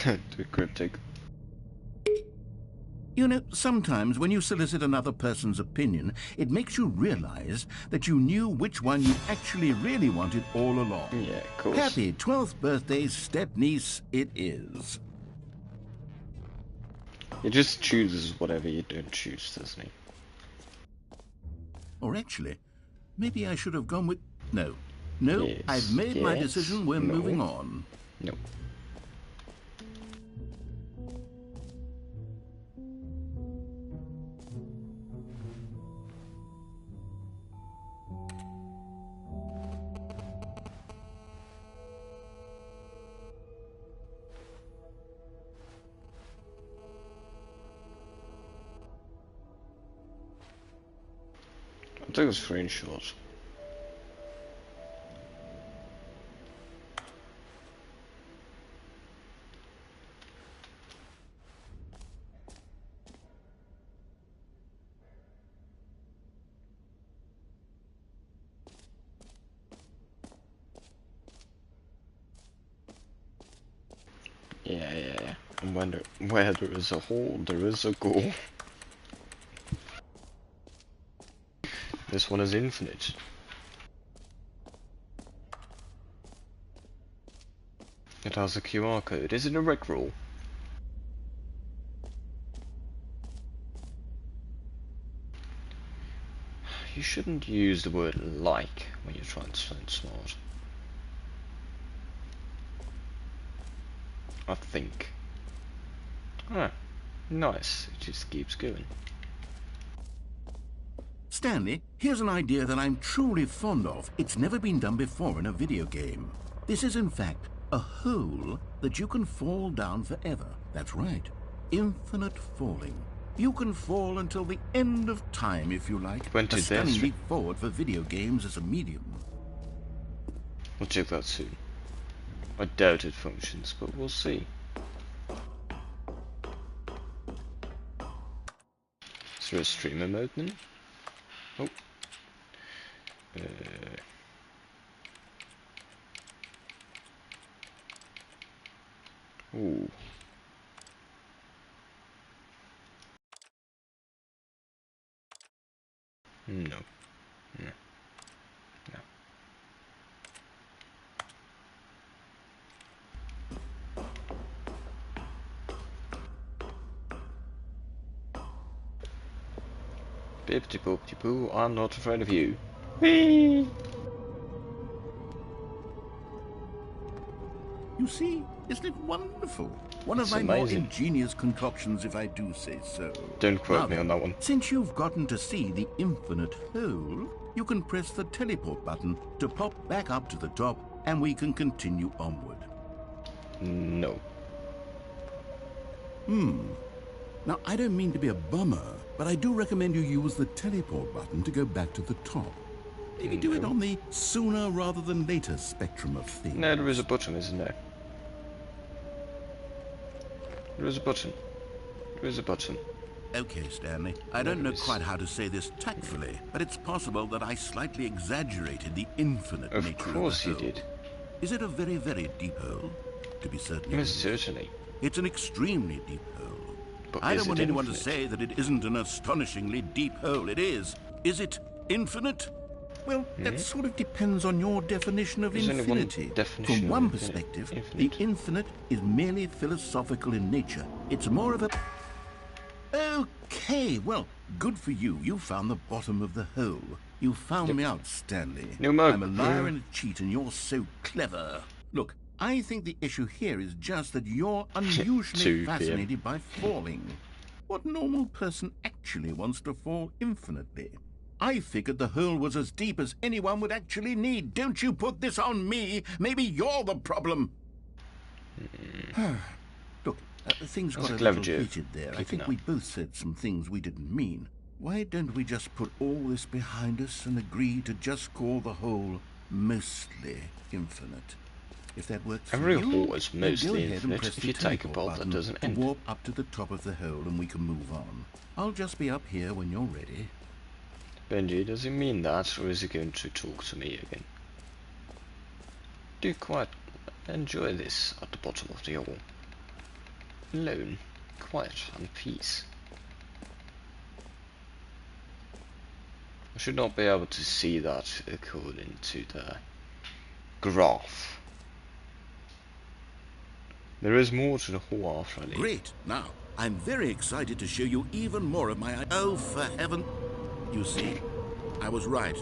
Too cryptic. You know, sometimes when you solicit another person's opinion, it makes you realize that you knew which one you actually really wanted all along. Yeah, of course. Happy 12th birthday, step-niece, it is. He just chooses whatever you don't choose, doesn't he? Or actually, maybe I should have gone with... No. No, Yes, I've made my yes, decision. We're no. moving on. No. I'll take a screenshot. Yeah. And when where there is a hole, there is a goal. This one is infinite. It has a QR code. Is it a rickroll? You shouldn't use the word like when you're trying to sound smart. I think. Ah, nice. It just keeps going. Stanley, here's an idea that I'm truly fond of. It's never been done before in a video game. This is, in fact, a hole that you can fall down forever. That's right. Infinite falling. You can fall until the end of time, if you like. Went to A stunning this. leap forward for video games as a medium. We'll check that soon. I doubt it functions, but we'll see. Is there a streamer mode then? Oh. Ooh. No. No. No. Bippity boopity boo, I'm not afraid of you. Whee! You see, isn't it wonderful? One It's of my more amazing. ingenious concoctions, if I do say so. Don't quote Now me on then, that one. Since you've gotten to see the infinite hole, you can press the teleport button to pop back up to the top, and we can continue onward. No. Now, I don't mean to be a bummer, but I do recommend you use the teleport button to go back to the top. Maybe do it on the sooner rather than later spectrum of things. No, there is a button, isn't there? There is a button. There is a button. Okay, Stanley. I don't know quite how to say this tactfully, but it's possible that I slightly exaggerated the infinite Of nature course of you the hole. did. Is it a very, very deep hole? To be certain. it Most is. certainly. It's an extremely deep hole. But I is don't want it anyone to infinite? say that it isn't an astonishingly deep hole. It is. Is it infinite? Well, that sort of depends on your definition of There's only one infinity. definition From of one infinite. perspective, Infinite. the infinite is merely philosophical in nature. It's more of a... Okay, well, good for you. You found the bottom of the hole. You found me out, Stanley. No more. I'm a liar and a cheat, and you're so clever. Look, I think the issue here is just that you're 2 unusually PM. fascinated by falling. What normal person actually wants to fall infinitely? I figured the hole was as deep as anyone would actually need. Don't you put this on me. Maybe you're the problem. Look, things That's got a a clever little joke. heated there. I Keep it think up. we both said some things we didn't mean. Why don't we just put all this behind us and agree to just call the hole mostly infinite? If that works Every for you, hole is then mostly go ahead and infinite press if the you take a teleport bolt that button doesn't and end. warp up to the top of the hole and we can move on. I'll just be up here when you're ready. Benji, does he mean that, or is he going to talk to me again? Do quite enjoy this at the bottom of the hole. Alone, quiet, and peace. I should not be able to see that according to the graph. There is more to the hall after I leave. Great. Now, I'm very excited to show you even more of my... Oh, for heaven... You see, I was right.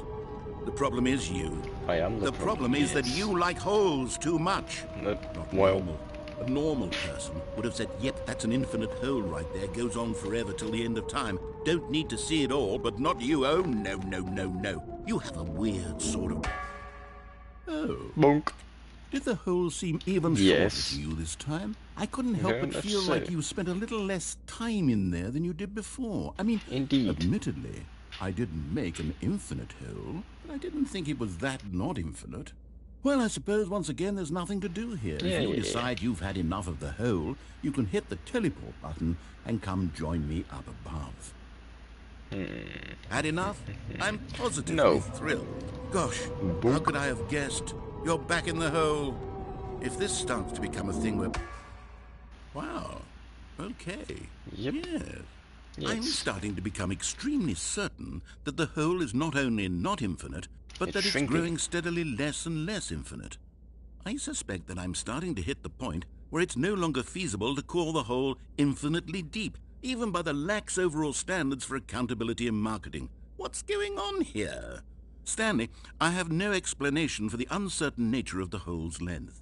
The problem is you. I am the problem is that you like holes too much. Not Normal. A normal person would have said, yep, that's an infinite hole right there. Goes on forever till the end of time. Don't need to see it all, but not you. Oh, no, no, no, no. You have a weird sort of... Oh. Bonk. Did the hole seem even shorter to you this time? I couldn't help but feel like you spent a little less time in there than you did before. I mean, indeed. Admittedly, I didn't make an infinite hole, but I didn't think it was that not infinite. Well, I suppose once again there's nothing to do here. If you decide you've had enough of the hole, you can hit the teleport button and come join me up above. Had enough? I'm positively thrilled. Gosh, how could I have guessed? You're back in the hole. If this starts to become a thing where... Wow. Okay. Yep. Yes. I'm starting to become extremely certain that the hole is not only not infinite, but that it's growing steadily less and less infinite. I suspect that I'm starting to hit the point where it's no longer feasible to call the hole infinitely deep, even by the lax overall standards for accountability and marketing. What's going on here? Stanley, I have no explanation for the uncertain nature of the hole's length.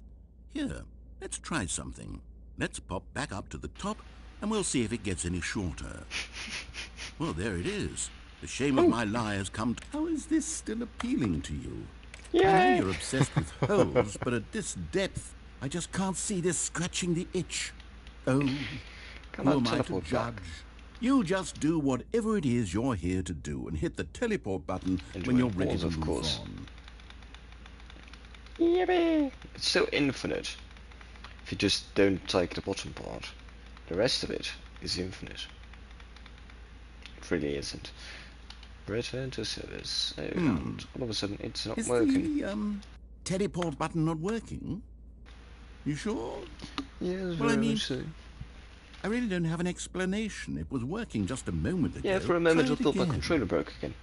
Here, let's try something. Let's pop back up to the top, and we'll see if it gets any shorter. Well, there it is. The shame of my lie has come to... How is this still appealing to you? I know you're obsessed with holes, but at this depth, I just can't see this scratching the itch. Oh, who am I to judge? You just do whatever it is you're here to do and hit the teleport button when you're ready to move on. Yippee! It's so infinite. If you just don't take the bottom part, the rest of it is infinite. It really isn't. Return to service. Oh, and all of a sudden it's not working. Is the teleport button not working? You sure? Yes, well, I mean, so. I really don't have an explanation. It was working just a moment ago. Yeah, for a moment I thought my controller broke again.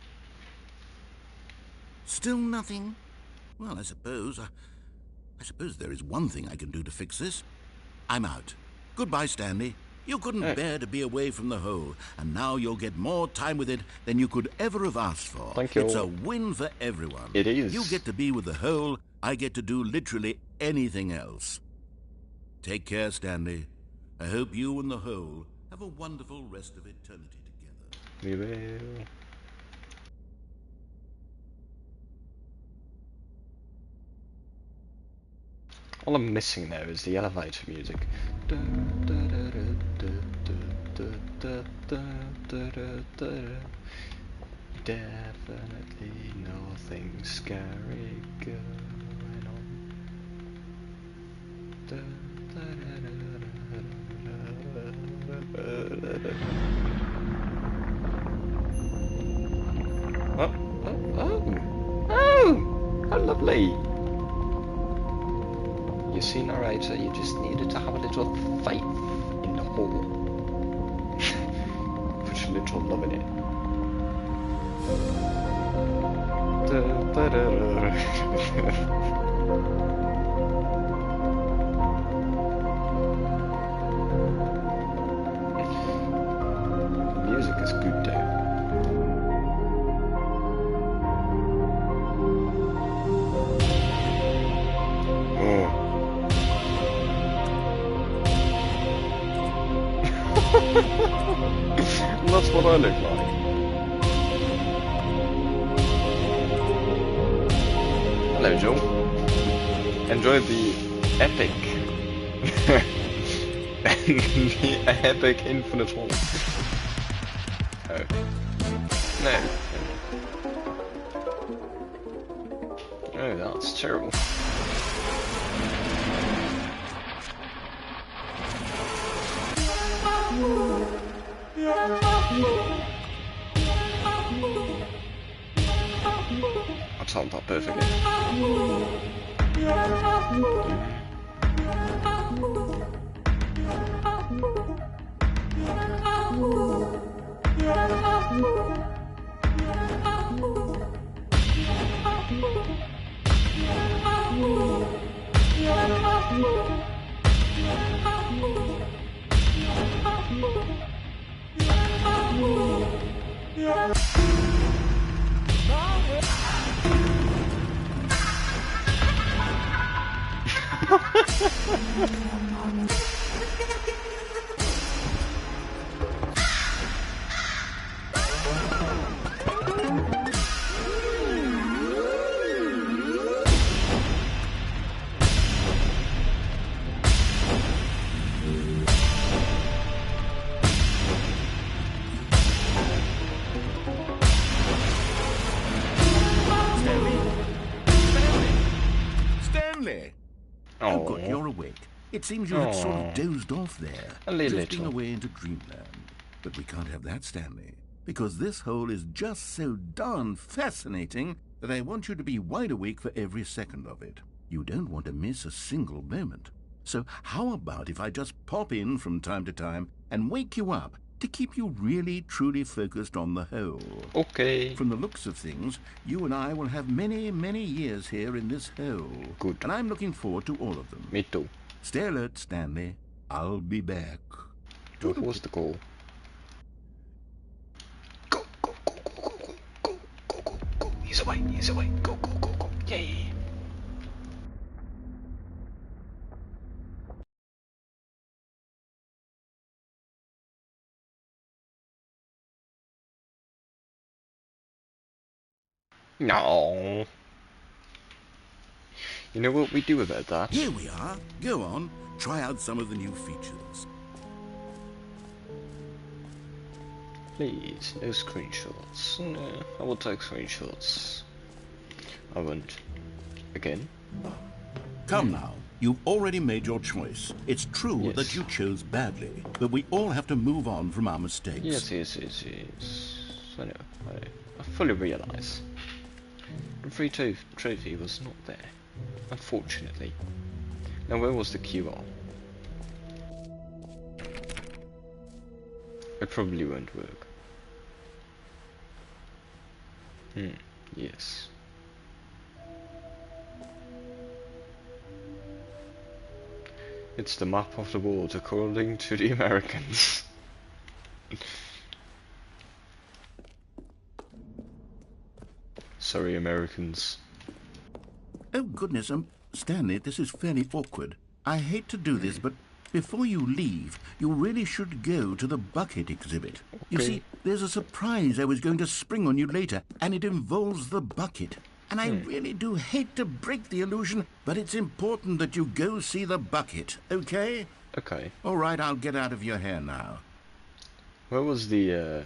Still nothing? Well, I suppose there is one thing I can do to fix this. I'm out. Goodbye, Stanley. You couldn't bear to be away from the hole, and now you'll get more time with it than you could ever have asked for. Thank you. It's a win for everyone. It is. You get to be with the hole, I get to do literally anything else. Take care, Stanley. I hope you and the hole have a wonderful rest of eternity together. We will. All I'm missing there is the elevator music. Definitely nothing scary going on. Oh, how lovely. You see, narrator, you just needed to have a little faith in the hole. Put a little love in it. The music is good though. That's what I look like. Hello, Joel. Enjoy the epic, the epic infinite hall. Oh no! Oh, that's terrible. I timed that perfectly. Stanley! Oh, good, Oh, you're awake. It seems you had sort of dozed off there, drifting little. away into dreamland. But we can't have that, Stanley, because this hole is just so darn fascinating that I want you to be wide awake for every second of it. You don't want to miss a single moment. So how about if I just pop in from time to time and wake you up to keep you really, truly focused on the hole? Okay. From the looks of things, you and I will have many, many years here in this hole. Good. And I'm looking forward to all of them. Me too. Stay alert, Stanley. I'll be back. What was the goal? Go, go, go, go, go, go, go, go, go, go. He's away, he's away. Go, go, go, go. Yay. No. You know what we do about that? Here we are. Go on. Try out some of the new features. Please, no screenshots. No, I will take screenshots. I won't. Again? Come now. You've already made your choice. It's true Yes. that you chose badly, but we all have to move on from our mistakes. Yes. I know. I fully realise. The free trophy was not there, unfortunately. Now where was the QR? It probably won't work. Yes. It's the map of the world according to the Americans. Sorry, Americans. Oh, goodness, Stanley, this is fairly awkward. I hate to do this, but before you leave, you really should go to the bucket exhibit. You Okay. see, there's a surprise I was going to spring on you later, and it involves the bucket. And I really do hate to break the illusion, but it's important that you go see the bucket, okay? Okay. All right, I'll get out of your hair now. Where was the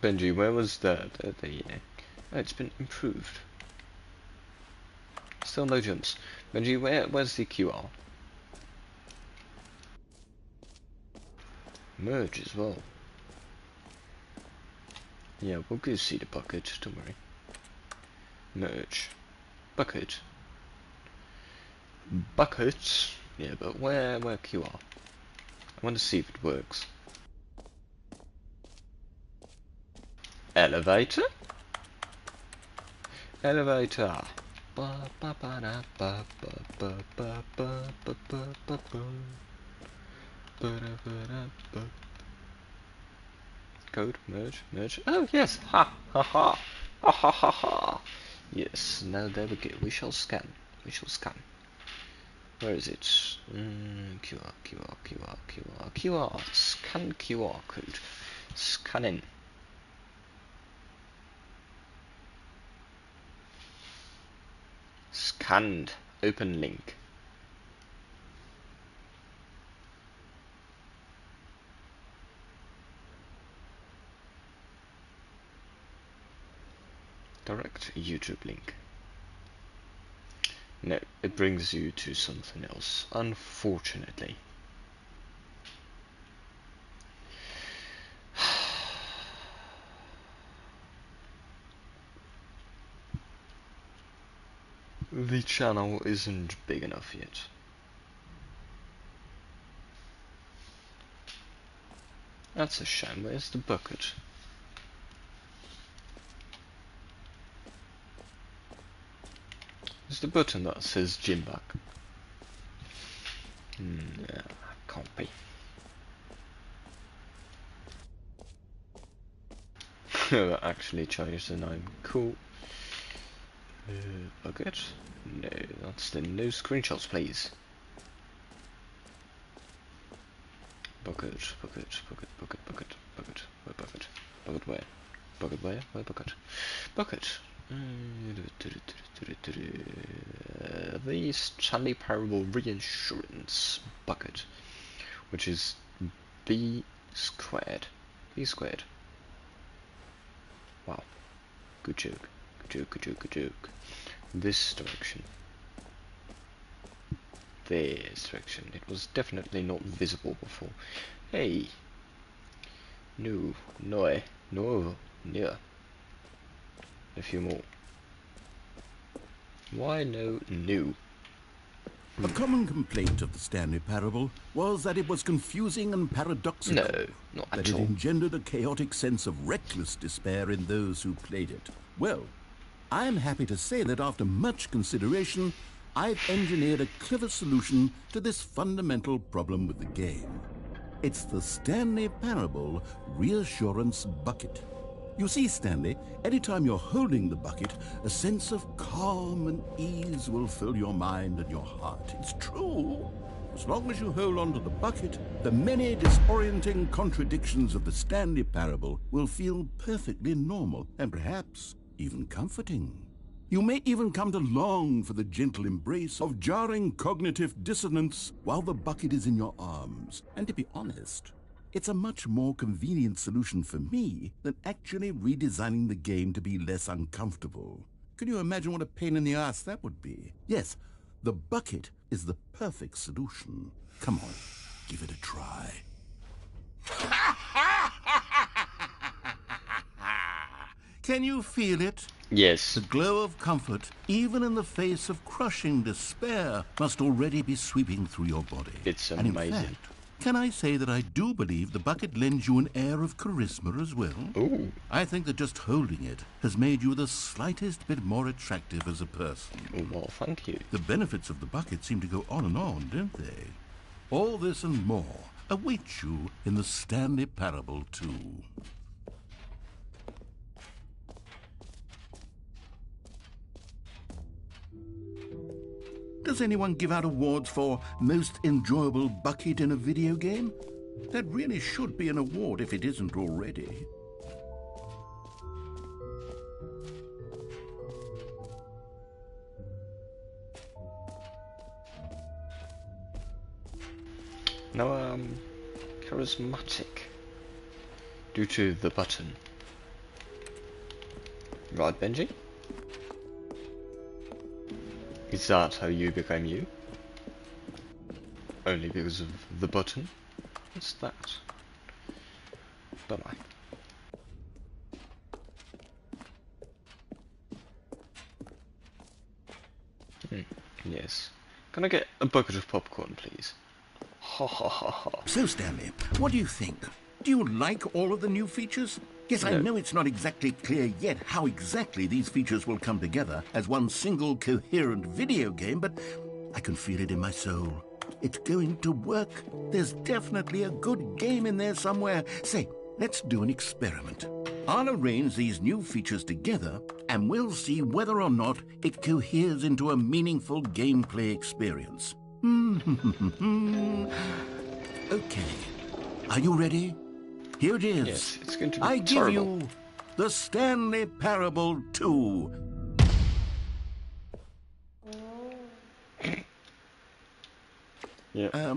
Benji, where was the oh, it's been improved. Still no jumps. Benji, where's the QR? Merge as well. Yeah, we'll go see the bucket, don't worry. Merge. Bucket. Bucket? Yeah, but where QR? I want to see if it works. Elevator? Elevator. Ba ba ba da ba ba ba ba ba ba ba ba ba. Ba da ba da ba. Code, merge. Oh yes! Ha ha ha! Ha ha ha ha! Yes, now there we go. We shall scan. Where is it? QR. Scan QR code. Scanning. Scanned. Open link. Direct YouTube link. No, it brings you to something else, unfortunately. The channel isn't big enough yet. That's a shame. Where's the bucket? the button that says gym bag? No, can't be. That actually changed the name. Cool. Bucket? No, that's the no screenshots, please. Bucket, bucket, bucket, bucket, bucket, bucket, where bucket? Bucket where? Bucket where? Where bucket? Bucket. The Stanley Parable reinsurance bucket, which is B squared. B squared. Wow. Good joke. Good joke, good joke, good joke. This direction. This direction. It was definitely not visible before. Hey. No. No. No. Yeah. A few more. Why no new? A common complaint of the Stanley Parable was that it was confusing and paradoxical. No, not that at it all. engendered a chaotic sense of reckless despair in those who played it. Well, I am happy to say that after much consideration, I've engineered a clever solution to this fundamental problem with the game. It's the Stanley Parable Reassurance Bucket. You see, Stanley, anytime you're holding the bucket, a sense of calm and ease will fill your mind and your heart. It's true. As long as you hold on to the bucket, the many disorienting contradictions of the Stanley Parable will feel perfectly normal and perhaps even comforting. You may even come to long for the gentle embrace of jarring cognitive dissonance while the bucket is in your arms. And to be honest, it's a much more convenient solution for me than actually redesigning the game to be less uncomfortable. Can you imagine what a pain in the ass that would be? Yes, the bucket is the perfect solution. Come on, give it a try. Can you feel it? Yes. The glow of comfort, even in the face of crushing despair, must already be sweeping through your body. It's And in amazing. fact, can I say that I do believe the bucket lends you an air of charisma as well? Ooh. I think that just holding it has made you the slightest bit more attractive as a person. Oh, well, thank you. The benefits of the bucket seem to go on and on, don't they? All this and more await you in the Stanley Parable 2. Does anyone give out awards for most enjoyable bucket in a video game? That really should be an award if it isn't already. Now, charismatic. Due to the button. Right, Benji? Is that how you became you? Only because of the button? What's that? Bye-bye. Yes. Can I get a bucket of popcorn, please? Ha ha ha ha. So, Stanley, what do you think? Do you like all of the new features? Yes, I No. know it's not exactly clear yet how exactly these features will come together as one single coherent video game, but I can feel it in my soul. It's going to work. There's definitely a good game in there somewhere. Say, let's do an experiment. I'll arrange these new features together, and we'll see whether or not it coheres into a meaningful gameplay experience. Okay. Are you ready? Here it is. Yes, it's going to be I give terrible. you the Stanley Parable 2. Yeah. I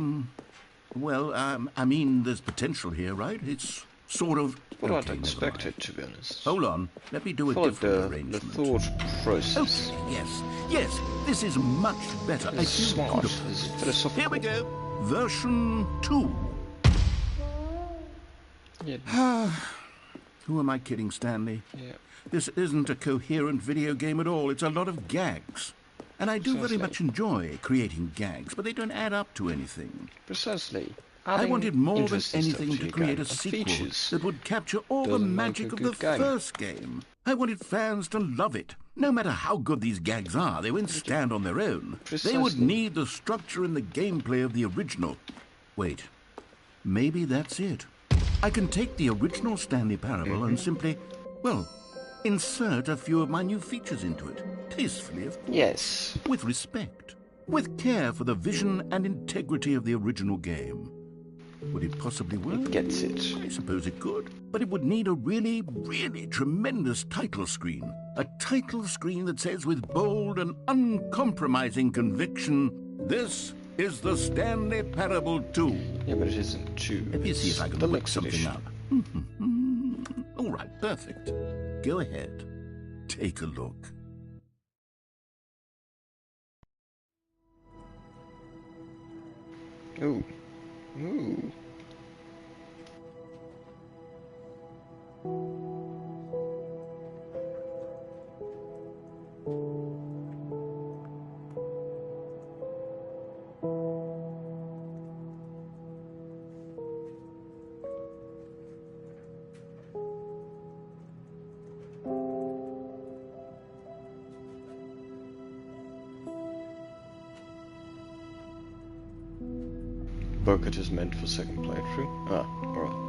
mean, there's potential here, right? It's sort of... What okay, I'd never expect mind. it, to be honest. Hold on. Let me do a Followed different the arrangement. thought process. Okay, yes, this is much better. I It's feel smart. good about It's this. philosophical. Here we go. Version 2. Yeah. Who am I kidding, Stanley? Yeah. This isn't a coherent video game at all. It's a lot of gags. And I do very Precisely. much enjoy creating gags, but they don't add up to anything. Precisely. I Adding wanted more than interesting stuff anything to your create game a and sequel features that would capture all the doesn't make magic a of the good game. first game. I wanted fans to love it, No matter how good these gags are, they won't stand on their own. Precisely. They would need the structure and the gameplay of the original. Wait, maybe that's it. I can take the original Stanley Parable and simply, well, insert a few of my new features into it. Tastefully, of course. Yes. With respect. With care for the vision and integrity of the original game. Would it possibly work? It gets it. I suppose it could. But it would need a really, really tremendous title screen. A title screen that says with bold and uncompromising conviction, "This is the Stanley Parable 2. Yeah, but it isn't 2. Let me see if I can look something edition. up. All right, perfect. Go ahead. Take a look. Ooh. Ooh. Bucket is meant for second playthrough. Ah, alright.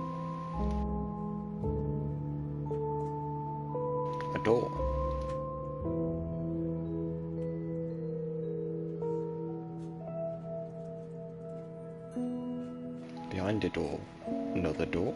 A door. Behind the door, another door.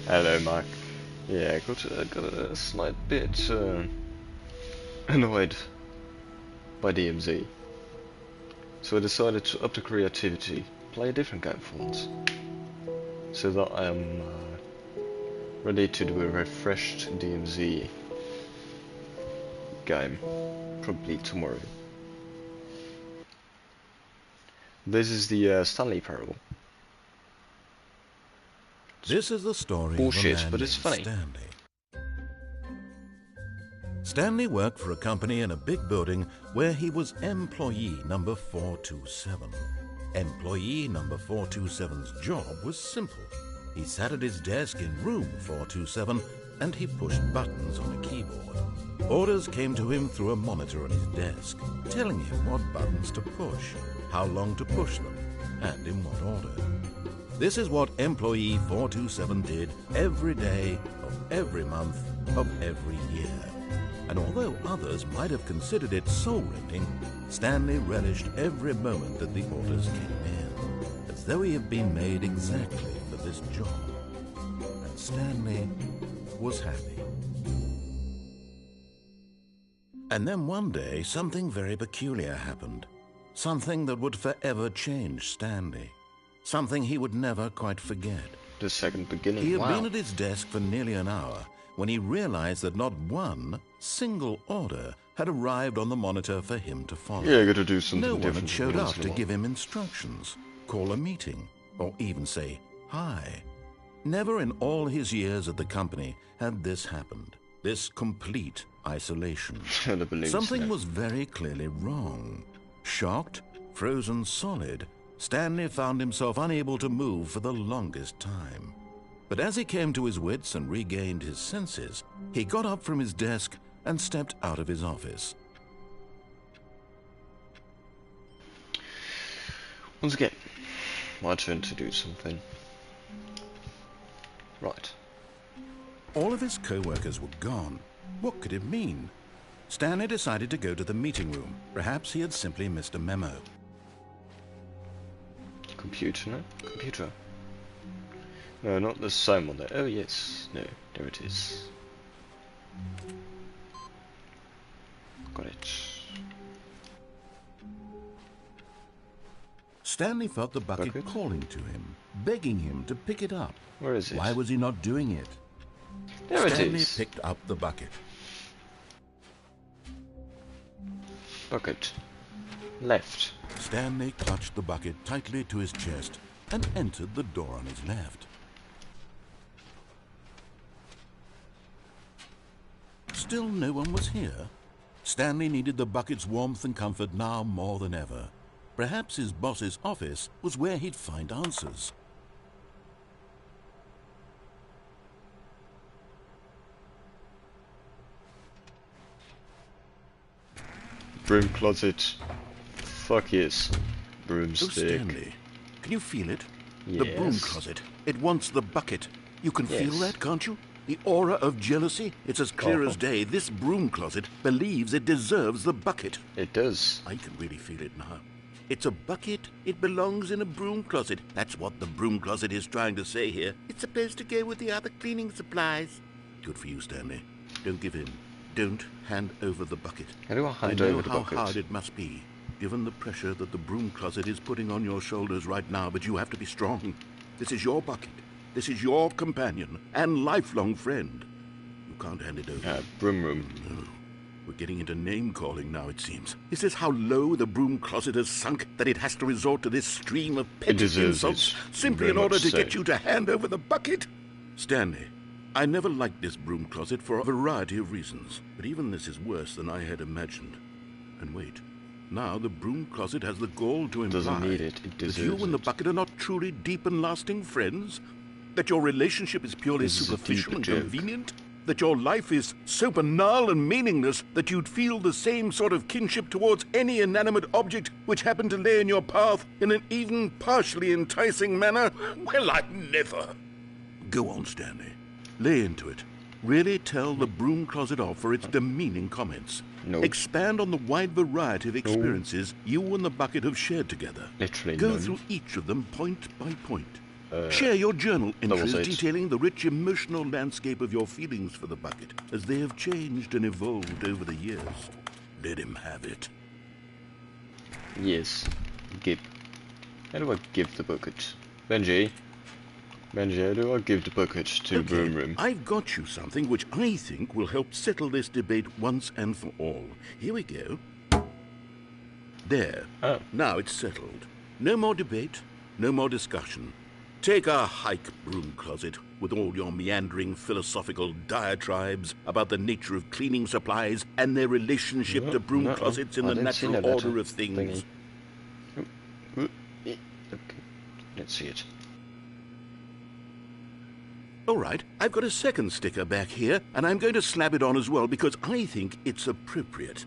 Hello, Mark. Yeah, I got a slight bit annoyed by DMZ, so I decided to up the creativity, play a different game for once, so that I am ready to do a refreshed DMZ game, probably tomorrow. This is the Stanley Parable. This is the story Bullshit, of a man but it's named funny. Stanley. Stanley worked for a company in a big building where he was employee number 427. Employee number 427's job was simple. He sat at his desk in room 427 and he pushed buttons on a keyboard. Orders came to him through a monitor on his desk, telling him what buttons to push, how long to push them, and in what order. This is what employee 427 did every day of every month of every year. And although others might have considered it soul-rending, Stanley relished every moment that the orders came in, as though he had been made exactly for this job. And Stanley was happy. And then one day, something very peculiar happened. Something that would forever change Stanley. Something he would never quite forget. The second beginning. He had Wow. been at his desk for nearly an hour when he realized that not one single order had arrived on the monitor for him to follow. Yeah, I gotta do something No one different. had showed once up in a to while. give him instructions, call a meeting, or even say hi. Never in all his years at the company had this happened. This complete isolation. The balloons, Something no. was very clearly wrong. Shocked, frozen solid, Stanley found himself unable to move for the longest time. But as he came to his wits and regained his senses, he got up from his desk and stepped out of his office. Once again, my turn to do something. Right. All of his co-workers were gone. What could it mean? Stanley decided to go to the meeting room. Perhaps he had simply missed a memo. Computer, no? Computer. No, not the same one there. Oh, yes. No, there it is. Got it. Stanley felt the bucket Bucket? calling to him, begging him to pick it up. Where is it? Why was he not doing it? There it Stanley is. picked up the bucket. Bucket. Left. Stanley clutched the bucket tightly to his chest and entered the door on his left. Still no one was here. Stanley needed the bucket's warmth and comfort now more than ever. Perhaps his boss's office was where he'd find answers. Broom closet. Fuck yes. Oh, Broomstick. Stanley, can you feel it? The broom Yes. closet. It wants the bucket. You can feel Yes. that, can't you? The aura of jealousy? It's as clear as day. This broom closet believes it deserves the bucket. It does. I can really feel it now. It's a bucket. It belongs in a broom closet. That's what the broom closet is trying to say here. It's supposed to go with the other cleaning supplies. Good for you, Stanley. Don't give in. Don't hand over the bucket. How do I I hand know over the how bucket? hard it must be, given the pressure that the broom closet is putting on your shoulders right now, but you have to be strong. This is your bucket. This is your companion and lifelong friend. You can't hand it over. Broom room. No. We're getting into name-calling now, it seems. Is this how low the broom closet has sunk that it has to resort to this stream of petty deserves insults it, simply very in order much to so. get you to hand over the bucket? Stanley, I never liked this broom closet for a variety of reasons, but even this is worse than I had imagined. And wait, now the broom closet has the gall to imply Doesn't need it. It that you deserves and the it. bucket are not truly deep and lasting friends? That your relationship is purely This is a superficial deeper and joke. convenient? That your life is so banal and meaningless that you'd feel the same sort of kinship towards any inanimate object which happened to lay in your path in an even partially enticing manner? Well, I never. Go on, Stanley. Lay into it. Really tell the broom closet off for its demeaning comments. No. Expand on the wide variety of experiences you and the bucket have shared together. Literally Go none. through each of them point by point. Share your journal was entries it. detailing the rich emotional landscape of your feelings for the bucket as they have changed and evolved over the years. Let him have it. Yes. Give. How do I give the bucket? Benji, how do I give the bucket to Broom Room? I've got you something which I think will help settle this debate once and for all. Here we go. There. Oh. Now it's settled. No more debate, no more discussion. Take a hike, broom closet, with all your meandering philosophical diatribes about the nature of cleaning supplies and their relationship to broom No, closets in I the didn't see natural that order letter of things. thingy. Okay, let's see it. All right, I've got a second sticker back here, and I'm going to slap it on as well because I think it's appropriate.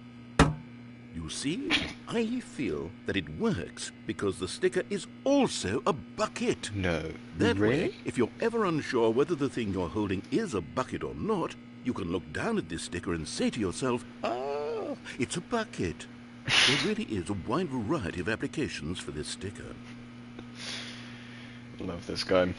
You see, I feel that it works because the sticker is also a bucket. No. That really? way, if you're ever unsure whether the thing you're holding is a bucket or not, you can look down at this sticker and say to yourself, ah, it's a bucket. There really is a wide variety of applications for this sticker. Love this guy.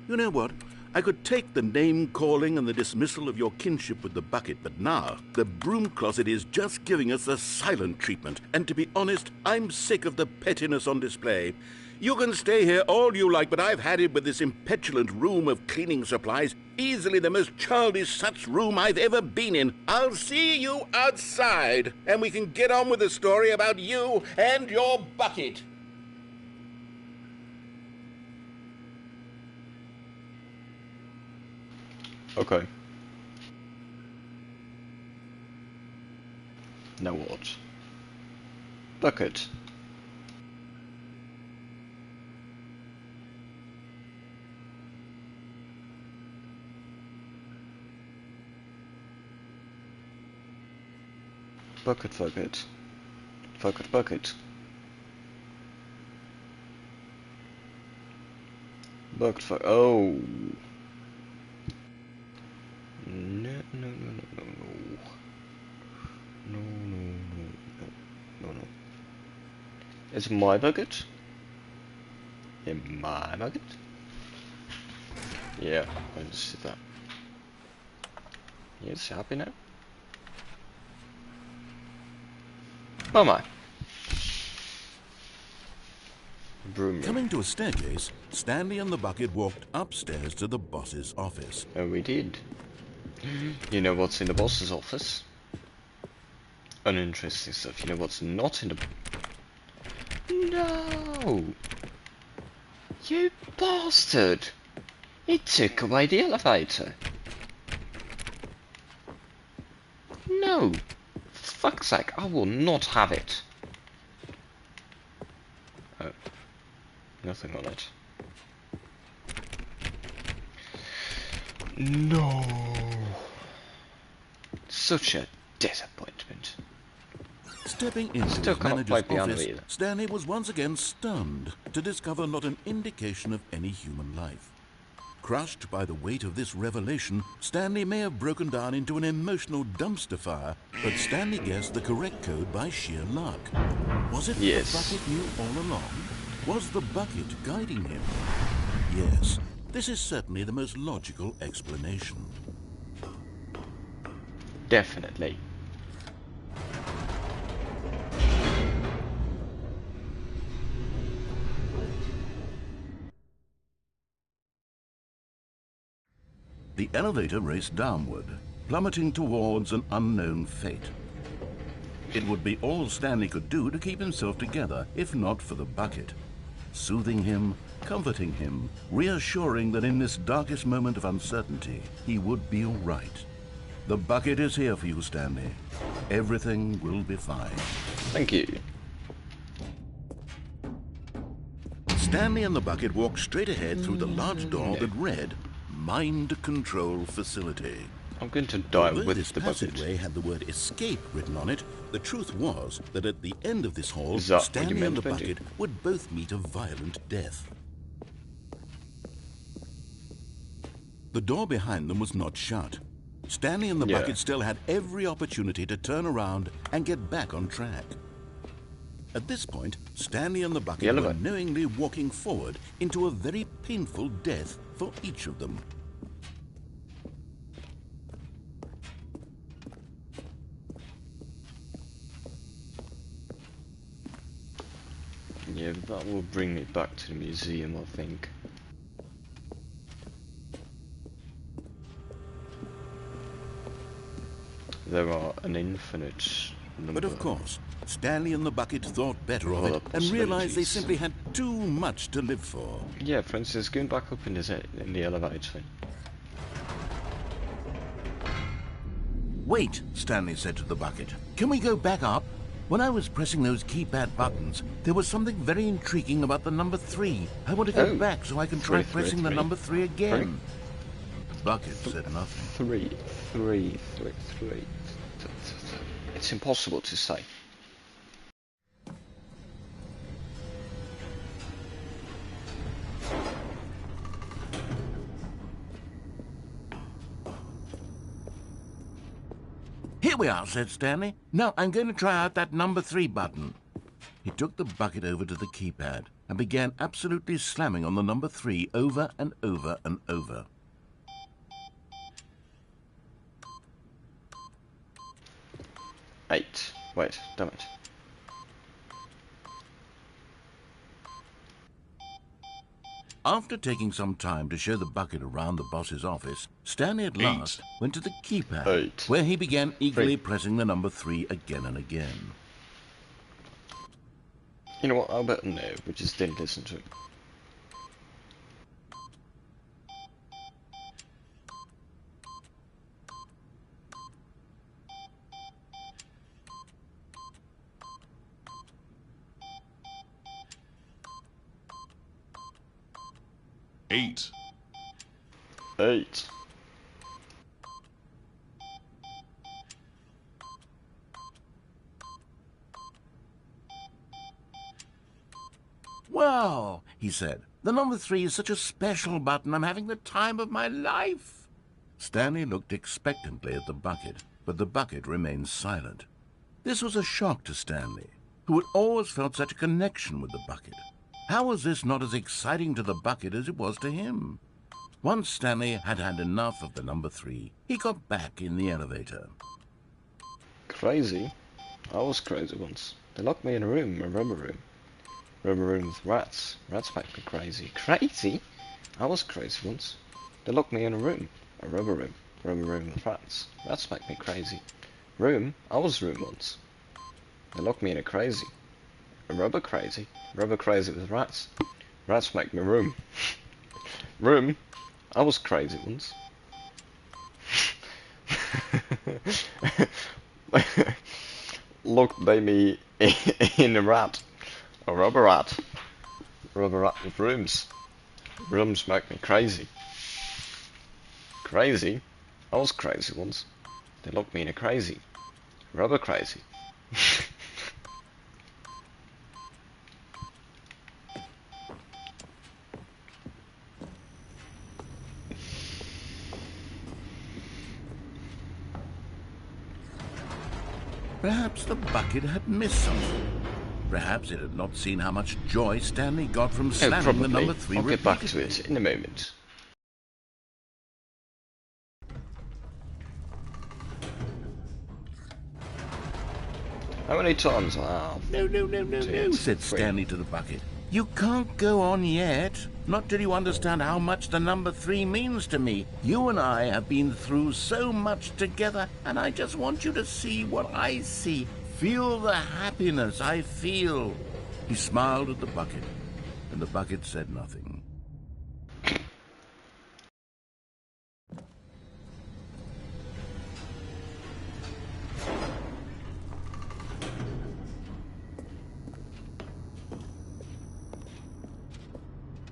You know what? I could take the name-calling and the dismissal of your kinship with the bucket, but now the broom closet is just giving us the silent treatment. And to be honest, I'm sick of the pettiness on display. You can stay here all you like, but I've had it with this impetulant room of cleaning supplies. Easily the most childish such room I've ever been in. I'll see you outside, and we can get on with the story about you and your bucket. Okay. Now what? Bucket. Bucket, bucket. Bucket, bucket. Bucket, fuck. Oh. No, no, no, no, no, no. No, no, no, no, no, no. It's my bucket? In my bucket? Yeah, I just see that. Yes, happy now? Oh my. Broom. Coming to a staircase, Stanley and the bucket walked upstairs to the boss's office. Oh, we did. You know what's in the boss's office? Uninteresting stuff. You know what's not in the... No! You bastard! He took away the elevator. No. For fuck's sake, I will not have it. Oh. Nothing on it. No. Such a disappointment. Stepping into Still his cannot play manager's piano office, either. Stanley was once again stunned to discover not an indication of any human life. Crushed by the weight of this revelation, Stanley may have broken down into an emotional dumpster fire, but Stanley guessed the correct code by sheer luck. Was it Yes. the bucket knew all along? Was the bucket guiding him? Yes, this is certainly the most logical explanation. Definitely. The elevator raced downward, plummeting towards an unknown fate. It would be all Stanley could do to keep himself together, if not for the bucket. Soothing him, comforting him, reassuring that in this darkest moment of uncertainty, he would be all right. The bucket is here for you, Stanley. Everything will be fine. Thank you. Stanley and the bucket walked straight ahead through the large door that read, Mind Control Facility. I'm going to die Although with this the bucket. passageway had the word escape written on it, the truth was that at the end of this hall, Is that what you Stanley meant, and the Benji? bucket would both meet a violent death. The door behind them was not shut. Stanley and the Yeah. bucket still had every opportunity to turn around and get back on track. At this point, Stanley and the bucket were elevator. knowingly walking forward into a very painful death for each of them. Yeah, that will bring me back to the museum, I think. There are an infinite number. But of course, Stanley and the bucket thought better of Other it and realized they possibilities. simply had too much to live for. Yeah, for instance, going back up in the elevator. Wait, Stanley said to the bucket. Can we go back up? When I was pressing those keypad buttons, there was something very intriguing about the number 3. I want to go Oh. back so I can try Three, pressing the three. number 3 again. The bucket said nothing. Three. It's impossible to say. Here we are, said Stanley. Now I'm going to try out that number 3 button. He took the bucket over to the keypad and began absolutely slamming on the number 3 over and over and over. Eight. Wait, damn it. After taking some time to show the bucket around the boss's office, Stanley at last went to the keypad, 8. where he began eagerly 3. pressing the number 3 again and again. You know what, I better know, we just didn't listen to it. Eight. 8. Well, he said, the number 3 is such a special button. I'm having the time of my life. Stanley looked expectantly at the bucket, but the bucket remained silent. This was a shock to Stanley, who had always felt such a connection with the bucket. How was this not as exciting to the bucket as it was to him? Once Stanley had had enough of the number 3, he got back in the elevator. Crazy? I was crazy once. They locked me in a room, a rubber room. Rubber room with rats. Rats make me crazy. Crazy? I was crazy once. They locked me in a room, a rubber room. Rubber room with rats. Rats make me crazy. Room? I was room once. They locked me in a crazy. A rubber crazy. Rubber crazy with rats. Rats make me room. Room? I was crazy once. Locked by me in a rat. A rubber rat. Rubber rat with rooms. Rooms make me crazy. Crazy? I was crazy once. They locked me in a crazy. Rubber crazy. Perhaps the bucket had missed something. Perhaps it had not seen how much joy Stanley got from slamming probably. the number 3 I'll get back to repeatedly. it in a moment. How many times? Wow. No, said Stanley to the bucket. You can't go on yet. Not till you understand how much the number 3 means to me. You and I have been through so much together, and I just want you to see what I see. Feel the happiness I feel. He smiled at the bucket, and the bucket said nothing.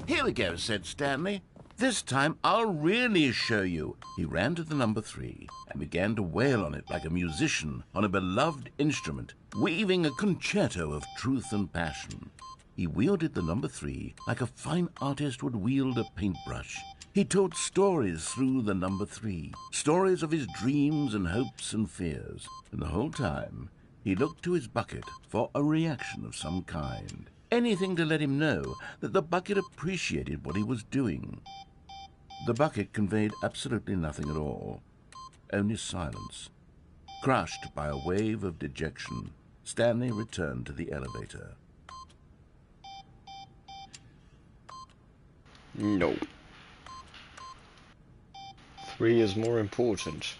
Here we go, said Stanley. This time I'll really show you. He ran to the number 3 and began to wail on it like a musician on a beloved instrument, weaving a concerto of truth and passion. He wielded the number 3 like a fine artist would wield a paintbrush. He told stories through the number 3, stories of his dreams and hopes and fears. And the whole time he looked to his bucket for a reaction of some kind. Anything to let him know that the bucket appreciated what he was doing. The bucket conveyed absolutely nothing at all, only silence. Crushed by a wave of dejection, Stanley returned to the elevator. No. 3 is more important.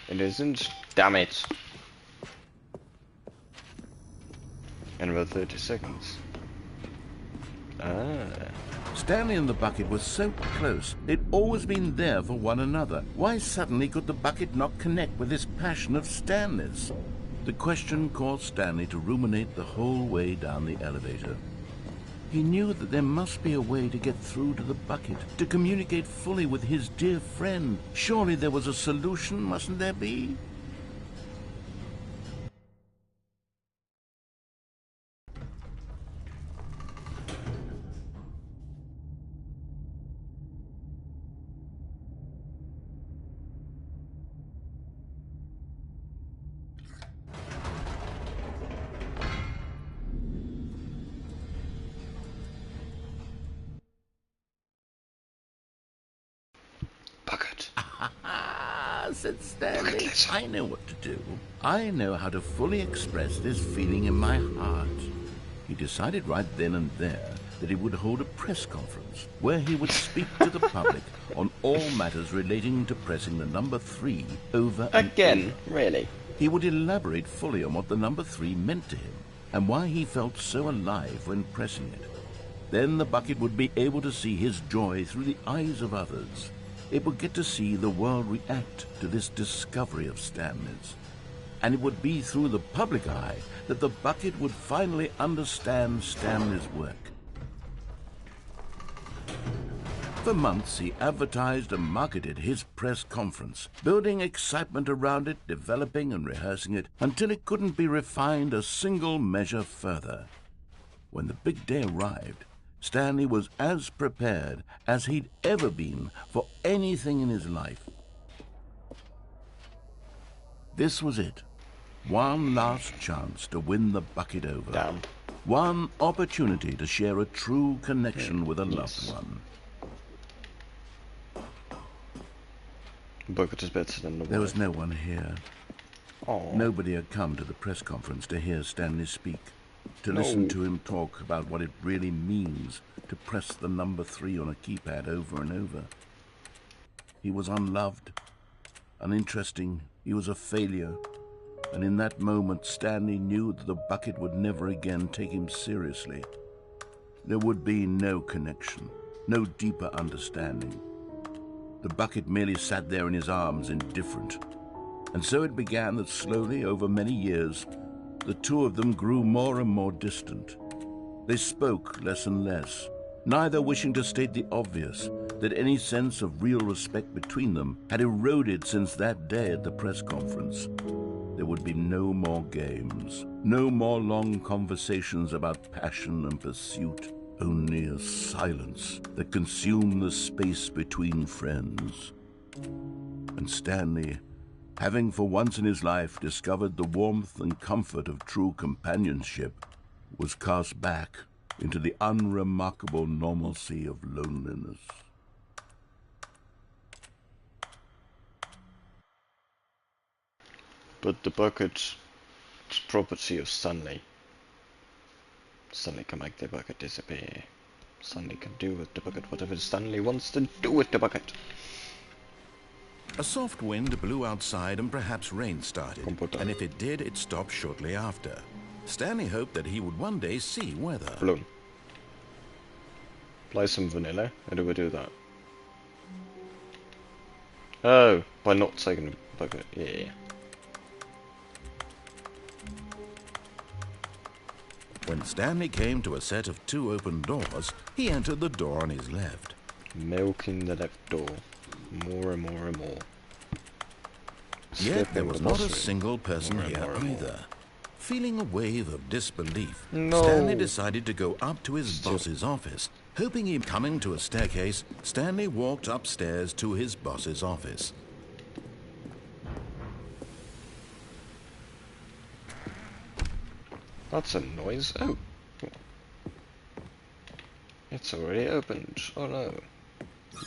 It isn't. Damn it. In about 30 seconds. Ah. Stanley and the bucket were so close. They'd always been there for one another. Why suddenly could the bucket not connect with this passion of Stanley's? The question caused Stanley to ruminate the whole way down the elevator. He knew that there must be a way to get through to the bucket, to communicate fully with his dear friend. Surely there was a solution, mustn't there be? Bucket. Said Stanley. I know what to do. I know how to fully express this feeling in my heart. He decided right then and there that he would hold a press conference where he would speak to the public on all matters relating to pressing the number 3 over and Again? over. Really? He would elaborate fully on what the number 3 meant to him and why he felt so alive when pressing it. Then the bucket would be able to see his joy through the eyes of others. It would get to see the world react to this discovery of Stanley's. And it would be through the public eye that the bucket would finally understand Stanley's work. For months, he advertised and marketed his press conference, building excitement around it, developing and rehearsing it, until it couldn't be refined a single measure further. When the big day arrived, Stanley was as prepared as he'd ever been for anything in his life. This was it. One last chance to win the bucket over. Damn. One opportunity to share a true connection with a loved one. Bucket is better than the There was word. no one here. Oh. Nobody had come to the press conference to hear Stanley speak. to No. listen to him talk about what it really means to press the number 3 on a keypad over and over. He was unloved, uninteresting, he was a failure, and in that moment Stanley knew that the bucket would never again take him seriously. There would be no connection, no deeper understanding. The bucket merely sat there in his arms, indifferent. And so it began that slowly, over many years, the two of them grew more and more distant. They spoke less and less, neither wishing to state the obvious, that any sense of real respect between them had eroded since that day at the press conference. There would be no more games, no more long conversations about passion and pursuit, only a silence that consumed the space between friends. And Stanley, having for once in his life discovered the warmth and comfort of true companionship, was cast back into the unremarkable normalcy of loneliness. But the bucket is property of Stanley. Stanley can make the bucket disappear. Stanley can do with the bucket whatever Stanley wants to do with the bucket. A soft wind blew outside and perhaps rain started, and if it did, it stopped shortly after. Stanley hoped that he would one day see weather. Balloon. Play some vanilla. How do we do that? Oh, by not taking the bucket. Yeah. When Stanley came to a set of 2 open doors, he entered the door on his left. Milking the left door. More and more and more. Yet there was not a Skipping the single person More and here more and more. either. Feeling a wave of disbelief, No. Stanley decided to go up to his boss's office. Hoping he'd coming to a staircase, Stanley walked upstairs to his boss's office. That's a noise. Oh. It's already opened. Oh no.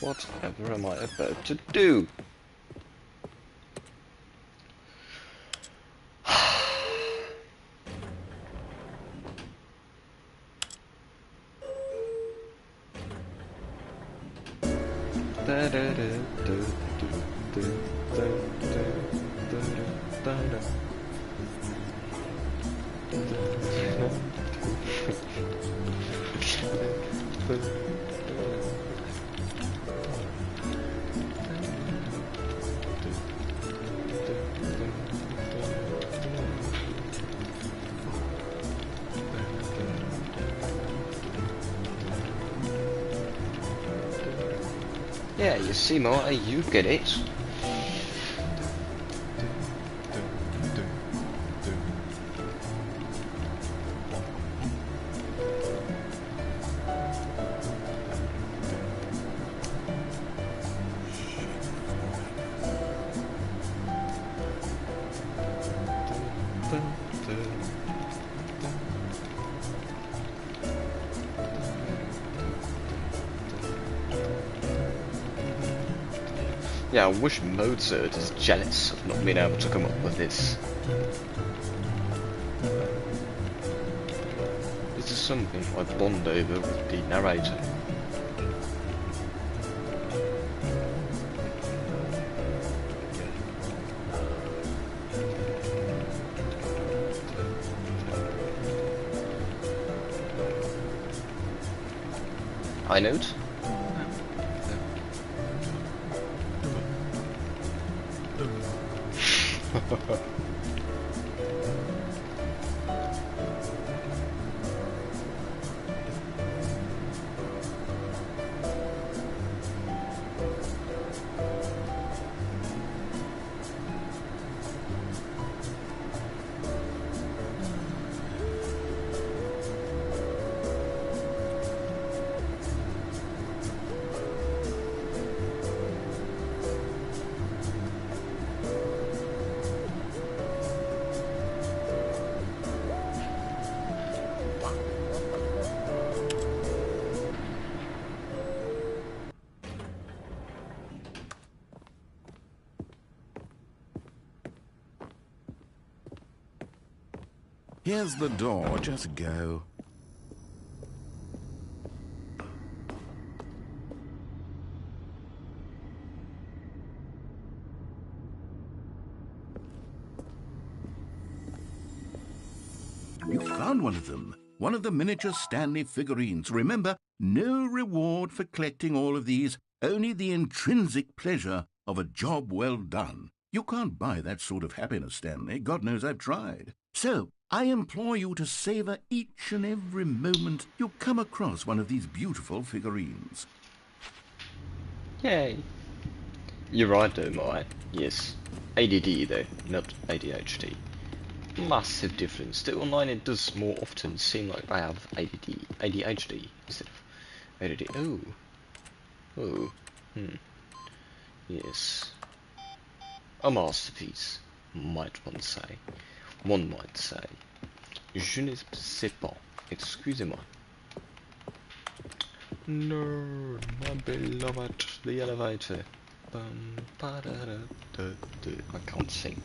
Whatever am I about to do? Yeah, you see, Marty, you get it. Yeah, I wish Mozart is jealous of not being able to come up with this. This is something I bond over with the narrator. High note? Here's the door, just go. You found one of them. One of the miniature Stanley figurines. Remember, no reward for collecting all of these, only the intrinsic pleasure of a job well done. You can't buy that sort of happiness, Stanley. God knows I've tried. So, I implore you to savor each and every moment you come across one of these beautiful figurines. Yay. You're right though, Mike. Yes. ADD though, not ADHD. Massive difference. The online it does more often seem like I have ADHD instead of ADD. Oh. Yes. A masterpiece, might one say. One might say. Je ne sais pas. Excusez-moi. No, my beloved, the elevator. I can't sing.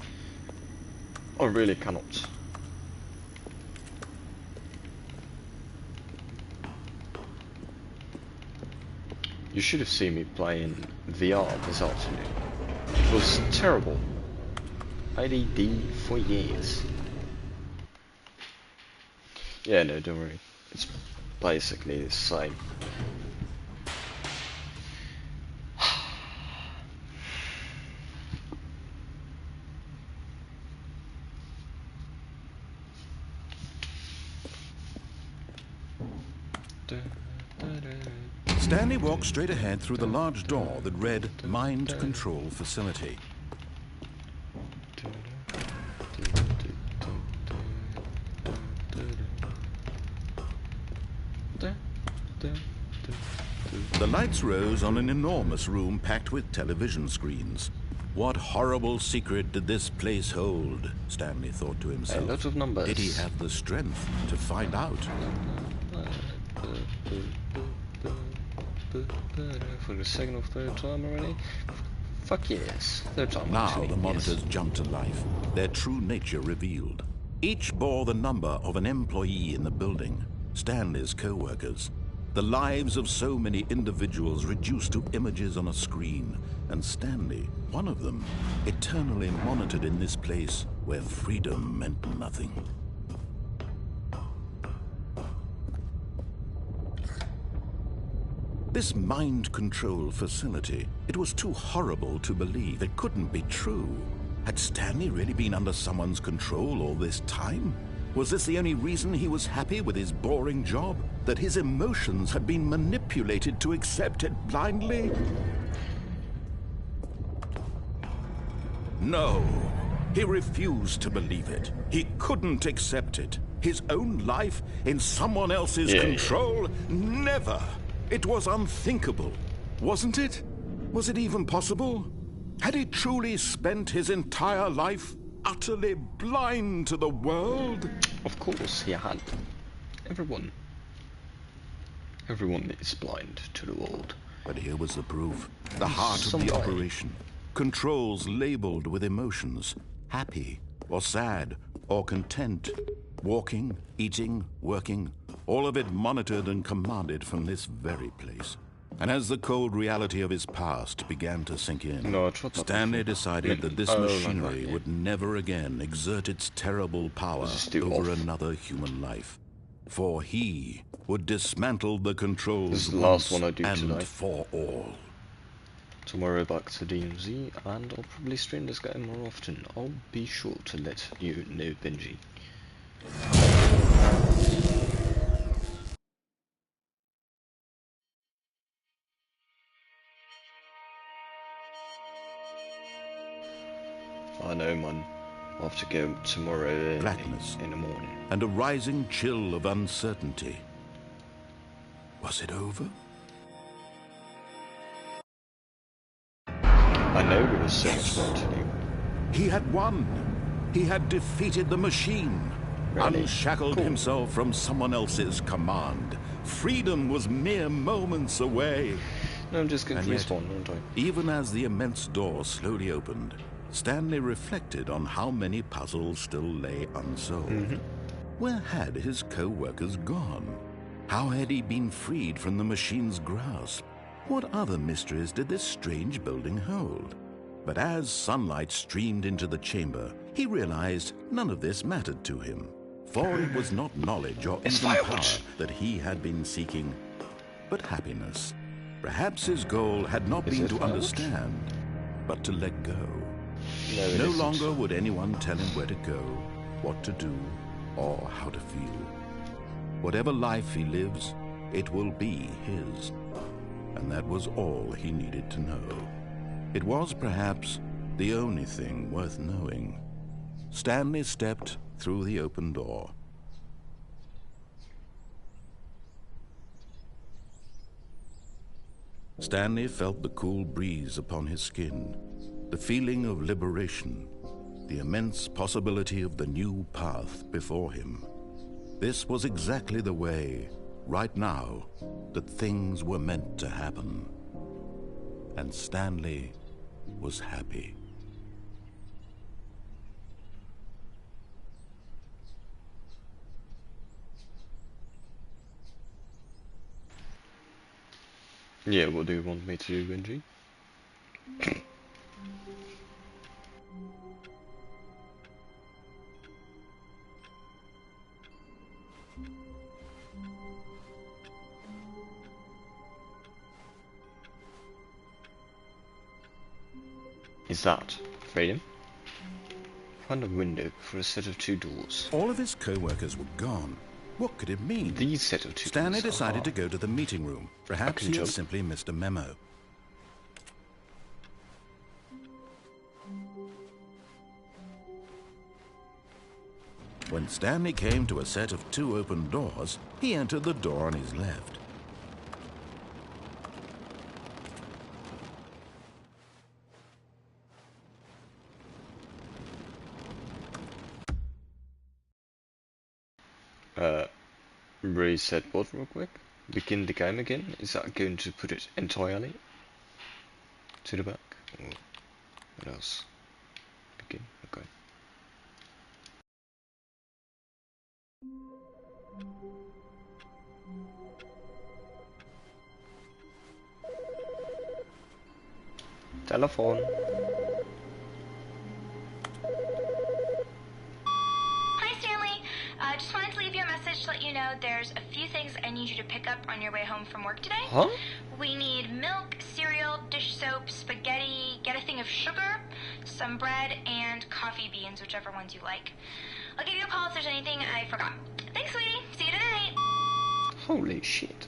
I really cannot. You should have seen me playing VR this afternoon. It was terrible. ADD for years. Yeah, no, don't worry. It's basically the same. Stanley walked straight ahead through the large door that read Mind Control Facility. The lights rose on an enormous room packed with television screens. What horrible secret did this place hold? Stanley thought to himself. A lot of numbers. Did he have the strength to find out? For the second or third time already? Fuck yes. Third time. Now actually, the monitors yes. jumped to life, their true nature revealed. Each bore the number of an employee in the building, Stanley's co-workers. The lives of so many individuals reduced to images on a screen, and Stanley, one of them, eternally monitored in this place where freedom meant nothing. This mind control facility, it was too horrible to believe. It couldn't be true. Had Stanley really been under someone's control all this time? Was this the only reason he was happy with his boring job? That his emotions had been manipulated to accept it blindly? No, he refused to believe it. He couldn't accept it. His own life in someone else's control? Never! It was unthinkable, wasn't it? Was it even possible? Had he truly spent his entire life utterly blind to the world? Of course he had. Everyone is blind to the world. But here was the proof. The heart of the operation. Controls labeled with emotions. Happy, or sad, or content. Walking, eating, working. All of it monitored and commanded from this very place. And as the cold reality of his past began to sink in, Stanley decided that this machinery would never again exert its terrible power over another human life. For he would dismantle the controls this is the last one I do and tonight. for all. Tomorrow back to DMZ, and I'll probably stream this game more often. I'll be sure to let you know, Benji. I know, man. I'll have to go tomorrow early Blackness in the morning. And a rising chill of uncertainty. Was it over? I know there was so much more to do. He had won. He had defeated the machine. Really? Unshackled himself from someone else's command. Freedom was mere moments away. No, I'm just going to And yet, respawn, aren't I? Even as the immense door slowly opened, Stanley reflected on how many puzzles still lay unsolved. Where had his co-workers gone? How had he been freed from the machine's grasp? What other mysteries did this strange building hold? But as sunlight streamed into the chamber, he realized none of this mattered to him. For it was not knowledge or even power that he had been seeking, but happiness. Perhaps his goal had not been to understand, but to let go. No longer would anyone tell him where to go, what to do, or how to feel. Whatever life he lives, it will be his. And that was all he needed to know. It was perhaps the only thing worth knowing. Stanley stepped through the open door. Stanley felt the cool breeze upon his skin, the feeling of liberation, the immense possibility of the new path before him. This was exactly the way, right now, that things were meant to happen. And Stanley was happy. Yeah, what do you want me to do, Benji? Is that freedom? Find a window for a set of 2 doors. All of his co-workers were gone. What could it mean? These set of 2 Stanley doors. decided to go to the meeting room. Perhaps he had simply missed a memo. When Stanley came to a set of 2 open doors, he entered the door on his left. Reset what real quick? Begin the game again? Is that going to put it entirely to the back? Or what else? Begin? Okay. Telephone. Hi, Stanley. Just wanted to leave you a message to let you know there's a few things I need you to pick up on your way home from work today. Huh? We need milk, cereal, dish soap, spaghetti, get a thing of sugar, some bread, and coffee beans, whichever ones you like. I'll give you a call if there's anything I forgot. Thanks, sweetie. See you tonight. Holy shit.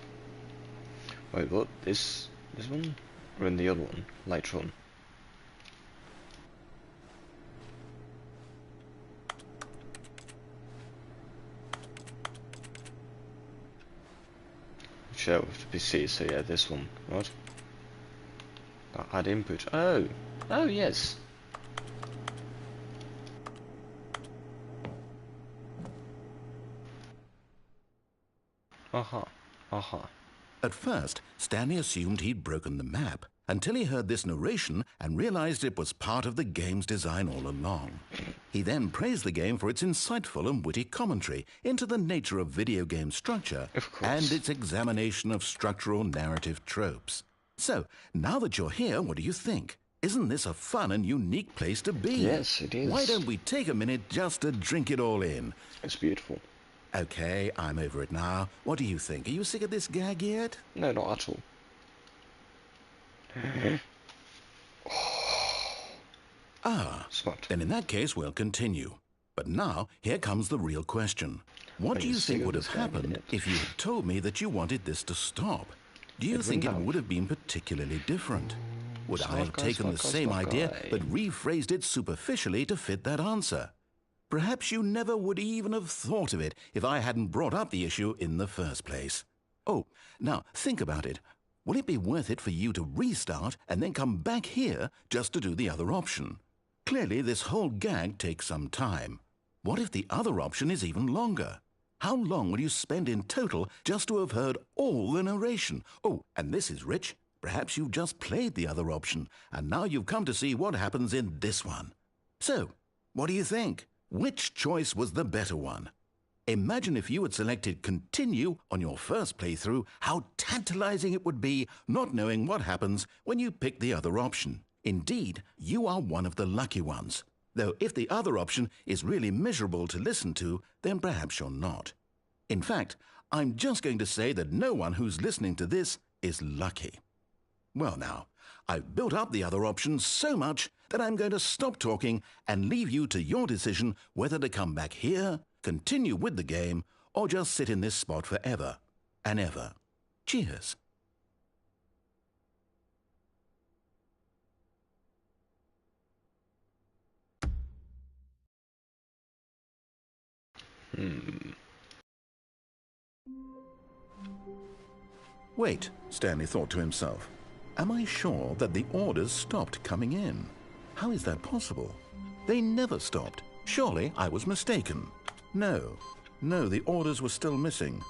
Wait, what? This one? Or in the other one? Later on. Share with the PC, so yeah, this one, right? Add input. Oh! Oh, yes! Aha. Aha. At first, Stanley assumed he'd broken the map, until he heard this narration and realized it was part of the game's design all along. He then praised the game for its insightful and witty commentary into the nature of video game structure and its examination of structural narrative tropes. So, now that you're here, what do you think? Isn't this a fun and unique place to be? Yes, it is. Why don't we take a minute just to drink it all in? It's beautiful. Okay, I'm over it now. What do you think? Are you sick of this gag yet? No, not at all. Smart. Then in that case, we'll continue. But now, here comes the real question. What do you think would have happened if you had told me that you wanted this to stop? Do you think it would have been particularly different? Would I have taken the same idea but rephrased it superficially to fit that answer? Perhaps you never would even have thought of it if I hadn't brought up the issue in the first place. Oh, now think about it. Will it be worth it for you to restart and then come back here just to do the other option? Clearly, this whole gag takes some time. What if the other option is even longer? How long will you spend in total just to have heard all the narration? Oh, and this is rich. Perhaps you've just played the other option, and now you've come to see what happens in this one. So, what do you think? Which choice was the better one? Imagine if you had selected Continue on your first playthrough, how tantalizing it would be not knowing what happens when you pick the other option. Indeed, you are one of the lucky ones. Though if the other option is really miserable to listen to, then perhaps you're not. In fact, I'm just going to say that no one who's listening to this is lucky. Well now, I've built up the other options so much that I'm going to stop talking and leave you to your decision whether to come back here, continue with the game, or just sit in this spot forever and ever. Cheers. Wait, Stanley thought to himself. Am I sure that the orders stopped coming in? How is that possible? They never stopped. Surely I was mistaken. No, the orders were still missing.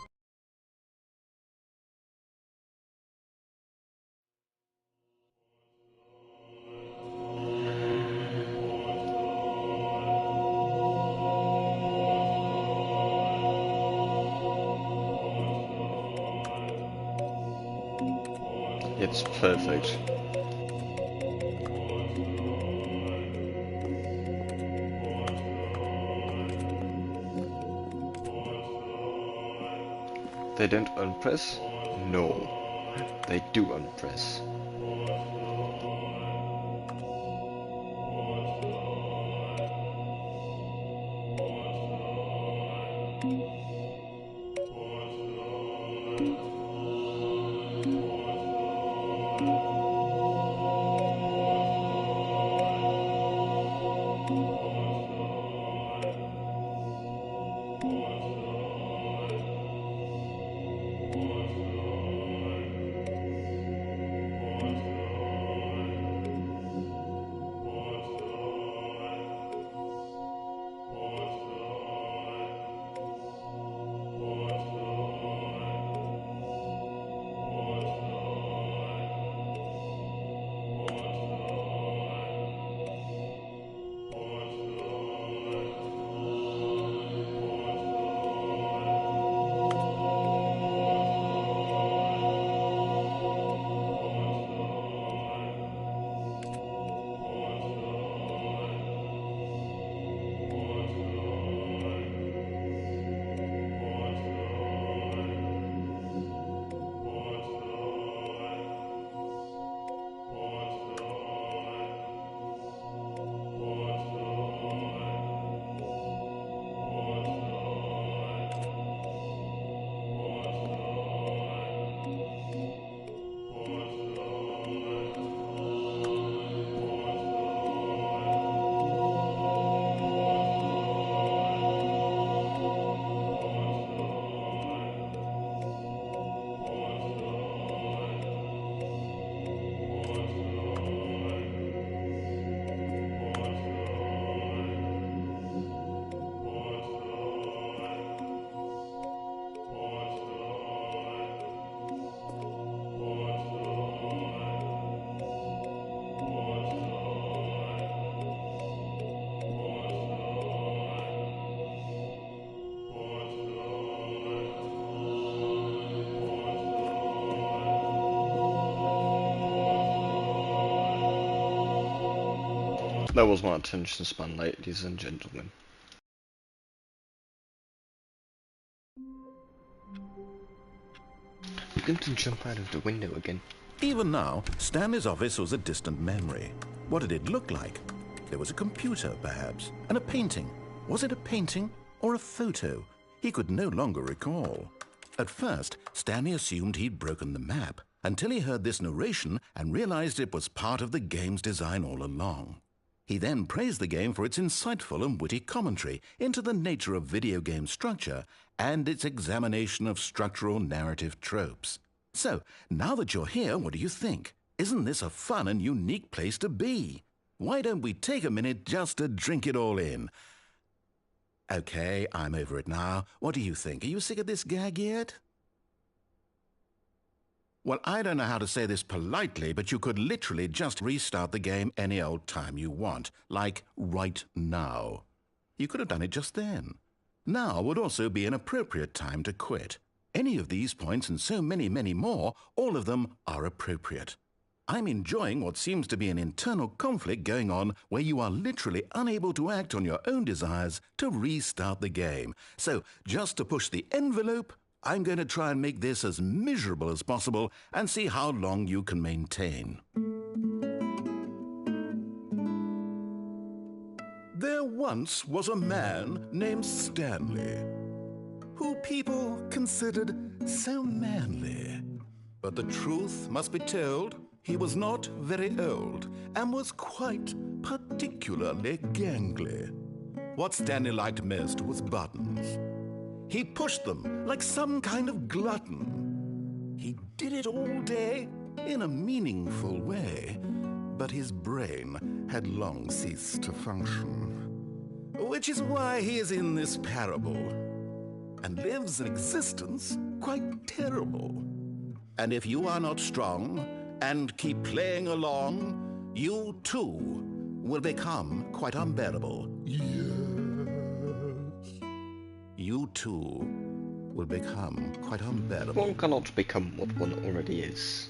It's perfect. They don't unpress? No, they do unpress. That was my attention span, ladies and gentlemen. I'm going to jump out of the window again. Even now, Stanley's office was a distant memory. What did it look like? There was a computer, perhaps, and a painting. Was it a painting or a photo? He could no longer recall. At first, Stanley assumed he'd broken the map, until he heard this narration and realized it was part of the game's design all along. He then praised the game for its insightful and witty commentary into the nature of video game structure and its examination of structural narrative tropes. So, now that you're here, what do you think? Isn't this a fun and unique place to be? Why don't we take a minute just to drink it all in? Okay, I'm over it now. What do you think? Are you sick of this gag yet? Well, I don't know how to say this politely, but you could literally just restart the game any old time you want, like right now. You could have done it just then. Now would also be an appropriate time to quit. Any of these points and so many, many more, all of them are appropriate. I'm enjoying what seems to be an internal conflict going on where you are literally unable to act on your own desires to restart the game. So, just to push the envelope, I'm going to try and make this as miserable as possible and see how long you can maintain. There once was a man named Stanley, who people considered so manly. But the truth must be told, he was not very old and was quite particularly gangly. What Stanley liked most was buttons. He pushed them like some kind of glutton. He did it all day in a meaningful way, but his brain had long ceased to function. Which is why he is in this parable and lives an existence quite terrible. And if you are not strong and keep playing along, you too will become quite unbearable. Yes. You too will become quite unbearable. One cannot become what one already is.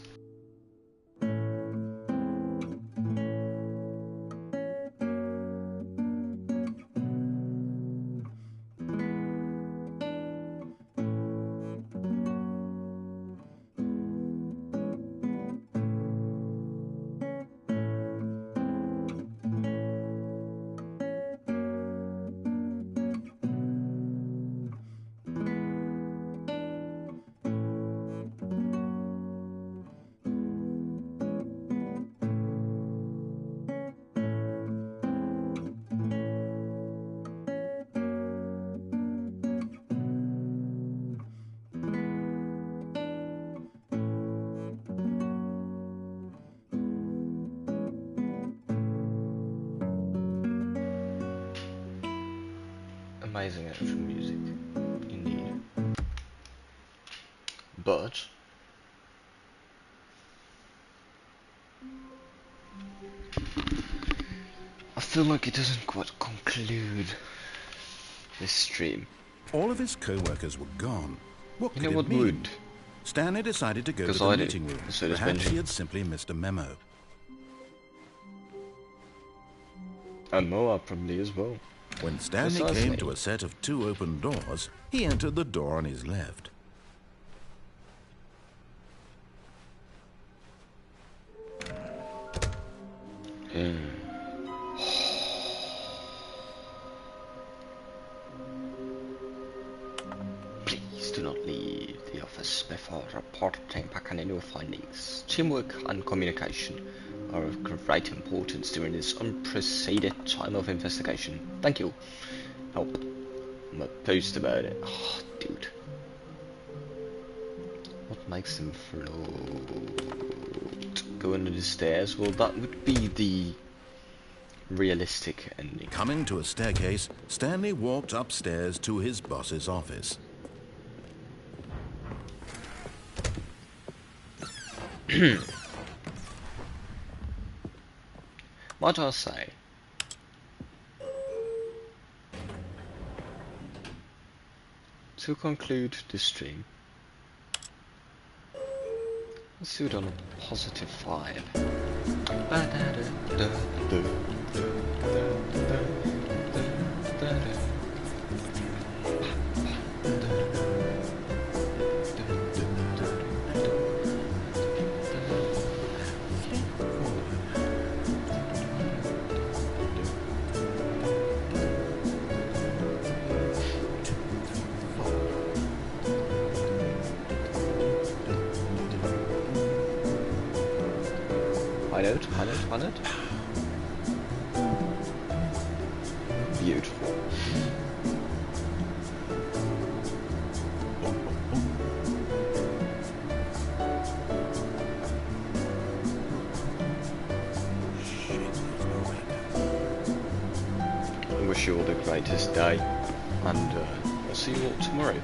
Amazing actual music, indeed. But I feel like it doesn't quite conclude this stream. All of his co-workers were gone. What could You know it what mean? would? Stanley decided to go to 'Cause the I do. meeting room. So does Perhaps Benji. he had simply missed a memo. And Moa probably as well. When Stanley Precisely. came to a set of 2 open doors, he entered the door on his left. Please do not leave the office before reporting back on any new findings. Teamwork and communication are of great importance during this unprecedented time of investigation. Thank you. Help. I'm a post about it. Oh, dude. What makes them float? Go under the stairs? Well, that would be the realistic ending. Coming to a staircase, Stanley walked upstairs to his boss's office. Might I say, to conclude this stream, let's do it on a positive vibe. High note. Beautiful. I wish you all the greatest day, and I'll see you all tomorrow.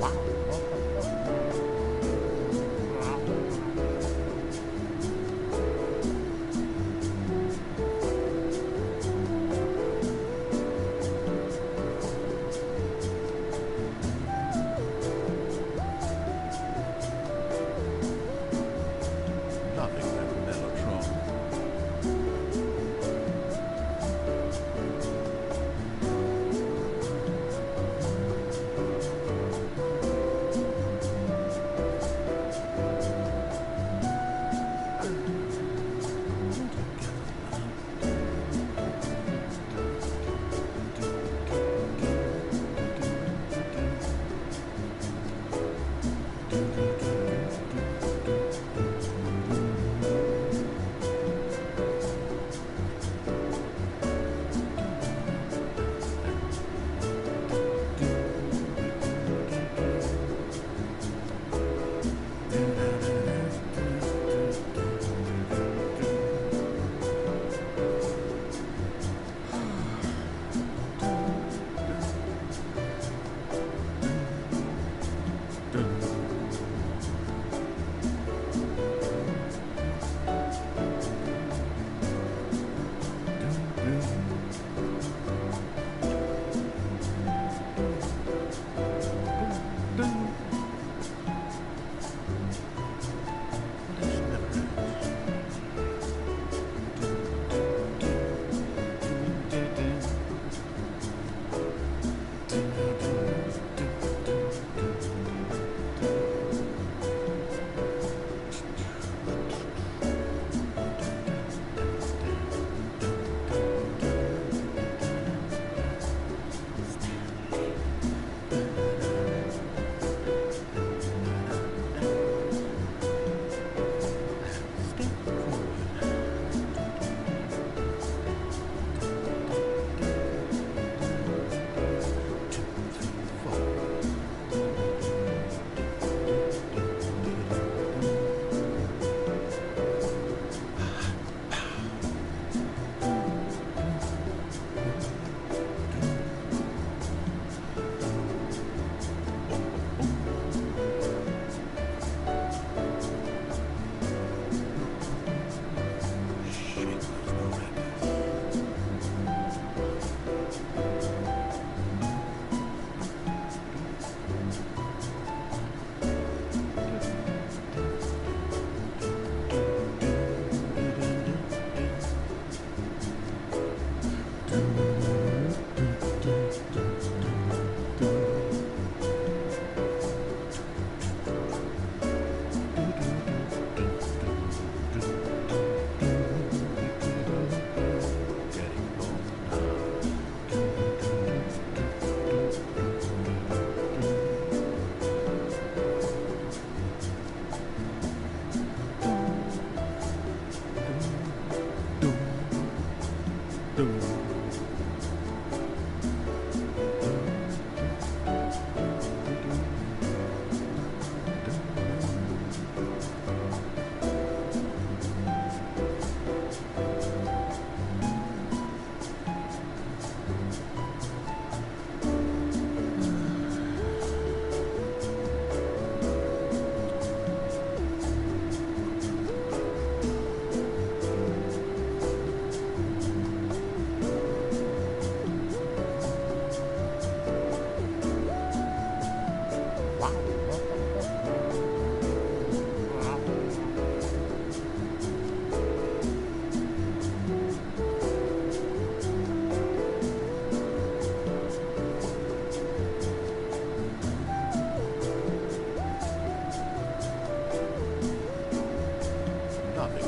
Nothing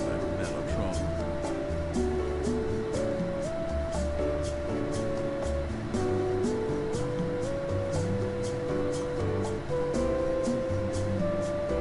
like Mellotron.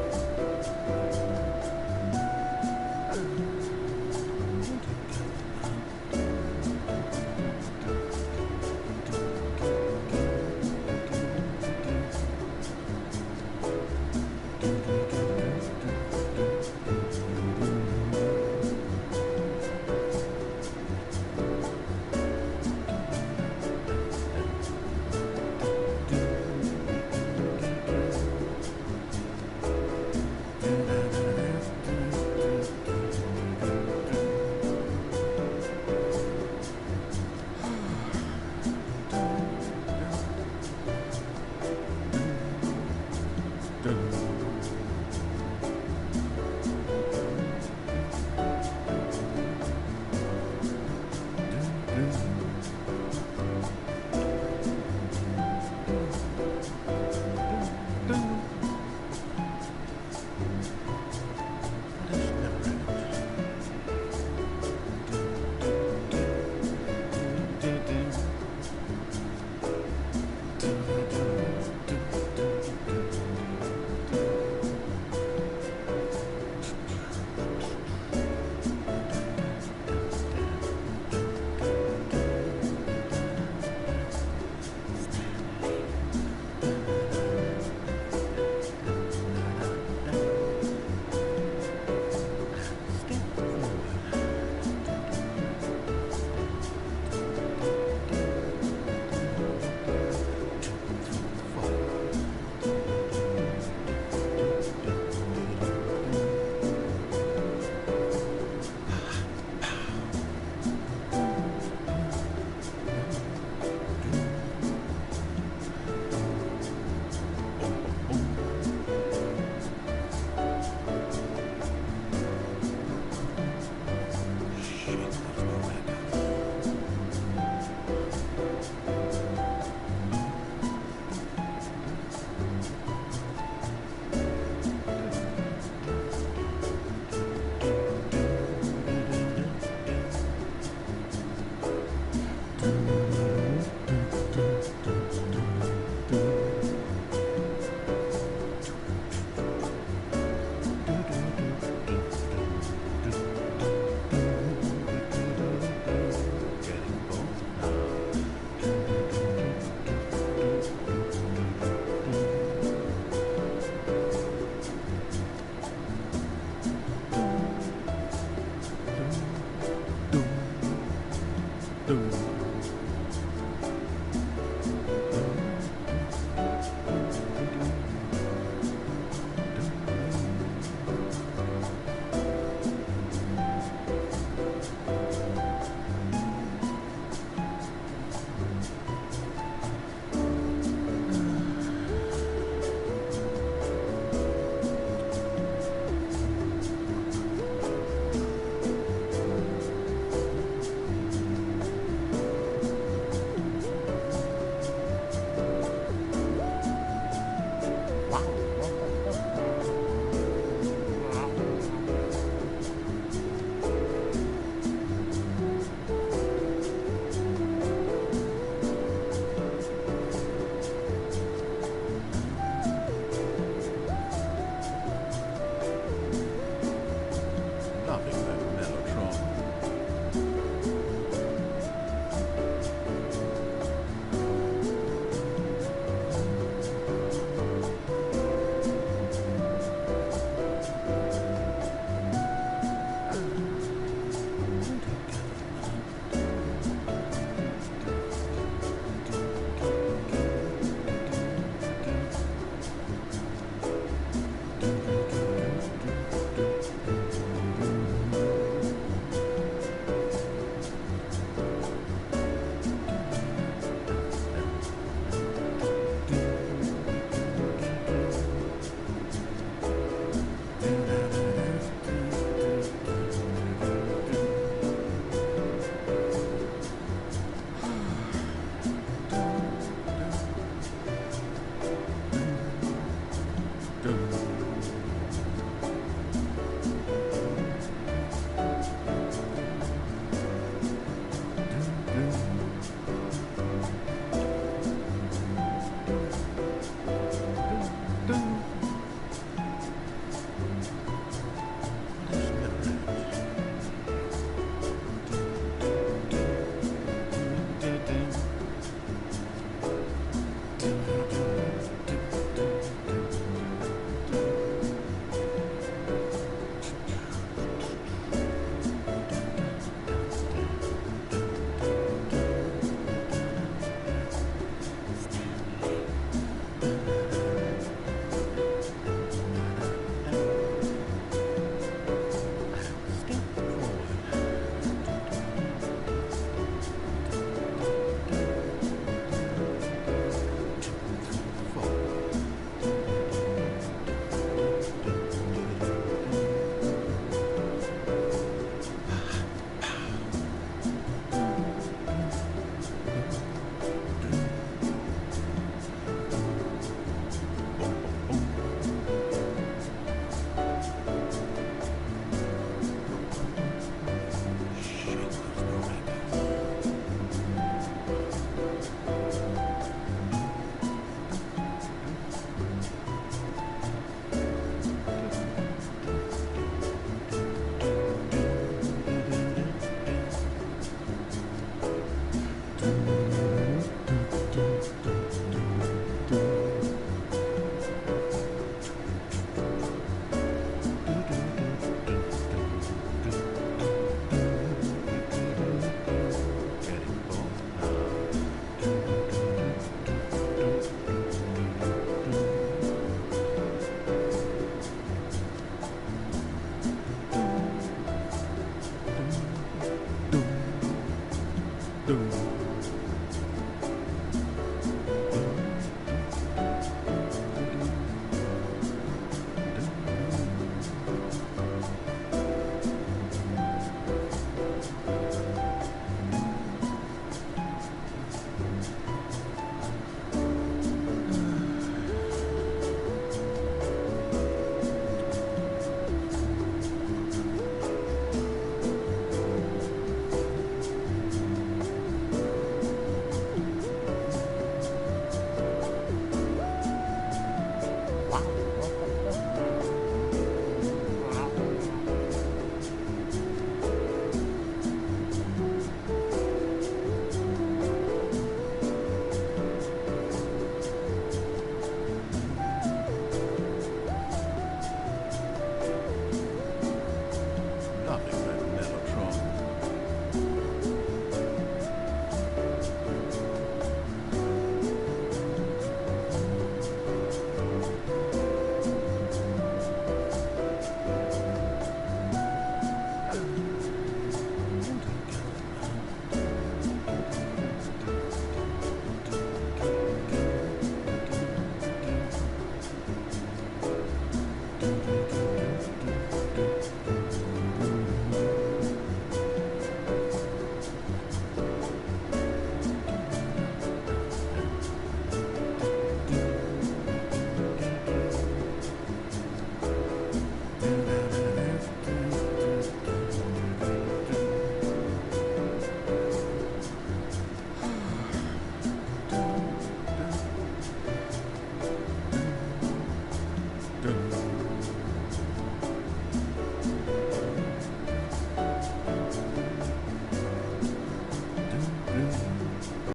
Loving that mellotron.